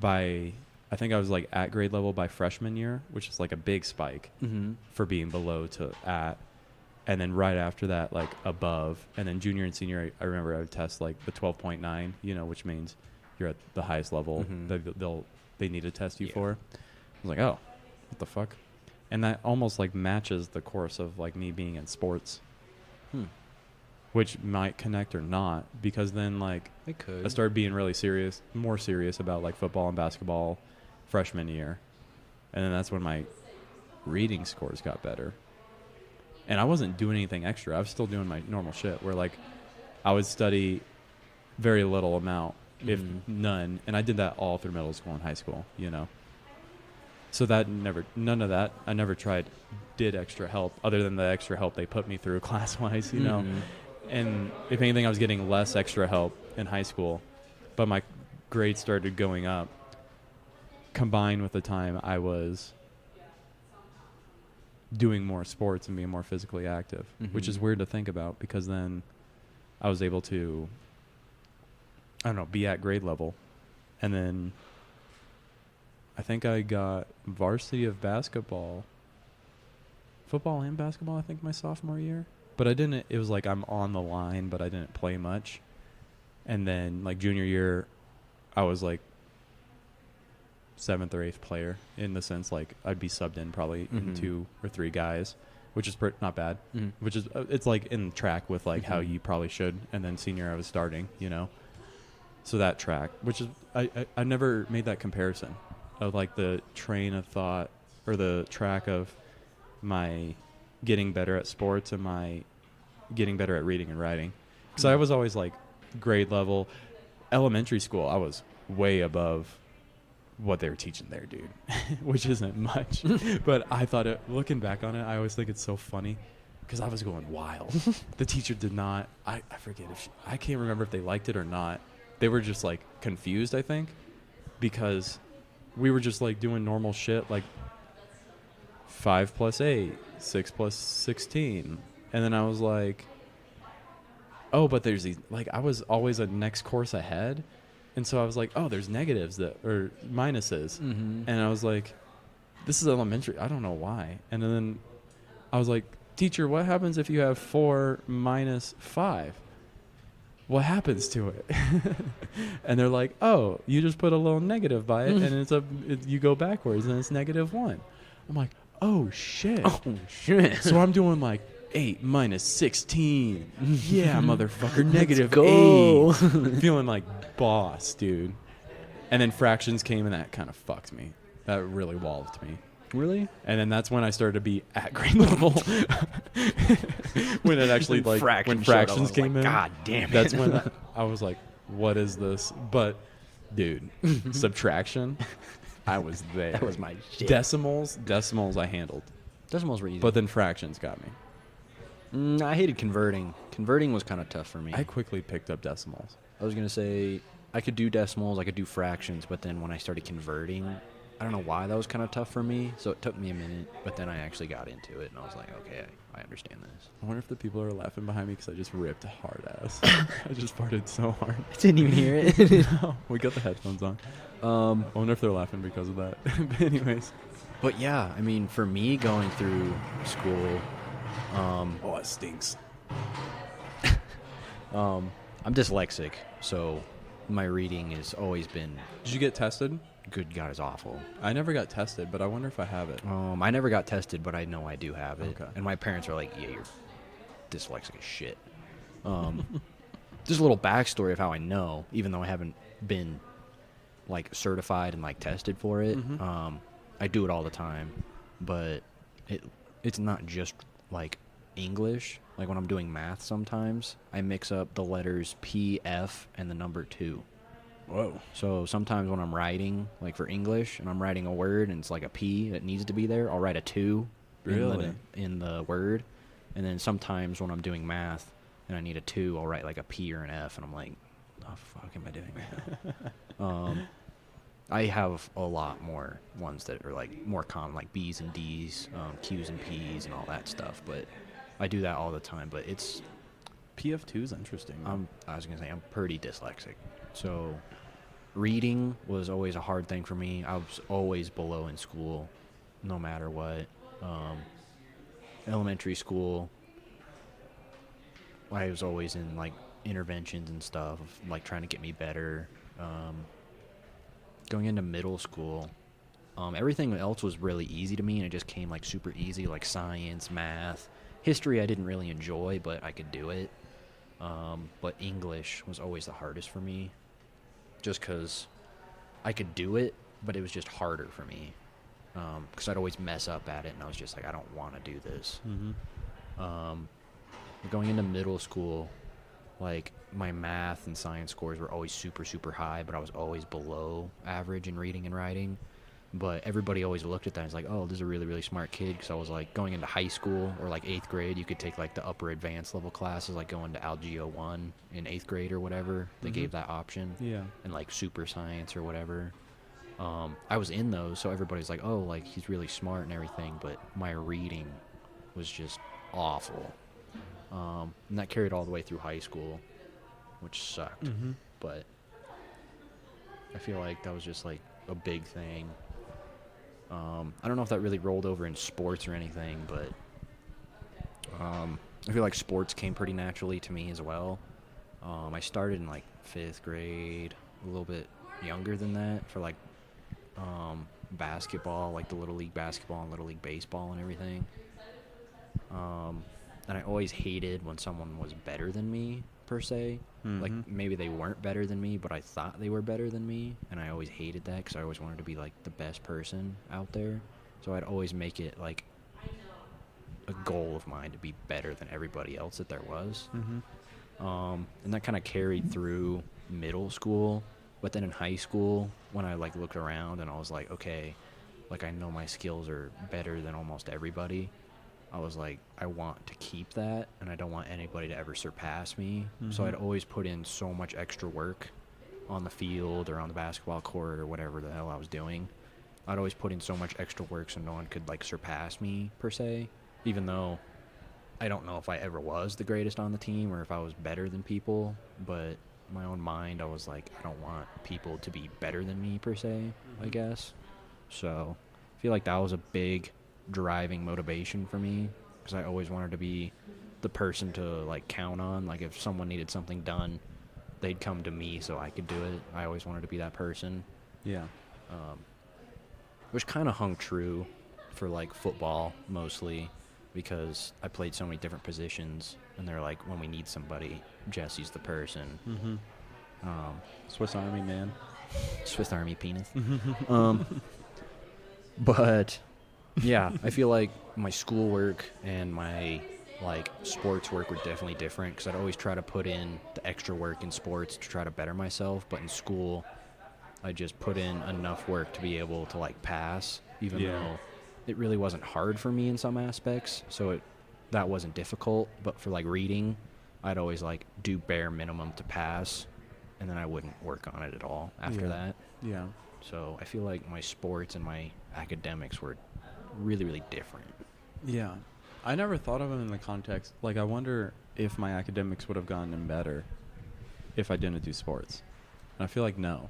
I think I was like at grade level by freshman year, which is like a big spike for being below to at. And then right after that, like above. And then junior and senior, I remember I would test like the 12.9, which means you're at the highest level Mhm. they need to test you Yeah. for. I was like, oh, what the fuck? And that almost like matches the course of like me being in sports, which might connect or not, because then like It could. I started being really more serious about like football and basketball freshman year. And then that's when my reading scores got better. And I wasn't doing anything extra. I was still doing my normal shit where like I would study very little amount, if none. And I did that all through middle school and high school, So none of that, I never did extra help other than the extra help they put me through class-wise, Mhm. And if anything, I was getting less extra help in high school, but my grades started going up, combined with the time I was doing more sports and being more physically active, which is Mhm. weird to think about, because then I was able to, I don't know, be at grade level. And then I think I got varsity of football and basketball, I think my sophomore year. But it was like I'm on the line, but I didn't play much. And then like junior year, I was like 7th or 8th player, in the sense like I'd be subbed in probably in 2 or 3 guys, which is not bad. Mhm. Which is it's like in track with like how Mhm. you probably should. And then senior I was starting, So that track, which is I never made that comparison of like the train of thought or the track of my getting better at sports and my getting better at reading and writing. Because I was always like grade level. Elementary school, I was way above what they were teaching there, dude, which isn't much. But I thought looking back on it, I always think it's so funny because I was going wild. The teacher did not, I forget I can't remember if they liked it or not. They were just like confused, I think, because we were just like doing normal shit like 5 plus 8, 6 plus 16. And then I was like, oh, but there's these, like I was always a next course ahead. And so I was like, oh, there's negatives or minuses. Mhm. And I was like, this is elementary. I don't know why. And then I was like, teacher, what happens if you have 4 minus 5? What happens to it? And they're like, oh, you just put a little negative by it, and you go backwards, and it's -1. I'm like, oh, shit. Oh, shit. So I'm doing like 8 minus 16. Yeah, motherfucker, go. -8. Feeling like boss, dude. And then fractions came, and that kind of fucked me. That really walloped me. Really? And then that's when I started to be at grade level. When it actually when fractions came in. God damn it. That's when I was like, what is this? But dude, subtraction, I was there. That was my shit. Decimals I handled. Decimals were easy. But then fractions got me. I hated converting. Converting was kind of tough for me. I quickly picked up decimals. I was going to say I could do decimals, I could do fractions, but then when I started converting, I don't know why that was kind of tough for me. So it took me a minute, but then I actually got into it, and I was like, okay, I understand this. I wonder if the people are laughing behind me because I just ripped hard ass. I just farted so hard. I didn't even hear it. No, we got the headphones on. I wonder if they're laughing because of that. But anyways. But yeah, I mean, for me going through school, Oh, it stinks. I'm dyslexic, so my reading has always been. Did you get tested? good God, is awful. I never got tested, but I wonder if I have it. I never got tested, but I know I do have it. Okay. And my parents are like, yeah, you're dyslexic as shit. Just a little backstory of how I know, even though I haven't been like certified and like tested for it. Mhm. I do it all the time, but it's not just like English. Like when I'm doing math, sometimes I mix up the letters P, F, and the number 2. Whoa. So sometimes when I'm writing, like for English, and I'm writing a word and it's like a P that needs to be there, I'll write a 2 Really? in the word. And then sometimes when I'm doing math and I need a 2, I'll write like a P or an F, and I'm like, the fuck am I doing right now? I have a lot more ones that are like more common, like B's and D's, Q's and P's, and all that stuff. But I do that all the time. But it's PF2 is interesting. I was gonna say I'm pretty dyslexic, so reading was always a hard thing for me. I was always below in school, no matter what. Elementary school, I was always in like interventions and stuff, like trying to get me better. Going into middle school, everything else was really easy to me, and it just came like super easy, like science, math. History I didn't really enjoy, but I could do it. But English was always the hardest for me, just because I could do it, but it was just harder for me. Because I'd always mess up at it, and I was just like, I don't want to do this. Mm-hmm. Going into middle school, like my math and science scores were always super, super high, but I was always below average in reading and writing. But everybody always looked at that and was like, oh, this is a really, really smart kid. Because I was like going into high school or like 8th grade, you could take like the upper advanced level classes, like going to Algeo 1 in 8th grade or whatever. They gave that option. Yeah. And like super science or whatever. I was in those, so everybody's like, oh, like he's really smart and everything. But my reading was just awful. And that carried all the way through high school, which sucked. Mm-hmm. But I feel like that was just like a big thing. I don't know if that really rolled over in sports or anything, but I feel like sports came pretty naturally to me as well. I started in like 5th grade, a little bit younger than that, for like basketball, like the Little League basketball and Little League baseball and everything. And I always hated when someone was better than me, per se. Mm-hmm. Like, maybe they weren't better than me, but I thought they were better than me. And I always hated that because I always wanted to be, like, the best person out there. So I'd always make it, like, a goal of mine to be better than everybody else that there was. Mm-hmm. And that kind of carried through middle school. But then in high school, when I, like, looked around and I was like, okay, like, I know my skills are better than almost everybody. I was like, I want to keep that, and I don't want anybody to ever surpass me. Mm-hmm. So I'd always put in so much extra work on the field or on the basketball court or whatever the hell I was doing. I'd always put in so much extra work so no one could, like, surpass me, per se, even though I don't know if I ever was the greatest on the team or if I was better than people. But in my own mind, I was like, I don't want people to be better than me, per se, I guess. So I feel like that was a big driving motivation for me, because I always wanted to be the person to like count on. Like if someone needed something done, they'd come to me so I could do it. I always wanted to be that person. Yeah. Which kind of hung true for like football mostly, because I played so many different positions, and they're like, when we need somebody, Jesse's the person. Mm-hmm. Swiss Army man. Swiss Army penis. But yeah, I feel like my schoolwork and my like sports work were definitely different, because I'd always try to put in the extra work in sports to try to better myself. But in school, I just put in enough work to be able to like pass, even though it really wasn't hard for me in some aspects. So that wasn't difficult. But for like reading, I'd always like do bare minimum to pass, and then I wouldn't work on it at all after that. Yeah. So I feel like my sports and my academics were really, really different. Yeah. I never thought of it in the context. Like, I wonder if my academics would have gotten better if I didn't do sports. And I feel like no.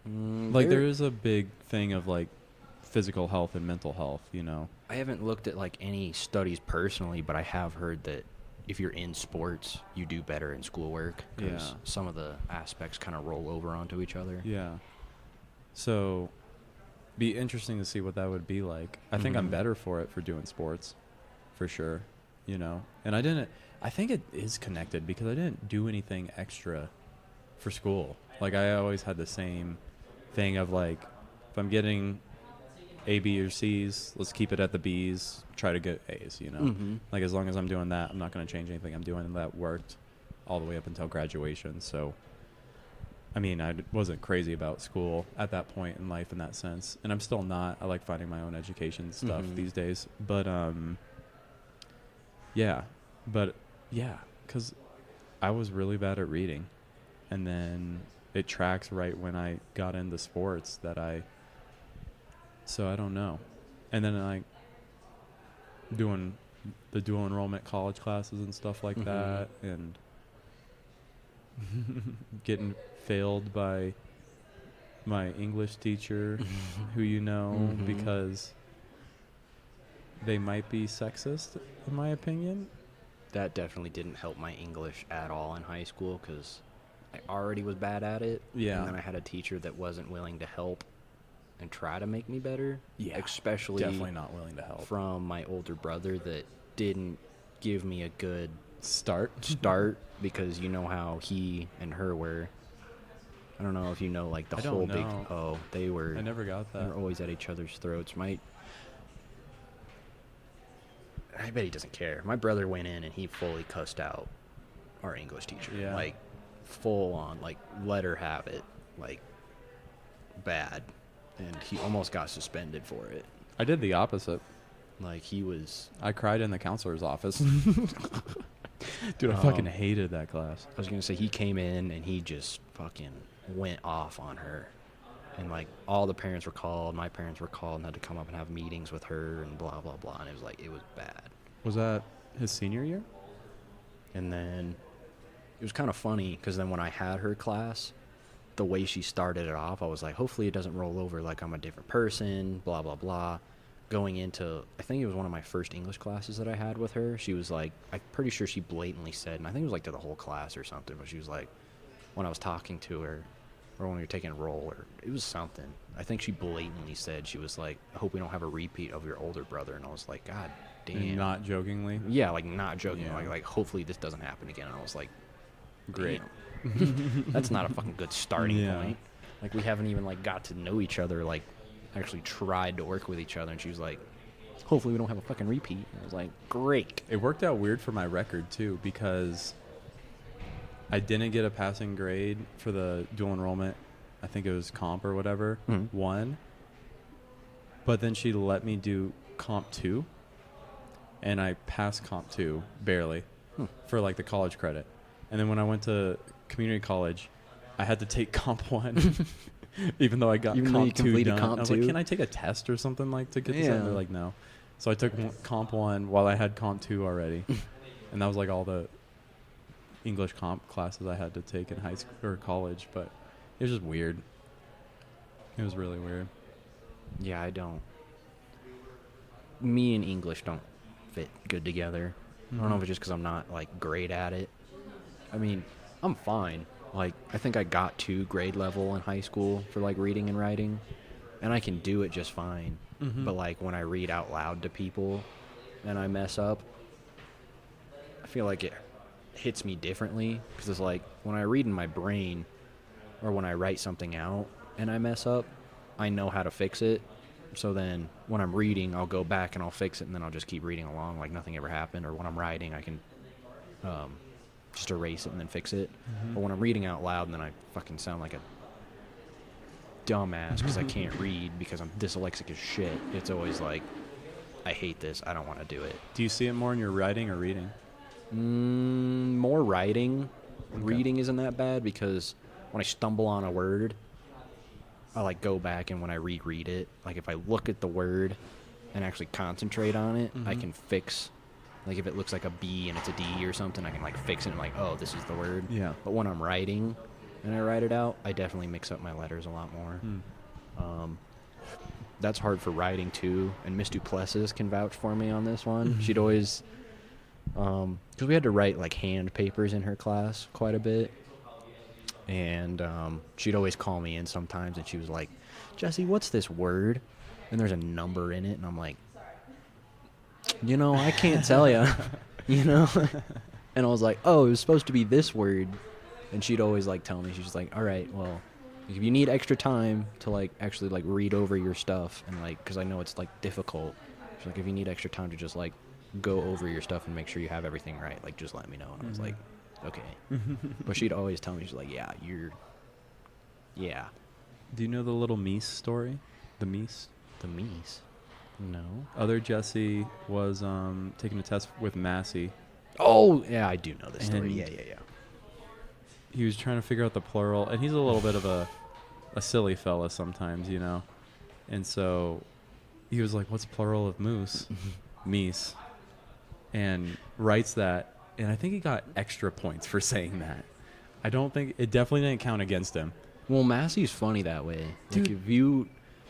Like, there is a big thing of, like, physical health and mental health, you know? I haven't looked at, like, any studies personally, but I have heard that if you're in sports, you do better in schoolwork, because some of the aspects kind of roll over onto each other. Yeah. So, be interesting to see what that would be like. I think I'm Mhm. better for it for doing sports, for sure. You know, and I think it is connected because I didn't do anything extra for school. Like I always had the same thing of like, if I'm getting A, B, or C's, let's keep it at the B's. Try to get A's. You know, Mhm. like as long as I'm doing that, I'm not going to change anything I'm doing. And that worked all the way up until graduation. So, I mean, wasn't crazy about school at that point in life in that sense, and I'm still not. I like finding my own education stuff Mhm. these days, but yeah, but yeah, because I was really bad at reading, and then it tracks right when I got into sports so I don't know, and then like doing the dual enrollment college classes and stuff like Mhm. that, and getting failed by my English teacher, who you know, Mhm. because they might be sexist, in my opinion. That definitely didn't help my English at all in high school because I already was bad at it. Yeah. And then I had a teacher that wasn't willing to help and try to make me better. Yeah, Especially definitely not willing to help. from my older brother that didn't give me a good Start. start because you know how he and her were. I don't know if you know like the I don't whole big know. they were I never got they that. were always at each other's throats. I bet he doesn't care. My brother went in and he fully cussed out our English teacher. Yeah. Like full on, like let her have it. Like bad. And he almost got suspended for it. I did the opposite. Like he was I cried in the counselor's office. Dude, I fucking hated that class. I was gonna say he came in and he just fucking went off on her. And like all the parents were called, my parents were called and had to come up and have meetings with her and blah blah blah, and it was bad. Was that his senior year? And then it was kind of funny because then when I had her class, the way she started it off, I was like, hopefully it doesn't roll over like I'm a different person, blah blah blah. Going into, I think it was one of my first English classes that I had with her, she was like, I'm pretty sure she blatantly said, and I think it was like to the whole class or something, but she was like, when I was talking to her, or when we were taking a roll, or it was something, I think she blatantly said, she was like, I hope we don't have a repeat of your older brother, and I was like, God damn. Not jokingly. Yeah, like not joking, Yeah. like hopefully this doesn't happen again, and I was like, Great. damn. That's not a fucking good starting Yeah. point. Like we haven't even like got to know each other, like actually tried to work with each other, and she was like, hopefully we don't have a fucking repeat. And I was like, great. It worked out weird for my record too because I didn't get a passing grade for the dual enrollment. I think it was comp or whatever. Mhm. One. But then she let me do comp 2 and I passed comp 2 barely for like the college credit. And then when I went to community college, I had to take comp 1 even though I got Even though you comp 2 completed done. comp I was like, 2? can I take a test or something like to get this out? And they're Yeah. like, no. So I took comp 1 while I had comp 2 already. And that was like all the English comp classes I had to take in high school or college, but it was just weird. It was really weird. Yeah, I don't. Me and English don't fit good together. I don't know if it's just because I'm not like great at it. I mean, I'm fine. Like, I think I got to grade level in high school for like reading and writing, and I can do it just fine. Mhm. But like when I read out loud to people and I mess up, I feel like it hits me differently because it's like when I read in my brain or when I write something out and I mess up, I know how to fix it. So then when I'm reading, I'll go back and I'll fix it, and then I'll just keep reading along like nothing ever happened. Or when I'm writing, I can just erase it and then fix it. But when I'm reading out loud, then I fucking sound like a dumbass because I can't read because I'm dyslexic as shit. It's always like, I hate this. I don't want to do it. Do you see it more in your writing or reading? More writing. Okay. Reading isn't that bad because when I stumble on a word, I like go back, and when I reread it, like if I look at the word and actually concentrate on it, I Mhm. can fix. Like if it looks like a B and it's a D or something, I can like fix it and like, oh, this is the word. Yeah. But when I'm writing and I write it out, I definitely mix up my letters a lot more. That's hard for writing too, and Miss Duplessis can vouch for me on this one. She'd always, because we had to write like hand papers in her class quite a bit, and she'd always call me in sometimes, and she was like, Jesse, what's this word? And there's a number in it, and I'm like, you know, I can't tell you, you know? And I was like, oh, it was supposed to be this word. And she'd always, like, tell me, she's like, all right, well, if you need extra time to, like, actually, like, read over your stuff, and, like, because I know it's, like, difficult. She's like, if you need extra time to just, like, go over your stuff and make sure you have everything right, like, just let me know. And I was like, okay. But she'd always tell me, she's like, yeah. Do you know the little Mies story? The Mies? The Mies? No. Other Jesse was taking a test with Massey. Oh, yeah, I do know this story. And Yeah. he was trying to figure out the plural, and he's a little bit of a silly fella sometimes, you know. And so he was like, what's plural of moose? Mies. And writes that, and I think he got extra points for saying that. I don't think, it definitely didn't count against him. Well, Massey's funny that way. Dude. Like,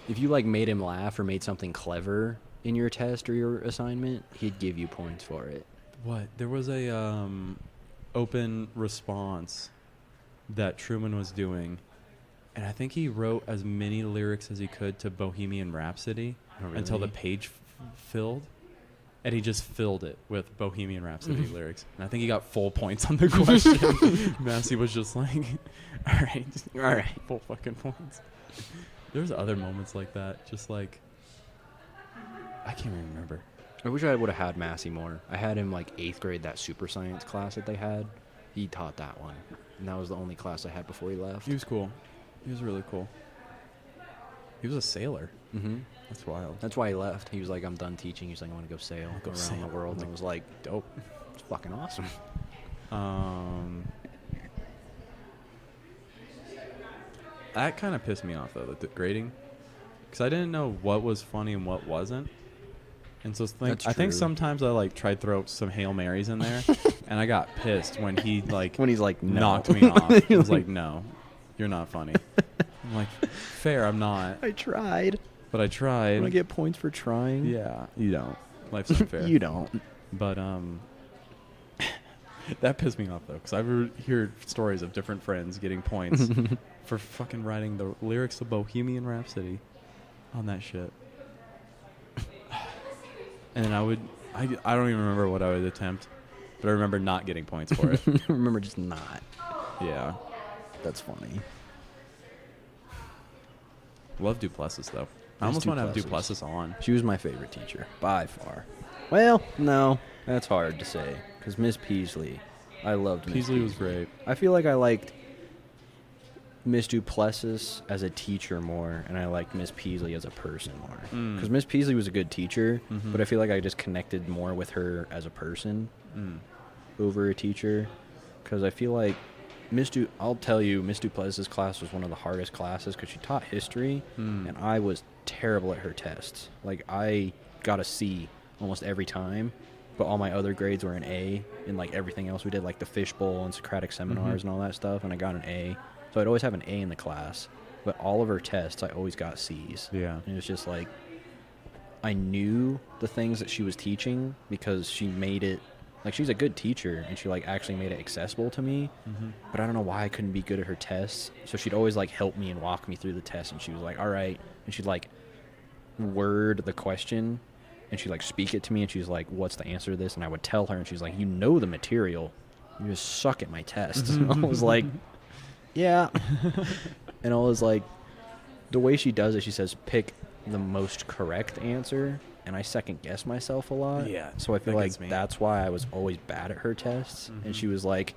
if you like made him laugh or made something clever in your test or your assignment, he'd give you points for it. What? There was a open response that Truman was doing, and I think he wrote as many lyrics as he could to Bohemian Rhapsody until the page filled, and he just filled it with Bohemian Rhapsody lyrics. And I think he got full points on the question. Massey was just like, all right, full fucking points. There's other moments like that, just like, I can't even remember. I wish I would have had Massey more. I had him like 8th grade, that super science class that they had. He taught that one. And that was the only class I had before he left. He was cool. He was really cool. He was a sailor. Mm-hmm. That's wild. That's why he left. He was like, I'm done teaching. He's like, I want to go sail, go around sail. the world. And I was like, Dope. it's fucking awesome. That kind of pissed me off, though, the grading. Because I didn't know what was funny and what wasn't. And so That's I think true. sometimes I, like, tried to throw some Hail Marys in there. And I got pissed when he, like, When he's like, no. knocked me off. He was like, no, you're not funny. I'm like, fair, I'm not. I tried. But I tried. Want to get points for trying? Yeah, you don't. Life's unfair. You don't. But that pissed me off, though, because I've heard stories of different friends getting points for fucking writing the lyrics of Bohemian Rhapsody on that shit. And I don't even remember what I would attempt, but I remember not getting points for it. Remember, just not. Yeah. That's funny. Love Duplessis, though. I Miss almost want to have Duplessis. Duplessis on. She was my favorite teacher, by far. Well, no, that's hard to say, because Miss Peasley, I loved Miss Peasley was great. I feel like I liked Miss Duplessis as a teacher more, and I liked Miss Peasley as a person more. Because Miss Peasley was a good teacher, but I feel like I just connected more with her as a person over a teacher. Because I feel like I'll tell you, Miss Duplessis' class was one of the hardest classes because she taught history, and I was terrible at her tests. Like, I got a C almost every time, but all my other grades were an A in, like, everything else we did, like the fishbowl and Socratic seminars and all that stuff, and I got an A. So I'd always have an A in the class, but all of her tests, I always got C's. Yeah. And it was just like, I knew the things that she was teaching because she made it, like, she's a good teacher, and she, like, actually made it accessible to me, but I don't know why I couldn't be good at her tests. So she'd always, like, help me and walk me through the test, and she was like, all right, and she'd, like, word the question, and she'd, like, speak it to me, and she's like, what's the answer to this? And I would tell her, and she's like, you know the material, you just suck at my tests. And I was like, yeah. And I was like, the way she does it, she says, pick the most correct answer, and I second guess myself a lot. Yeah, So I feel that like gets me. that's why I was always bad at her tests. And she was like,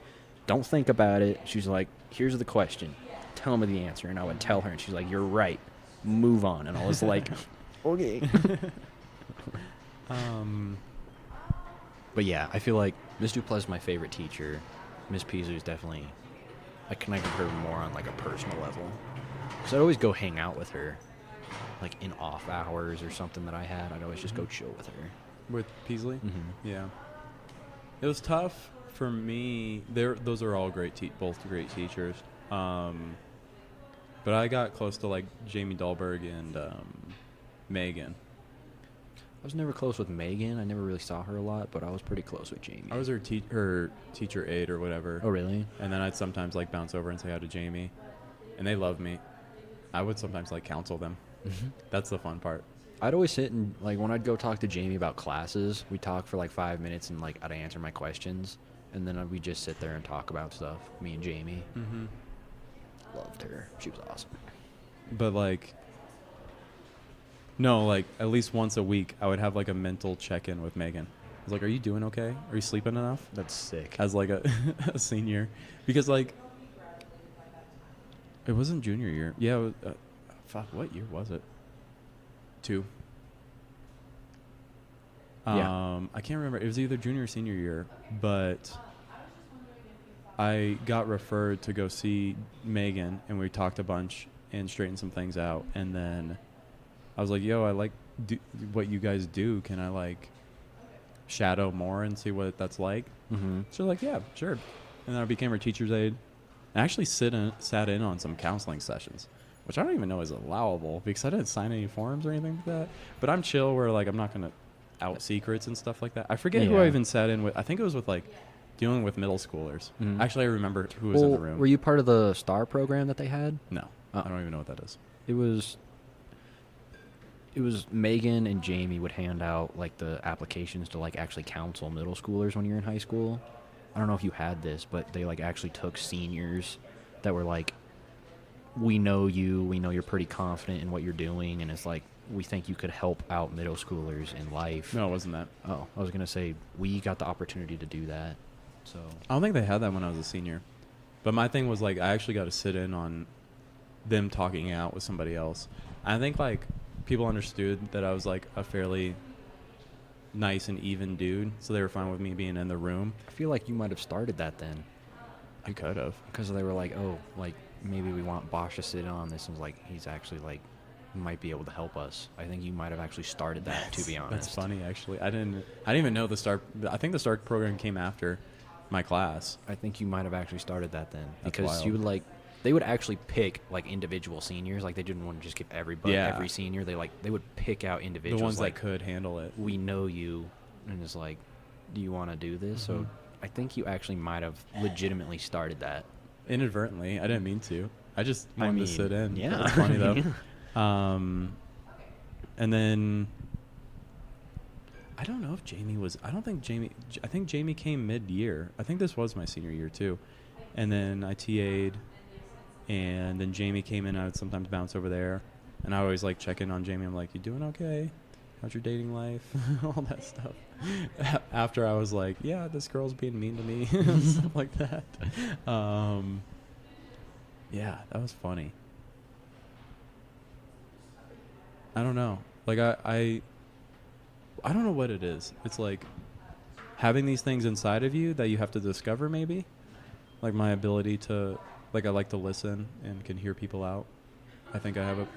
don't think about it. She's like, here's the question. Tell me the answer. And I would tell her, and she's like, you're right. Move on. And I was like, okay. But yeah, I feel like Miss Duplessis is my favorite teacher. Miss Peasley is definitely, I connected with her more on, like, a personal level. So I'd always go hang out with her, like, in off hours or something that I had. I'd always just go chill with her. With Peasley? Mm-hmm. Yeah. It was tough for me. Those are all both great teachers. But I got close to, like, Jamie Dahlberg and Megan. I was never close with Megan. I never really saw her a lot, but I was pretty close with Jamie. I was her teacher aide or whatever. Oh, really? And then I'd sometimes, like, bounce over and say hi to Jamie. And they loved me. I would sometimes like counsel them. That's the fun part. I'd always sit and like when I'd go talk to Jamie about classes, we'd talk for like 5 minutes and like I'd answer my questions, and then we'd just sit there and talk about stuff. Me and Jamie. Mm-hmm. Loved her. She was awesome. But like, no, like at least once a week, I would have like a mental check-in with Megan. I was like, "Are you doing okay? Are you sleeping enough?" That's sick. As like a, a senior, because like it wasn't junior year. Yeah, it was, fuck. What year was it? 2. Yeah. I can't remember. It was either junior or senior year, but I got referred to go see Megan, and we talked a bunch and straightened some things out. And then I was like, "Yo, I like what you guys do. Can I like shadow more and see what that's like?" Mm-hmm. So like, yeah, sure. And then I became her teacher's aide. I actually sat in on some counseling sessions, which I don't even know is allowable because I didn't sign any forms or anything like that. But I'm chill where like I'm not gonna out secrets and stuff like that. I forget who I Yeah. even sat in with. I think it was with like dealing with middle schoolers. Mhm. Actually, I remember who was in the Well, room. were you part of the STAR program that they had? No, Oh. I don't even know what that is. It was Megan and Jamie would hand out like the applications to like actually counsel middle schoolers when you're in high school. I don't know if you had this, but they like actually took seniors that were like, we know you're pretty confident in what you're doing, and it's like we think you could help out middle schoolers in life. No, it wasn't that. Oh, I was gonna say we got the opportunity to do that. So I don't think they had that when I was a senior. But my thing was like I actually got to sit in on them talking out with somebody else. I think like people understood that I was like a fairly nice and even dude, so they were fine with me being in the room. I feel like you might have started that then, I could have. because they were like, oh, like maybe we want Bosch to sit in on this, and was like he's actually like might be able to help us. I think you might have actually started that, to be honest. That's funny actually. I didn't even know the start. I think the start program came after my class. I think you might have actually started that then, That's because wild. you would like they would actually pick like individual seniors. Like they didn't want to just give everybody Yeah. every senior. They would pick out individuals. The ones like, that could handle it. we know you, and it's like, do you want to do this? So Mhm. I think you actually might have legitimately started that. Inadvertently, I didn't mean to. I just I wanted mean, to sit in. yeah. It's funny though. And then I don't know if Jamie was. I don't think Jamie. I think Jamie came mid-year. I think this was my senior year too. And then I TA'd, and then Jamie came in. I would sometimes bounce over there, and I always like check in on Jamie. I'm like, "You doing okay? How's your dating life?" All that stuff. After I was like, "Yeah, this girl's being mean to me," stuff like that. Yeah, that was funny. I don't know. Like I don't know what it is. It's like having these things inside of you that you have to discover maybe. Like my ability to like I like to listen and can hear people out. I think I have a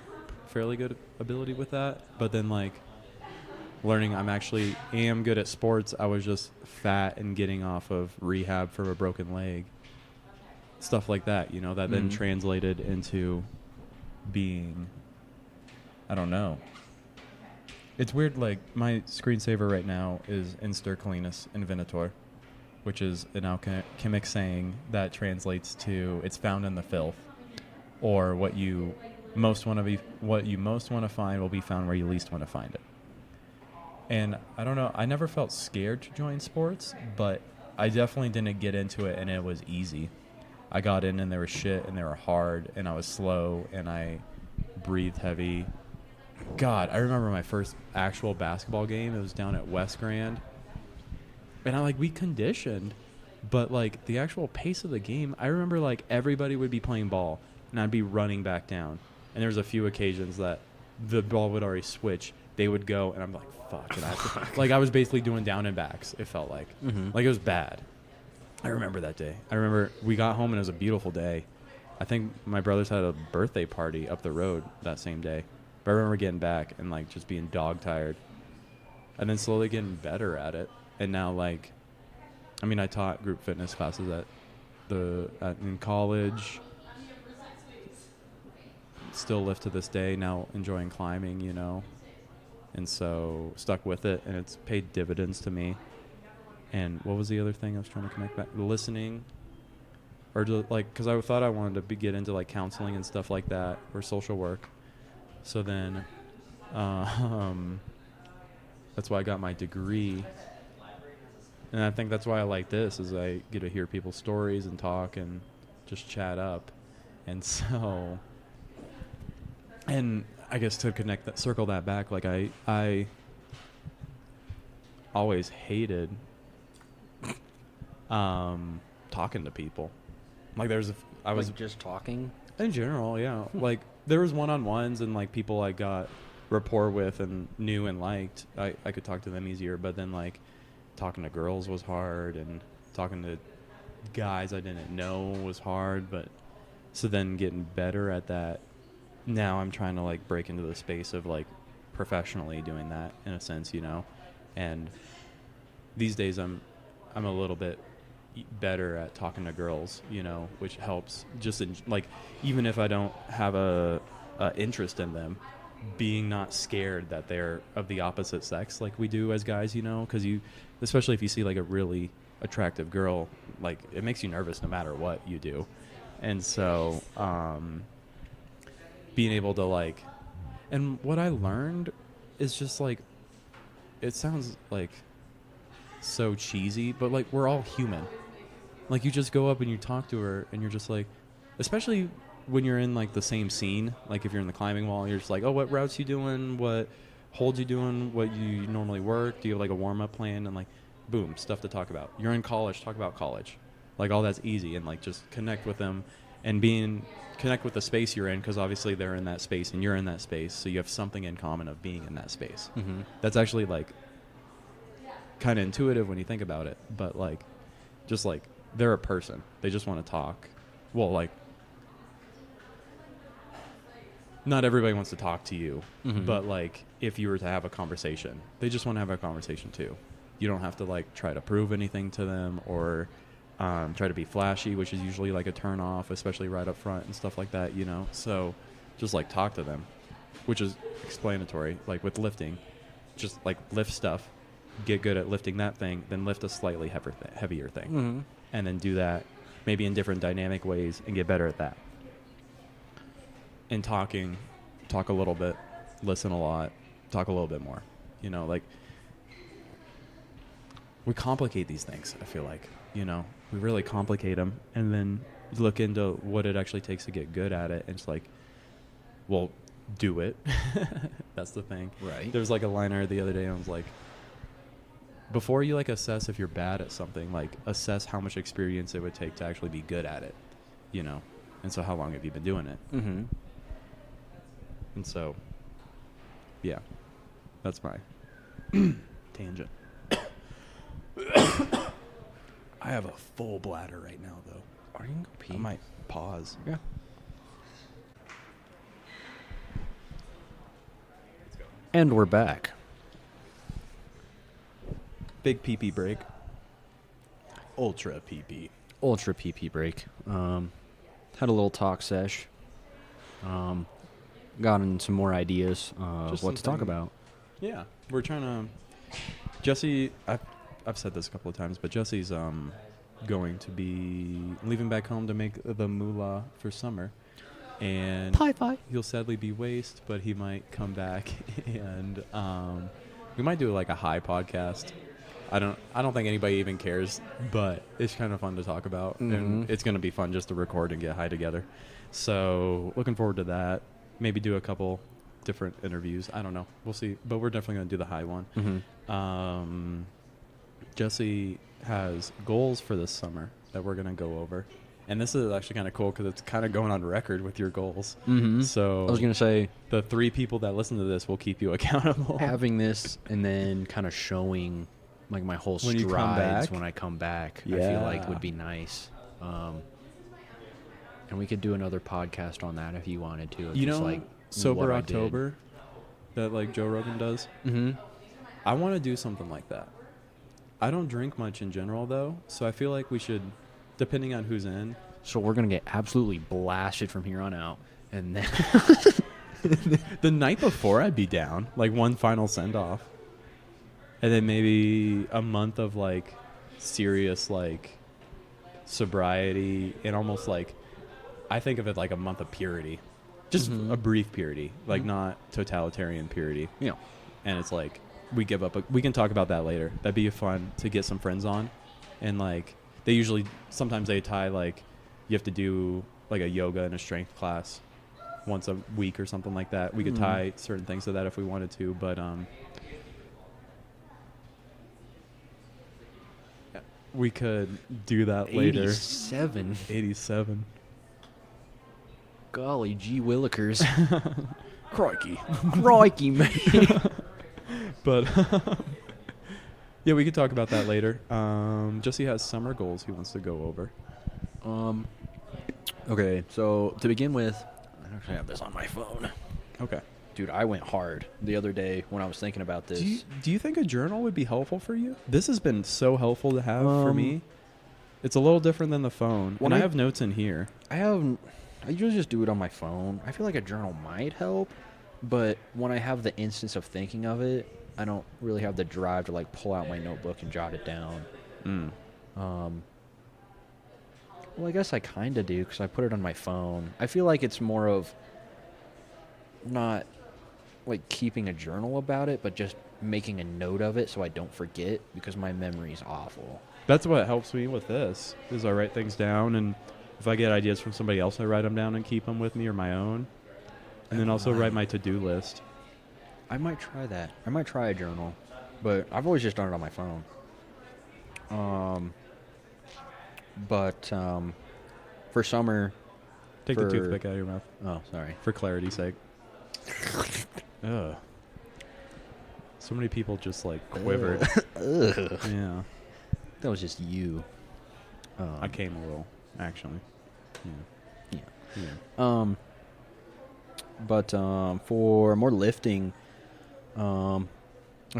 fairly good ability with that. But then like learning I'm actually am good at sports. I was just fat and getting off of rehab for a broken leg. Stuff like that, you know, that then Mhm. translated into being I don't know. It's weird, like, my screensaver right now is Inster Cleanus Invenitor, which is an alchemic saying that translates to it's found in the filth, or what you most want to find will be found where you least want to find it. And I don't know, I never felt scared to join sports, but I definitely didn't get into it and it was easy. I got in and they were shit and they were hard and I was slow and I breathed heavy. God, I remember my first actual basketball game. It was down at West Grand. And we conditioned, but like the actual pace of the game, I remember like everybody would be playing ball and I'd be running back down. And there was a few occasions that the ball would already switch. They would go and I'm like, fuck. And I was basically doing down and backs, it felt like. Mhm. Like it was bad. I remember that day. I remember we got home and it was a beautiful day. I think my brothers had a birthday party up the road that same day. But I remember getting back and like just being dog tired. And then slowly getting better at it. And now like, I mean, I taught group fitness classes in college. Still lift to this day, now enjoying climbing, you know. And so stuck with it and it's paid dividends to me. And what was the other thing I was trying to connect back? Listening. or just like, because I thought I wanted to get into like counseling and stuff like that, or social work. So then, that's why I got my degree. And I think that's why I like this, is I get to hear people's stories and talk and just chat up. And so, and I guess to connect that, circle that back, like I always hated talking to people. Like I was like just talking. in general, yeah. Like there was one-on-ones and like people I got rapport with and knew and liked. I could talk to them easier, but then like talking to girls was hard, and talking to guys I didn't know was hard. But so then getting better at that, now I'm trying to like break into the space of like professionally doing that in a sense, you know. And these days I'm a little bit better at talking to girls, you know, which helps just in, like, even if I don't have a interest in them, being not scared that they're of the opposite sex like we do as guys, you know, because you, especially if you see like a really attractive girl, like it makes you nervous no matter what you do. And so being able to like, and what I learned is just like, it sounds like so cheesy, but like we're all human. Like you just go up and you talk to her and you're just like, especially when you're in like the same scene, like if you're in the climbing wall, you're just like, oh, what routes you doing, what holds you doing, what you normally work, do you have like a warm-up plan, and like boom, stuff to talk about. You're in college, talk about college, like all that's easy. And like just connect with them and connect with the space you're in, because obviously they're in that space and you're in that space, so you have something in common of being in that space. Mm-hmm. That's actually like kind of intuitive when you think about it, but like just like they're a person, they just want to talk. Well, like not everybody wants to talk to you, Mm-hmm. but like if you were to have a conversation, they just want to have a conversation too. You don't have to like try to prove anything to them, or try to be flashy, which is usually like a turn off, especially right up front and stuff like that, you know. So just like talk to them, which is explanatory. Like with lifting, just like lift stuff, get good at lifting that thing, then lift a slightly heavier thing, Mm-hmm. and then do that maybe in different dynamic ways and get better at that. And talk a little bit, listen a lot, talk a little bit more. You know, like we complicate these things, I feel like, you know, we really complicate them, and then look into what it actually takes to get good at it. And it's like, well, do it. That's the thing. Right. There was like a liner the other day, and I was like, before you like assess if you're bad at something, like assess how much experience it would take to actually be good at it, you know. And so how long have you been doing it? Mm-hmm. And so, yeah, that's my tangent. I have a full bladder right now, though. Are you gonna go pee? I might pause. Yeah. And we're back. Big pee-pee break. Ultra pee-pee. Ultra PP break. Had a little talk sesh. Gotten some more ideas of Just what to talk something- about. Yeah, we're trying to. Jesse, I've said this a couple of times, but Jesse's going to be leaving back home to make the moolah for summer, and Pie. he'll sadly be waste, but he might come back and we might do like a high podcast. I don't think anybody even cares, but it's kind of fun to talk about, and Mhm. it's going to be fun just to record and get high together. So looking forward to that. Maybe do a couple different interviews. I don't know. We'll see. But we're definitely going to do the high one. Mm-hmm. Jesse has goals for this summer that we're going to go over. And this is actually kind of cool because it's kind of going on record with your goals. Mm-hmm. So I was gonna say the 3 people that listen to this will keep you accountable. having this and then kind of showing like my whole When you come strides back? when I come back. I feel like would be nice. And we could do another podcast on that if you wanted to. You just know, like Sober what I did. October that like Joe Rogan does? Mm-hmm. I want to do something like that. I don't drink much in general, though, so I feel like we should, depending on who's in. So we're gonna get absolutely blasted from here on out, and then The night before, I'd be down, like one final send-off. And then maybe a month of, like, serious, like, sobriety and almost like, I think of it like a month of purity, just a brief purity, like not totalitarian purity. Yeah. And it's like we give up. We can talk about that later. That'd be fun to get some friends on, and like they usually sometimes they tie like you have to do like a yoga and a strength class once a week or something like that. We could tie certain things to that if we wanted to, but we could do that later. 87. 87. Golly gee willikers. Crikey. Crikey, man. But yeah, we could talk about that later. Jesse has summer goals he wants to go over. Okay, so to begin with, I actually have this on my phone. Okay. Dude, I went hard the other day when I was thinking about this. Do you think a journal would be helpful for you? This has been so helpful to have for me. It's a little different than the phone. When And I I- have notes in here. I usually just do it on my phone. I feel like a journal might help, but when I have the instance of thinking of it, I don't really have the drive to like pull out my notebook and jot it down. Well, I guess I kind of do because I put it on my phone. I feel like it's more of not like keeping a journal about it, but just making a note of it so I don't forget because my memory's awful. That's what helps me with this, is I write things down, and if I get ideas from somebody else, I write them down and keep them with me, or my own. And then also write my to-do list. I might try that. I might try a journal, but I've always just done it on my phone. But for summer... Take the toothpick out of your mouth. Oh, sorry. For clarity's sake. Ugh. So many people just like quivered. Ugh. Yeah. That was just you. I came a little, actually. Yeah. Yeah. Yeah. But for more lifting, I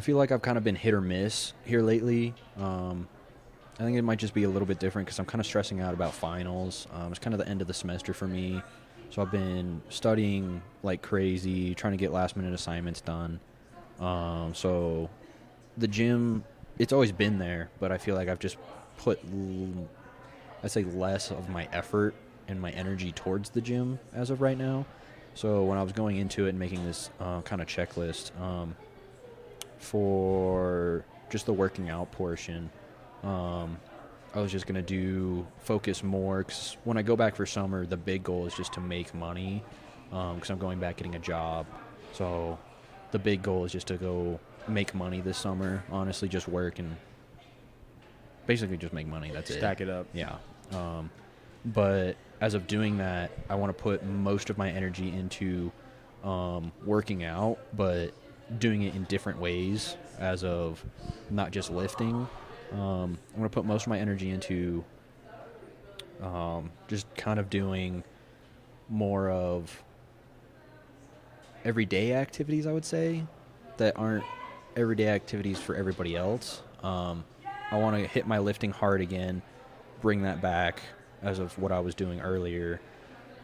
feel like I've kind of been hit or miss here lately. I think it might just be a little bit different because I'm kind of stressing out about finals. It's kind of the end of the semester for me. So I've been studying like crazy, trying to get last minute assignments done. So the gym, it's always been there, but I feel like I've just put, I'd say, less of my effort and my energy towards the gym as of right now. So when I was going into it and making this kind of checklist for just the working out portion, I was just going to focus more, because when I go back for summer, the big goal is just to make money, because I'm going back getting a job. So the big goal is just to go make money this summer, honestly, just work and basically just make money. That's it. Stack it up. Yeah. But as of doing that, I want to put most of my energy into working out, but doing it in different ways, as of not just lifting. I'm going to put most of my energy into just kind of doing more of everyday activities, I would say, that aren't everyday activities for everybody else. I want to hit my lifting hard again, bring that back as of what I was doing earlier.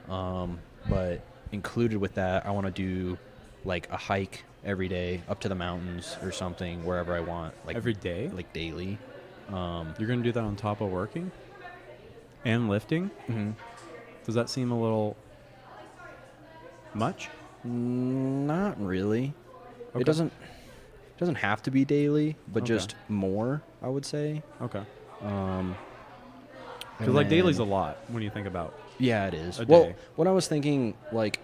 But included with that, I want to do like a hike every day up to the mountains or something, wherever I want. Like Every day? Like daily. You're going to do that on top of working and lifting? Mm-hmm. Does that seem a little much? Not really. Okay. It doesn't have to be daily, but Okay. just more, I would say. Okay. And Because like daily's a then- lot when you think about. Yeah, it is. a Well, day. what I was thinking, like,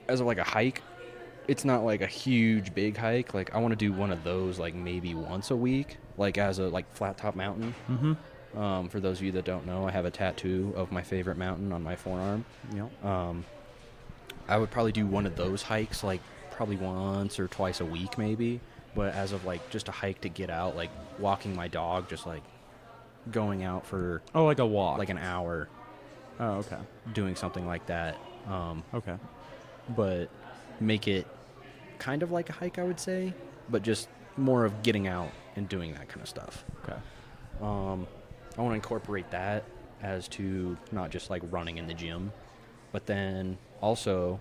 as of like a hike, it's not like a huge big hike. Like, I want to do one of those like maybe once a week, like as a like flat top mountain. Mm-hmm. For those of you that don't know, I have a tattoo of my favorite mountain on my forearm. Yep. I would probably do one of those hikes like probably once or twice a week maybe. But as of like just a hike to get out, like walking my dog, just like going out for Oh, like a walk. like an hour, Oh, okay. doing something like that. Okay. But make it kind of like a hike, I would say, but just more of getting out and doing that kind of stuff. Okay. I want to incorporate that as to not just like running in the gym, but then also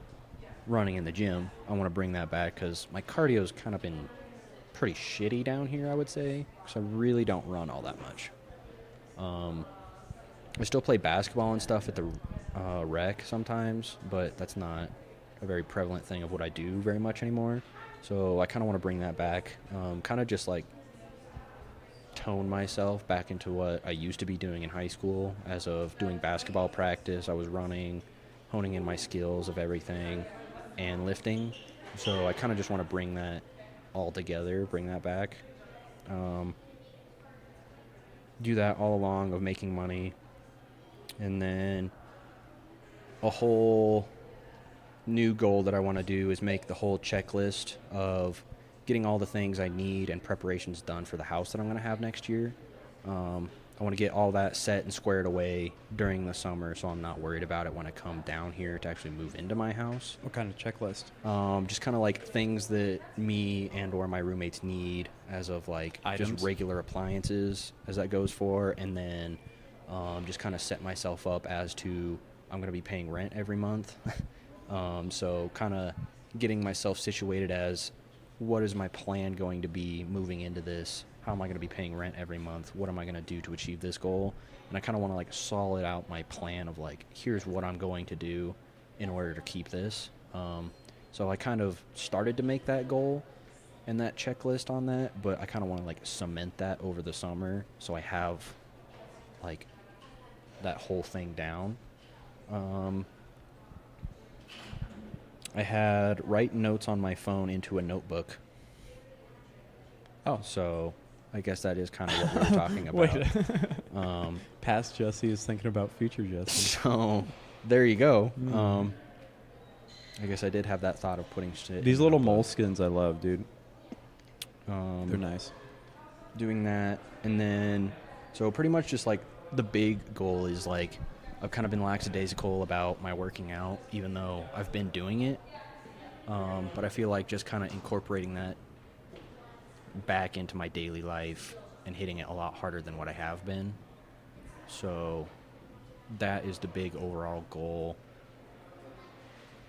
running in the gym. I want to bring that back because my cardio's kind of been pretty shitty down here, I would say, because I really don't run all that much. I still play basketball and stuff at the rec sometimes, but that's not a very prevalent thing of what I do very much anymore. So I kind of want to bring that back, kind of just like tone myself back into what I used to be doing in high school as of doing basketball practice. I was running, honing in my skills of everything, and lifting. So I kind of just want to bring that all together, bring that back. Do that all along of making money. And then a whole new goal that I want to do is make the whole checklist of getting all the things I need and preparations done for the house that I'm going to have next year. I want to get all that set and squared away during the summer, so I'm not worried about it when I come down here to actually move into my house. What kind of checklist? Just kind of like things that me and or my roommates need as of like Items? just regular appliances as that goes for, and then just kind of set myself up as to I'm going to be paying rent every month. So kind of getting myself situated as what is my plan going to be moving into this? How am I going to be paying rent every month? What am I going to do to achieve this goal? And I kind of want to like solid out my plan of like, here's what I'm going to do in order to keep this. So I kind of started to make that goal and that checklist on that, but I kind of want to like cement that over the summer so I have like that whole thing down. I had write notes on my phone into a notebook. Oh. So I guess that is kind of what we were talking about. Wait. Past Jesse is thinking about future Jesse. So there you go. I guess I did have that thought of putting shit. These in a little notebook. moleskins I love, dude. They're nice. Doing that, and then so pretty much just like the big goal is like I've kind of been lackadaisical about my working out, even though I've been doing it. But I feel like just kind of incorporating that back into my daily life and hitting it a lot harder than what I have been. So that is the big overall goal,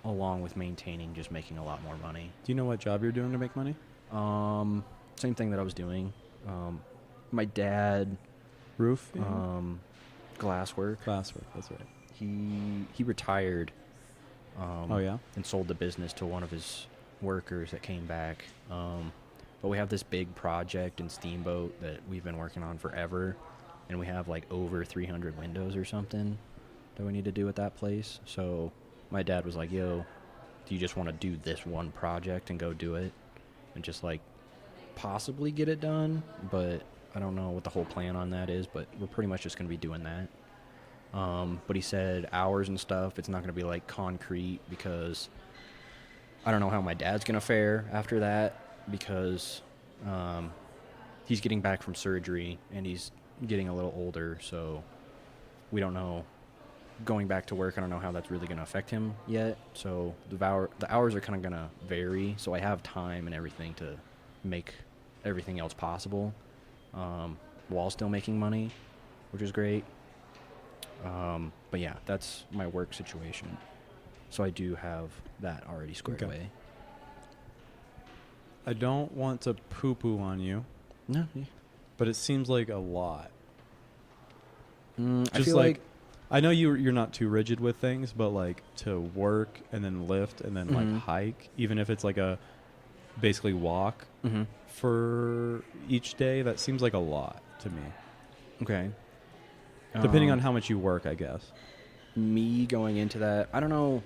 along with maintaining just making a lot more money. Do you know what job you're doing to make money? Same thing that I was doing. My dad, Roof? glasswork. Glasswork, that's right. He retired. Oh, yeah? And sold the business to one of his workers that came back. But we have this big project in Steamboat that we've been working on forever, and we have like over 300 windows or something that we need to do at that place. So my dad was like, yo, do you just want to do this one project and go do it and just like possibly get it done? But I don't know what the whole plan on that is, but we're pretty much just going to be doing that. But he said hours and stuff, it's not going to be like concrete because I don't know how my dad's going to fare after that because he's getting back from surgery and he's getting a little older. So we don't know. Going back to work, I don't know how that's really going to affect him yet. So the hours are kind of going to vary. So I have time and everything to make everything else possible while still making money, which is great. But yeah, that's my work situation. So I do have that already squared away. I don't want to poo-poo on you, No, but it seems like a lot. I Just feel like I know you're not too rigid with things, but like to work and then lift and then like hike, even if it's like a basically walk for each day, that seems like a lot to me. okay. Depending on how much you work, I guess. Me going into that, I don't know.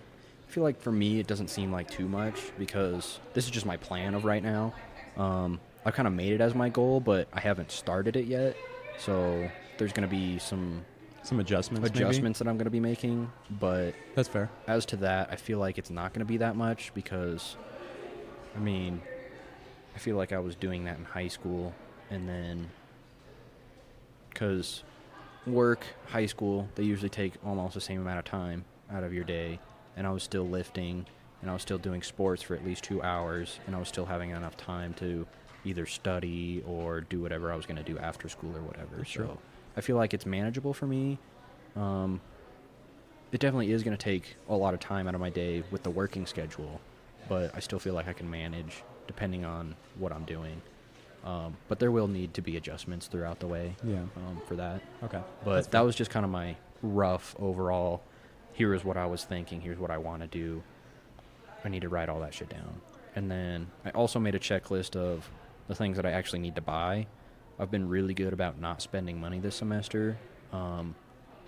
I feel like for me, it doesn't seem like too much because this is just my plan of right now. I've kind of made it as my goal, but I haven't started it yet. So there's going to be some adjustments that I'm going to be making. But that's fair. as to that, I feel like it's not going to be that much because, I mean, I feel like I was doing that in high school and then because work, high school, they usually take almost the same amount of time out of your day. And I was still lifting, and I was still doing sports for at least 2 hours, and I was still having enough time to either study or do whatever I was going to do after school or whatever. Sure. So I feel like it's manageable for me. It definitely is going to take a lot of time out of my day with the working schedule, but I still feel like I can manage depending on what I'm doing. But there will need to be adjustments throughout the way Yeah. for that. Okay. But that was just kind of my rough overall. Here is what I was thinking. Here's what I want to do. I need to write all that shit down. And then I also made a checklist of the things that I actually need to buy. I've been really good about not spending money this semester. I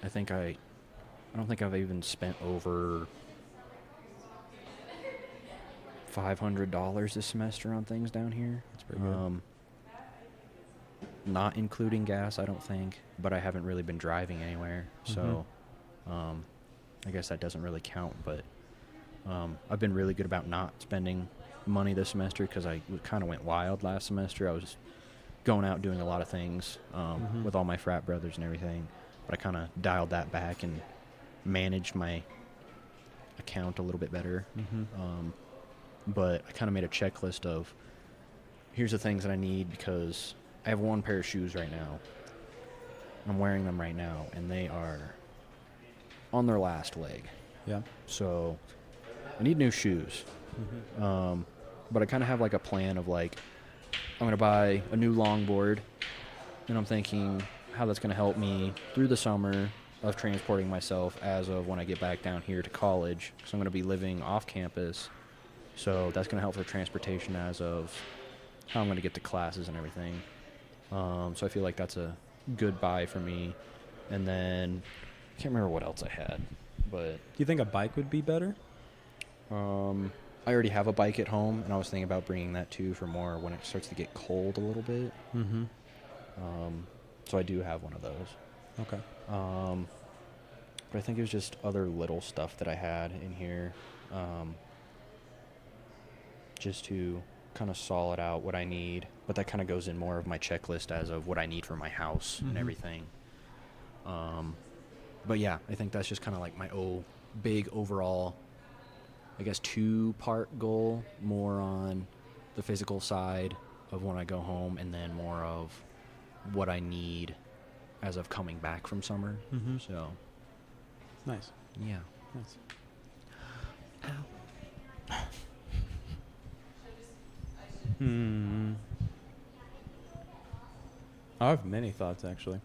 don't think I've even spent over $500 this semester on things down here. That's pretty good. Not including gas, I don't think, but I haven't really been driving anywhere, so I guess that doesn't really count. But I've been really good about not spending money this semester because I kind of went wild last semester. I was going out doing a lot of things with all my frat brothers and everything, but I kind of dialed that back and managed my account a little bit better. But I kind of made a checklist of here's the things that I need, because I have one pair of shoes right now. I'm wearing them right now, and they are on their last leg. Yeah. So I need new shoes. But I kind of have like a plan of like, I'm going to buy a new longboard, and I'm thinking how that's going to help me through the summer of transporting myself as of when I get back down here to college. So I'm going to be living off campus. So that's going to help for transportation as of how I'm going to get to classes and everything. So I feel like that's a good buy for me. And then I can't remember what else I had, but Do you think a bike would be better? I already have a bike at home, and I was thinking about bringing that too for more when it starts to get cold a little bit. So I do have one of those. Okay. But I think it was just other little stuff that I had in here, just to kind of solid out what I need. But that kind of goes in more of my checklist as of what I need for my house and everything. But yeah, I think that's just kind of like my big overall, I guess, 2-part goal, more on the physical side of when I go home, and then more of what I need as of coming back from summer. So, Nice. yeah. Nice. I have many thoughts, actually.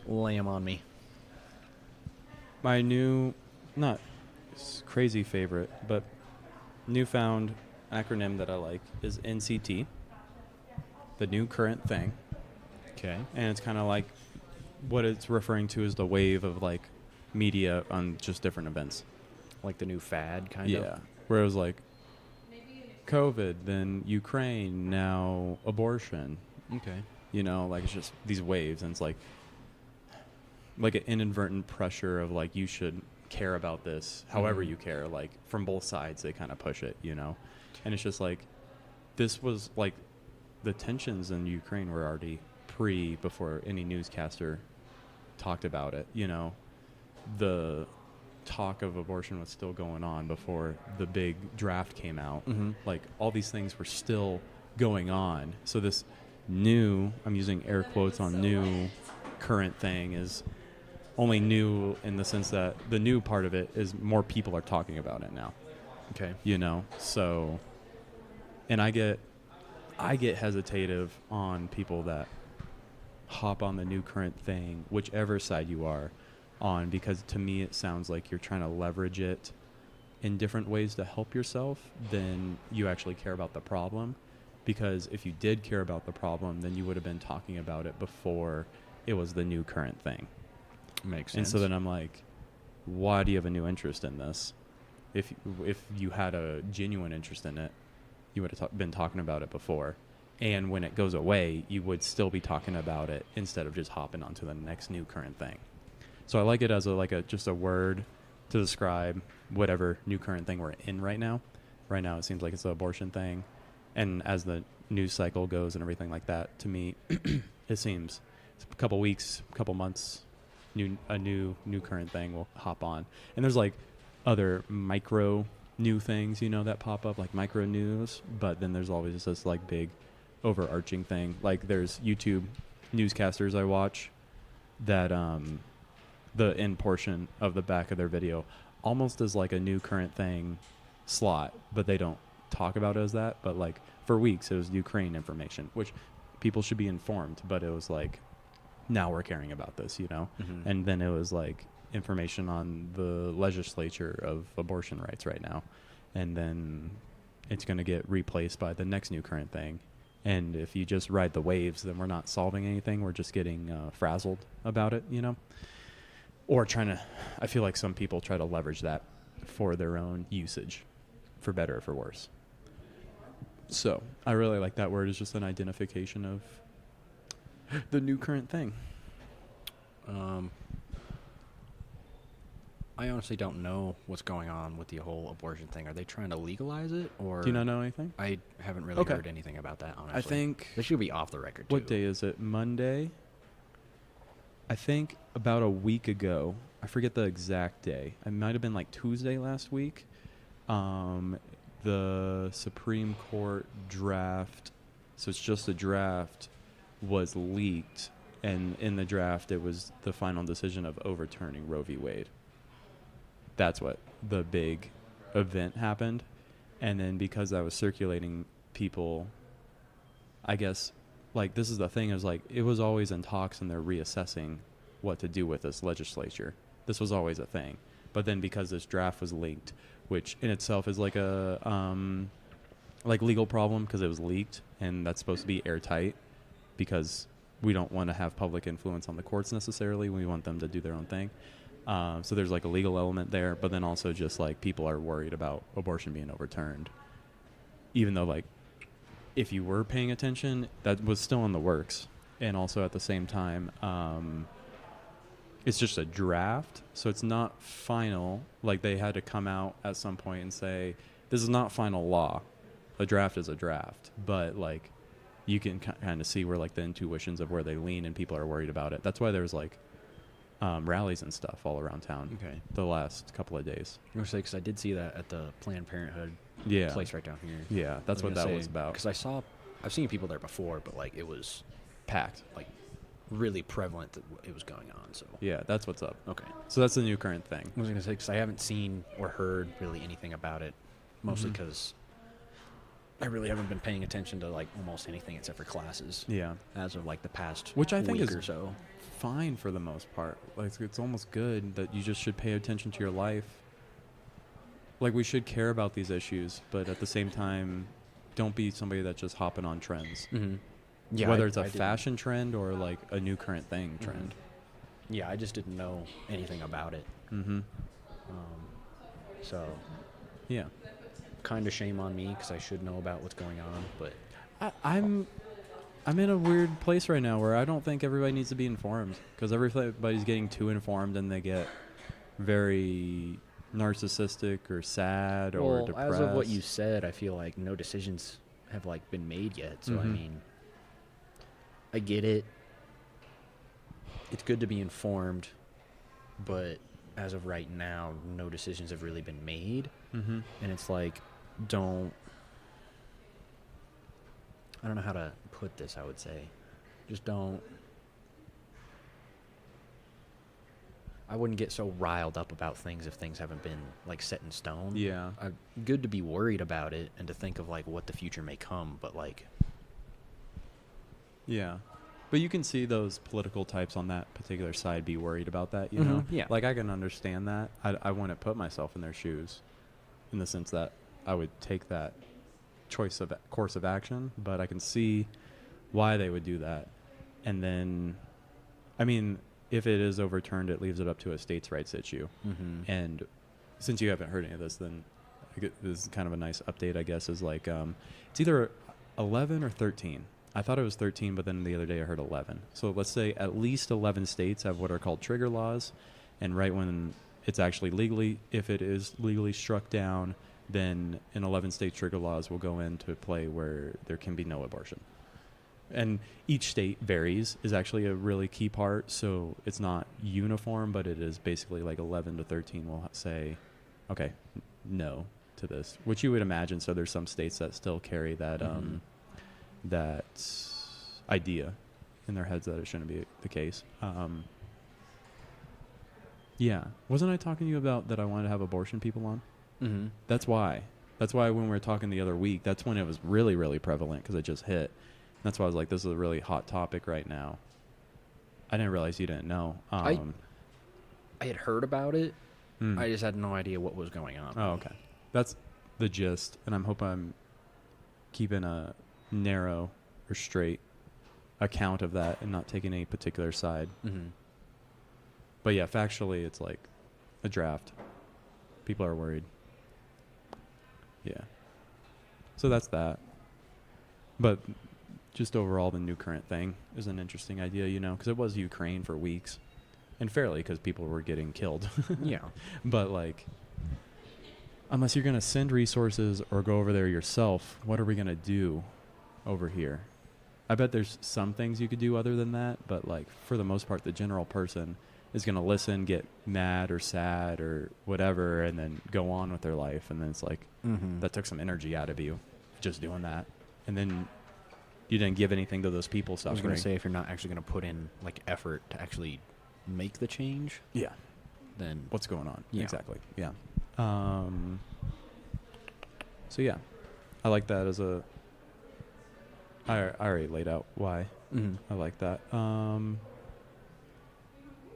Lay 'em on me. My new, not crazy favorite, but newfound acronym that I like is NCT, the new current thing. Okay. And it's kind of like what it's referring to as the wave of like media on just different events. Like the new fad, kind of? Yeah. Where it was like COVID, then Ukraine, now abortion. Okay. You know, like it's just these waves, and it's like an inadvertent pressure of like you should care about this however you care, like from both sides they kind of push it, you know. And it's just like this was like the tensions in Ukraine were already before any newscaster talked about it, you know. The talk of abortion was still going on before the big draft came out. Like all these things were still going on. So this new, I'm using air quotes on new current thing, is only new in the sense that the new part of it is more people are talking about it now. Okay. You know, so, and I get hesitative on people that hop on the new current thing, whichever side you are on, because to me it sounds like you're trying to leverage it in different ways to help yourself than you actually care about the problem. Because if you did care about the problem, then you would have been talking about it before it was the new current thing. Makes sense. And so then I'm like, why do you have a new interest in this? If you had a genuine interest in it, you would have been talking about it before. And when it goes away, you would still be talking about it instead of just hopping onto the next new current thing. So I like it as just a word to describe whatever new current thing we're in right now. Right now it seems like it's the abortion thing. And as the news cycle goes and everything like that, to me, it seems it's a couple weeks, couple months, a new current thing will hop on. And there's like other micro new things, you know, that pop up, like micro news. But then there's always this like big overarching thing. Like there's YouTube newscasters I watch that the end portion of the back of their video almost is like a new current thing slot, but they don't talk about it as that. But like for weeks it was Ukraine information, which people should be informed, but it was like, now we're caring about this, you know. And then it was like information on the legislature of abortion rights right now, and then it's going to get replaced by the next new current thing. And if you just ride the waves, then we're not solving anything. We're just getting frazzled about it, you know? Or trying to, I feel like some people try to leverage that for their own usage, for better or for worse. So I really like that word as just an identification of the new current thing. I honestly don't know what's going on with the whole abortion thing. Are they trying to legalize it, or Do you not know anything? I haven't really Okay. heard anything about that. Honestly, I think, they should be off the record. what too. day is it? Monday? I think about a week ago, I forget the exact day. It might have been like Tuesday last week. The Supreme Court draft, so it's just a draft, was leaked. And in the draft, it was the final decision of overturning Roe v. Wade. That's what the big event happened. And then because I was circulating, people, I guess, like, this is the thing, is like, it was always in talks and they're reassessing what to do with this legislature. This was always a thing. But then because this draft was leaked, which in itself is like a like legal problem because it was leaked, and that's supposed to be airtight because we don't want to have public influence on the courts necessarily. We want them to do their own thing. So there's like a legal element there, but then also just like people are worried about abortion being overturned. Even though, like, if you were paying attention, that was still in the works. And also at the same time, it's just a draft, so it's not final. Like, they had to come out at some point and say, this is not final law. A draft is a draft. But, like, you can kind of see where, like, the intuitions of where they lean, and people are worried about it. That's why there's, like, rallies and stuff all around town Okay. the last couple of days. I was say, because I did see that at the Planned Parenthood Yeah. place right down here. Yeah, that's what that was about. Because I've seen people there before, but like it was Packed. like really prevalent that it was going on. So Yeah, that's what's up. okay, So that's the new current thing. I was gonna say because I haven't seen or heard really anything about it, mostly Mhm. because I really haven't been paying attention to like almost anything except for classes Yeah. as of like the past Which I think week is or so. fine for the most part. Like, it's almost good that you just should pay attention to your life. Like, we should care about these issues, but at the same time, don't be somebody that's just hopping on trends. Mm-hmm. Yeah, Whether it's a didn't- fashion trend or like a new current thing trend. Yeah, I just didn't know anything about it. Mm-hmm. So Yeah. kind of shame on me because I should know about what's going on, but I'm in a weird place right now where I don't think everybody needs to be informed, because everybody's getting too informed and they get very narcissistic or sad or depressed. as of what you said, I feel like no decisions have like been made yet. So I Mhm. mean, I get it. It's good to be informed, but as of right now, no decisions have really been made, Mm-hmm. and it's like, I don't know how to put this. I would say, just don't. I wouldn't get so riled up about things if things haven't been like set in stone. Yeah. Good to be worried about it and to think of like what the future may come, but like Yeah. But you can see those political types on that particular side be worried about that, you know? Mhm, yeah. Like, I can understand that. I wouldn't put myself in their shoes in the sense that I would take that course of action, but I can see why they would do that. And then, I mean, if it is overturned, it leaves it up to a states' rights issue. And since you haven't heard any of this, then this is kind of a nice update, I guess, is like, it's either 11 or 13. I thought it was 13, but then the other day I heard 11. So let's say at least 11 states have what are called trigger laws. And right when it's actually if it is legally struck down, then an 11 state trigger laws will go into play where there can be no abortion. And each state varies is actually a really key part. So it's not uniform, but it is basically like 11 to 13 will say, okay, no to this, which you would imagine. So there's some states that still carry that, that idea in their heads that it shouldn't be the case. Yeah. Wasn't I talking to you about that I wanted to have abortion people on? That's why. That's why when we were talking the other week, that's when it was really, really prevalent because it just hit. That's why I was like, this is a really hot topic right now. I didn't realize you didn't know. I had heard about it. Mm. I just had no idea what was going on. Oh, okay. That's the gist, and I'm keeping a narrow or straight account of that and not taking any particular side. Mm-hmm. But yeah, factually, it's like a draft. People are worried. Yeah. So that's that. But just overall, the new current thing is an interesting idea, you know, because it was Ukraine for weeks. And fairly, because people were getting killed. Yeah. But, like, unless you're going to send resources or go over there yourself, what are we going to do over here? I bet there's some things you could do other than that. But, like, for the most part, the general person is going to listen, get mad or sad or whatever, and then go on with their life. And then it's like, that took some energy out of you just doing that. And then you didn't give anything to those people I was suffering. going to say, if you're not actually going to put in, like, effort to actually make the change, Yeah. then What's going on? Yeah. Exactly. Yeah. So yeah, I like that as a. I already laid out why I like that. I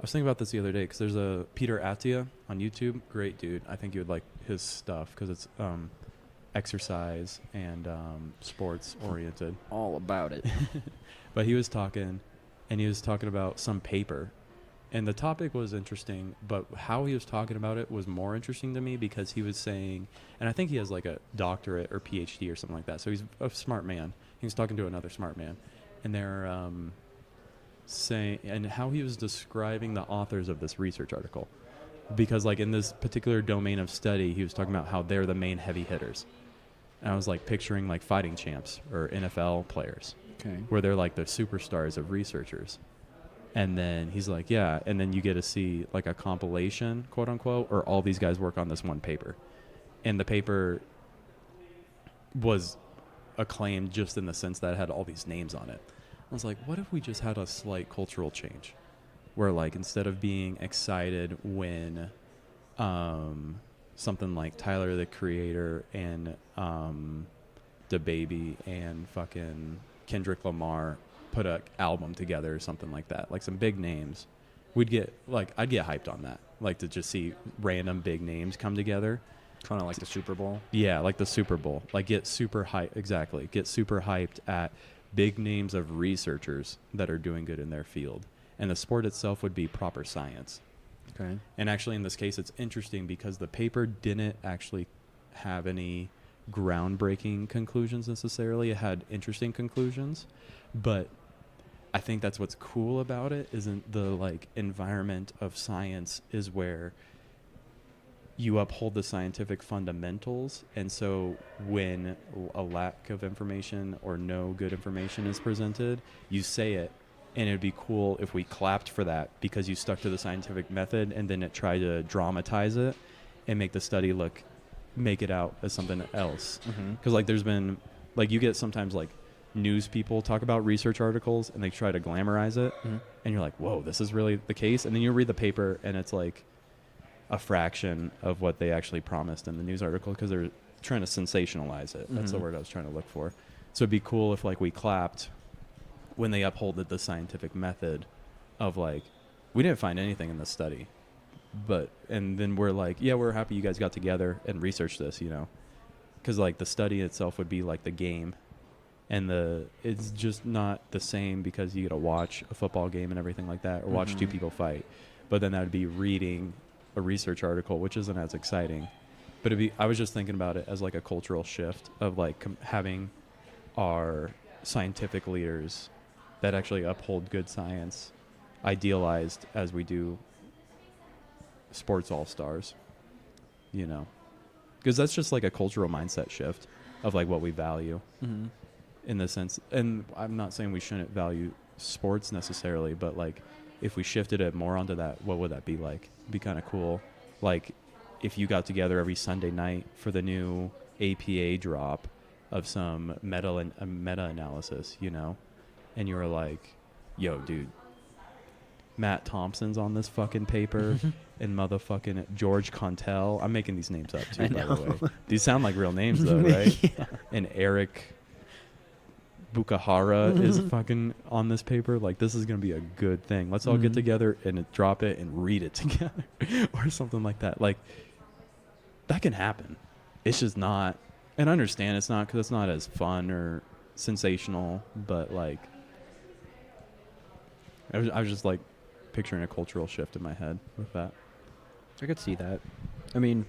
was thinking about this the other day because there's a Peter Attia on YouTube. Great dude. I think you would like his stuff because it's exercise and sports oriented. all about it. But he was talking, and he was talking about some paper. And the topic was interesting, but how he was talking about it was more interesting to me because he was saying, and I think he has like a doctorate or PhD or something like that. So he's a smart man. He was talking to another smart man. And they're saying, and how he was describing the authors of this research article. Because like in this particular domain of study, he was talking about how they're the main heavy hitters. And I was like picturing like fighting champs or NFL players Okay. where they're like the superstars of researchers. And then he's like, yeah. And then you get to see like a compilation, quote unquote, or all these guys work on this one paper. And the paper was acclaimed just in the sense that it had all these names on it. I was like, what if we just had a slight cultural change where like instead of being excited when something like Tyler the Creator and DaBaby and fucking Kendrick Lamar put a album together or something like that, like some big names, we'd get like, I'd get hyped on that, like to just see random big names come together, Kind of like the Super Bowl. yeah, like the Super Bowl, like get super hyped, exactly, get super hyped at big names of researchers that are doing good in their field. And the sport itself would be proper science. Okay. And actually in this case it's interesting because the paper didn't actually have any groundbreaking conclusions necessarily. It had interesting conclusions, but I think that's what's cool about it, isn't the like environment of science is where you uphold the scientific fundamentals. And so when a lack of information or no good information is presented, you say it. And it'd be cool if we clapped for that because you stuck to the scientific method and then it tried to dramatize it and make the study make it out as something else. Because like there's been, like you get sometimes like news people talk about research articles and they try to glamorize it. And you're like, whoa, this is really the case. And then you read the paper and it's like a fraction of what they actually promised in the news article because they're trying to sensationalize it. That's the word I was trying to look for. So it'd be cool if like we clapped when they upholded the scientific method of like, we didn't find anything in this study, and then we're like, yeah, we're happy you guys got together and researched this, you know, because like the study itself would be like the game, and it's just not the same because you get to watch a football game and everything like that, or watch two people fight, but then that would be reading a research article, which isn't as exciting. But I was just thinking about it as like a cultural shift of like having our scientific leaders that actually uphold good science idealized as we do sports all-stars, you know, because that's just like a cultural mindset shift of like what we value in the sense. And I'm not saying we shouldn't value sports necessarily, but like if we shifted it more onto that, what would that be like? It'd be kind of cool. Like if you got together every Sunday night for the new APA drop of some meta-analysis, you know, and you were like, yo, dude, Matt Thompson's on this fucking paper and motherfucking George Contell. I'm making these names up too, by the way. These sound like real names though, right? Yeah. And Eric Bukahara is fucking on this paper. Like, this is gonna be a good thing. Let's all get Mhm. together and drop it and read it together, or something like that. Like, that can happen. It's just not. And I understand it's not, because it's not as fun or sensational. But like, I was just like picturing a cultural shift in my head with that. I could see that. I mean,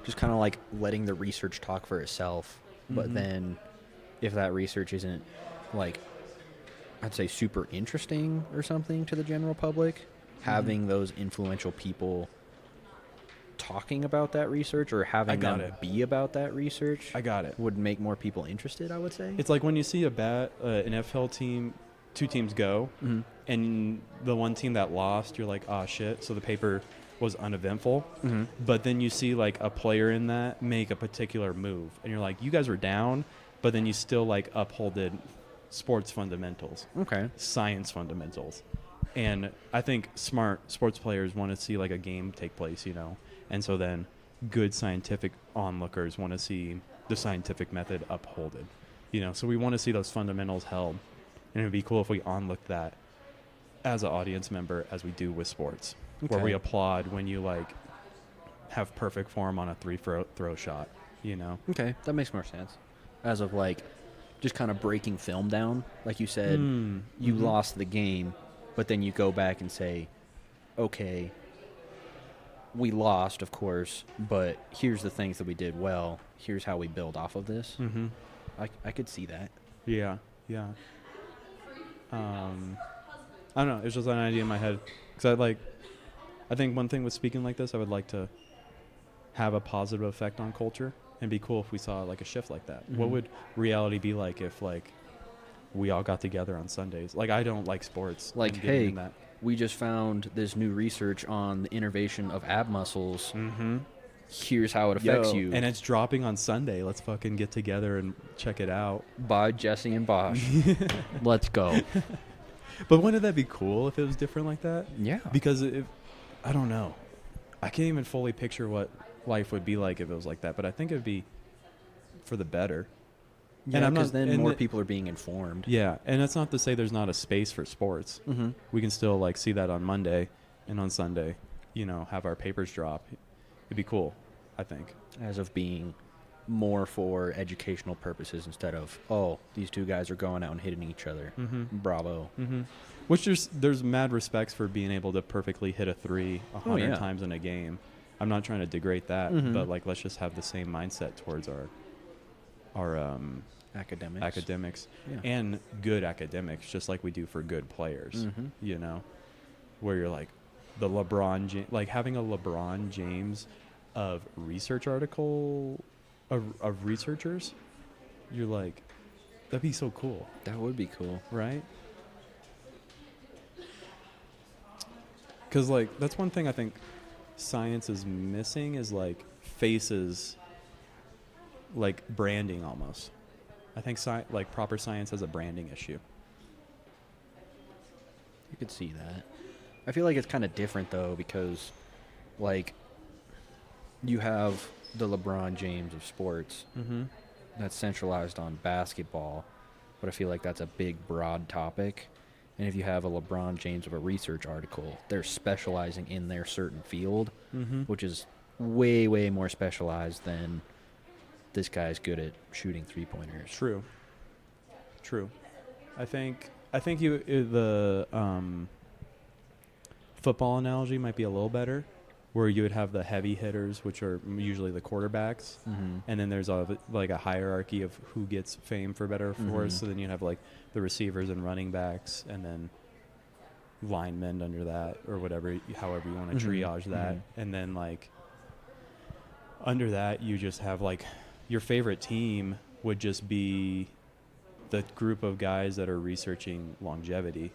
just kind of like letting the research talk for itself. But Mhm. then if that research isn't like, I'd say super interesting or something to the general public, having those influential people talking about that research or having got them it. be about that research I got it. would make more people interested, I would say. It's like when you see an NFL team, two teams go, Mm-hmm. and the one team that lost, you're like, oh shit. So the paper was uneventful. Mm-hmm. But then you see like a player in that make a particular move, and you're like, you guys were down, but then you still like upholded sports fundamentals, Okay. science fundamentals. And I think smart sports players want to see like a game take place, you know. And so then good scientific onlookers want to see the scientific method upholded, you know. So we want to see those fundamentals held. And it would be cool if we onlooked that as an audience member as we do with sports, where we Okay. applaud when you like have perfect form on a throw shot, you know. Okay, that makes more sense. As of like just kind of breaking film down, like you said, you Mhm. lost the game, but then you go back and say, okay, we lost, of course, but here's the things that we did well. Here's how we build off of this. Mhm. I could see that. Yeah, yeah. I don't know. It's just an idea in my head, because I think one thing with speaking like this, I would like to have a positive effect on culture, and be cool if we saw like a shift like that. What Mhm. would reality be like if like we all got together on Sundays? Like, I don't like sports. Like, and getting hey, in that. we just found this new research on the innervation of ab muscles. Mm-hmm. Here's how it affects you. And it's dropping on Sunday. Let's fucking get together and check it out. By Jesse and Bosch. Let's go. But wouldn't that be cool if it was different like that? Yeah. Because if I don't know, I can't even fully picture what life would be like if it was like that. But I think it would be for the better. Yeah, And I'm because not- then and more the- people are being informed. Yeah, and that's not to say there's not a space for sports. Mm-hmm. We can still like see that on Monday, and on Sunday, you know, have our papers drop. It'd be cool, I think. As of being more for educational purposes instead of, oh, these two guys are going out and hitting each other. Mm-hmm. Bravo. Mm-hmm. Which there's mad respects for being able to perfectly hit a three 100 yeah. times in a game. I'm not trying to degrade that, Mhm. but like, let's just have the same mindset towards our Academics. academics Yeah. and good academics, just like we do for good players. Mhm. You know, where you're like the LeBron James, like having a LeBron James of research article of researchers. You're like, that'd be so cool, That would be cool. right? Because like that's one thing I think science is missing, is like faces, like branding almost. I think like proper science has a branding issue. I could see that. I feel like it's kind of different though because, like, you have the LeBron James of sports Mm-hmm. that's centralized on basketball, but I feel like that's a big, broad topic. And if you have a LeBron James of a research article, they're specializing in their certain field, Mm-hmm. which is way, way more specialized than this guy's good at shooting three-pointers. True. I think the football analogy might be a little better, where you would have the heavy hitters, which are usually the quarterbacks, Mm-hmm. and then there's a hierarchy of who gets fame for better or for worse. Mhm. So then you have like the receivers and running backs, and then linemen under that, or whatever, however you want to Mhm. triage that, Mhm. and then like under that you just have like your favorite team would just be the group of guys that are researching longevity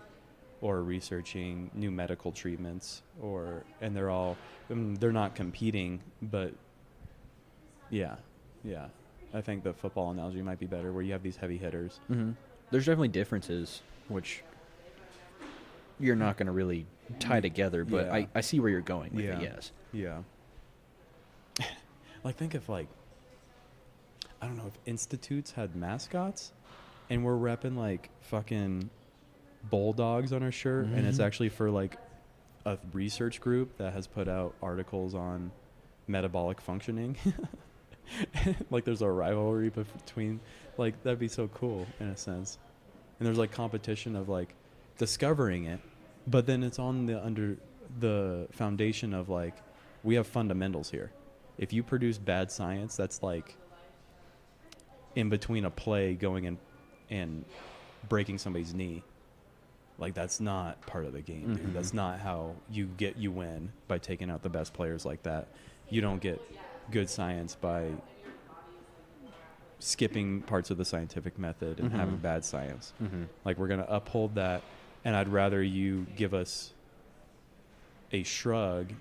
or researching new medical treatments, and they're all they're not competing, but yeah I think the football analogy might be better, where you have these heavy hitters. Mm-hmm. There's definitely differences, which you're not going to really tie together, but Yeah. I see where you're going with Yeah. it, yes. Yeah. Like, think if like, I don't know, if institutes had mascots, and we're repping like fucking bulldogs on our shirt, and it's Mhm. actually for like a research group that has put out articles on metabolic functioning. Like there's a rivalry between, like, that'd be so cool in a sense. And there's like competition of like discovering it, but then it's on the under the foundation of like, we have fundamentals here. If you produce bad science, that's like in between a play going and breaking somebody's knee. Like, that's not part of the game, dude. Mhm. That's not how you win, by taking out the best players like that. You don't get good science by skipping parts of the scientific method and having Mhm. bad science. Mm-hmm. Like, we're going to uphold that, and I'd rather you give us a shrug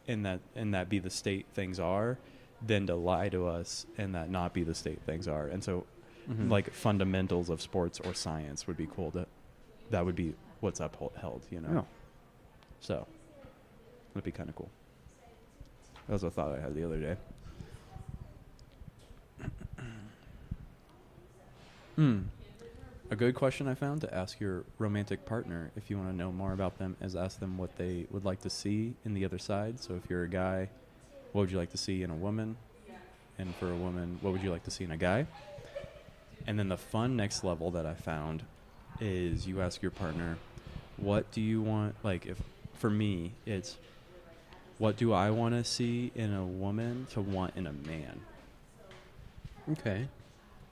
and that be the state things are, than to lie to us and that not be the state things are. And so, Mm-hmm. like, fundamentals of sports or science would be cool. That would be what's upheld, you know? Yeah. So, that'd be kind of cool. That was a thought I had the other day. A good question I found to ask your romantic partner, if you want to know more about them, is ask them what they would like to see in the other side. So if you're a guy, what would you like to see in a woman? And for a woman, what would you like to see in a guy? And then the fun next level that I found is you ask your partner, what do you want? Like, if for me, it's what do I want to see in a woman to want in a man? Okay.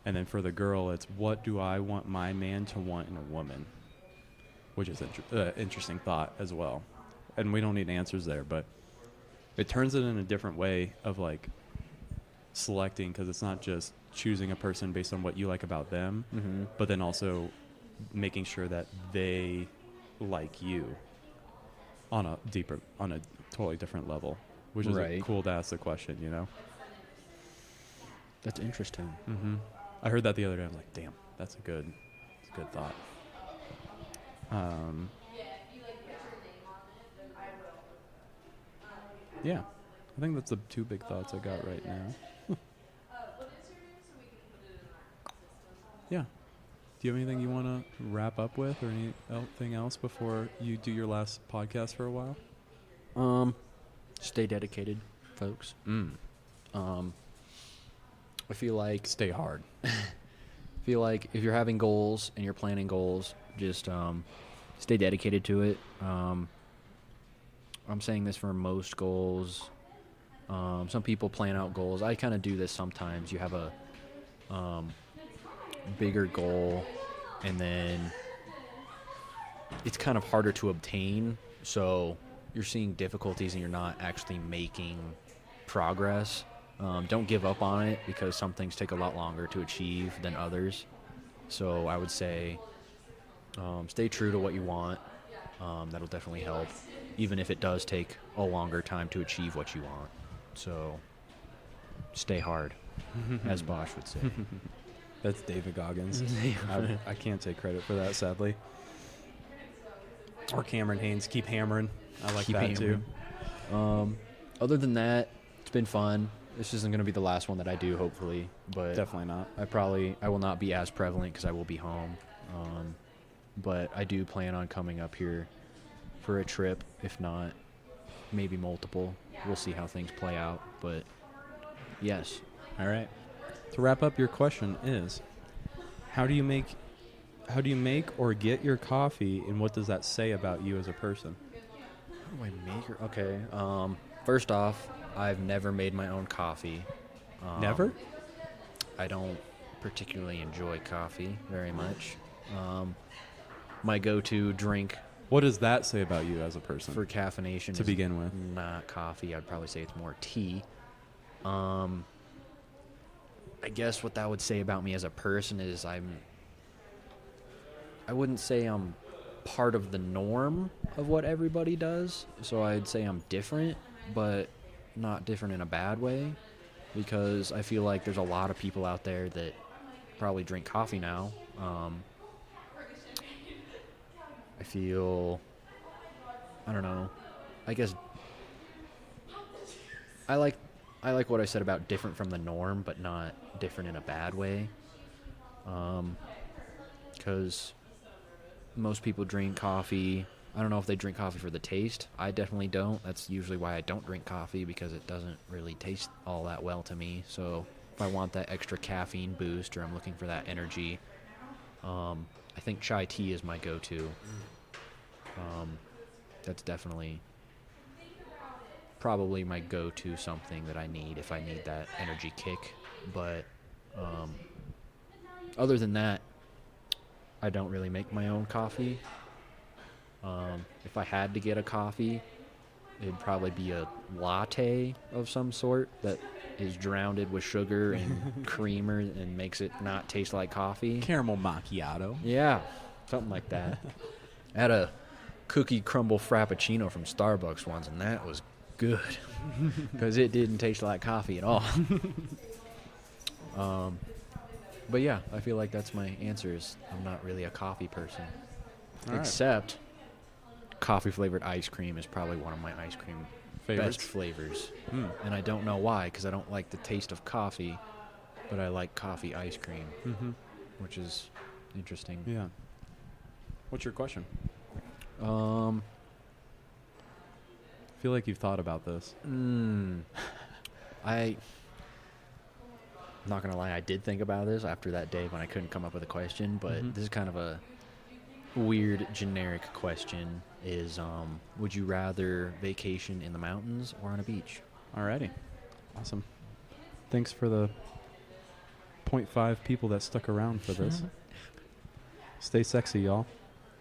And then for the girl, it's what do I want my man to want in a woman? Which is interesting thought as well. And we don't need answers there, but it turns it in a different way of like selecting, because it's not just choosing a person based on what you like about them, Mm-hmm. but then also making sure that they like you on a totally different level, which is Right. cool to ask the question, you know? That's interesting. Mm-hmm. I heard that the other day. I was like, damn, that's a good thought. Yeah, I think that's the two big thoughts I got right now. Yeah. Do you have anything you want to wrap up with, or anything else before you do your last podcast for a while? Stay dedicated, folks. I feel like Stay hard. if you're having goals and you're planning goals, just stay dedicated to it. I'm saying this for most goals. Some people plan out goals. I kind of do this sometimes. You have a bigger goal, and then it's kind of harder to obtain. So you're seeing difficulties and you're not actually making progress. Don't give up on it, because some things take a lot longer to achieve than others. So I would say stay true to what you want. That'll definitely help, even if it does take a longer time to achieve what you want. So stay hard, as Bosch would say. That's David Goggins. Yeah. I can't take credit for that, sadly. Or Cameron Haynes. Keep hammering. I like Keep that too. hammering. Other than that, it's been fun. This isn't going to be the last one that I do, hopefully, but Definitely not. I will not be as prevalent because I will be home. But I do plan on coming up here for a trip, if not maybe multiple. We'll see how things play out, but yes. All right. To wrap up, your question is, how do you make or get your coffee, and what does that say about you as a person? How do I make her? Okay. First off, I've never made my own coffee. Never? I don't particularly enjoy coffee very much. My go-to drink What does that say about you as a person? for caffeination To is begin with. not coffee. I'd probably say it's more tea. I guess what that would say about me as a person is I wouldn't say I'm part of the norm of what everybody does. So I'd say I'm different, but not different in a bad way, because I feel like there's a lot of people out there that probably drink coffee now. I feel, I don't know, I guess I like what I said about different from the norm, but not different in a bad way. because most people drink coffee. I don't know if they drink coffee for the taste. I definitely don't. That's usually why I don't drink coffee, because it doesn't really taste all that well to me. So if I want that extra caffeine boost, or I'm looking for that energy, I think chai tea is my go-to. That's definitely probably my go-to something that I need if I need that energy kick. But other than that, I don't really make my own coffee. If I had to get a coffee, it'd probably be a latte of some sort that is drowned with sugar and creamer and makes it not taste like coffee. Caramel macchiato. Yeah, something like that. I had a cookie crumble frappuccino from Starbucks once, and that was good because it didn't taste like coffee at all. But yeah, I feel like that's my answers. I'm not really a coffee person, All right. except coffee flavored ice cream is probably one of my ice cream Favorites? best flavors. Hmm. And I don't know why, because I don't like the taste of coffee, but I like coffee ice cream, Mm-hmm. which is interesting. Yeah. What's your question? Um, I feel like you've thought about this. I'm not gonna lie, I did think about this after that day when I couldn't come up with a question, but Mhm. this is kind of a weird generic question. Is would you rather vacation in the mountains or on a beach? Alrighty. Awesome. Thanks for the 0.5 people that stuck around for this. Stay sexy, y'all.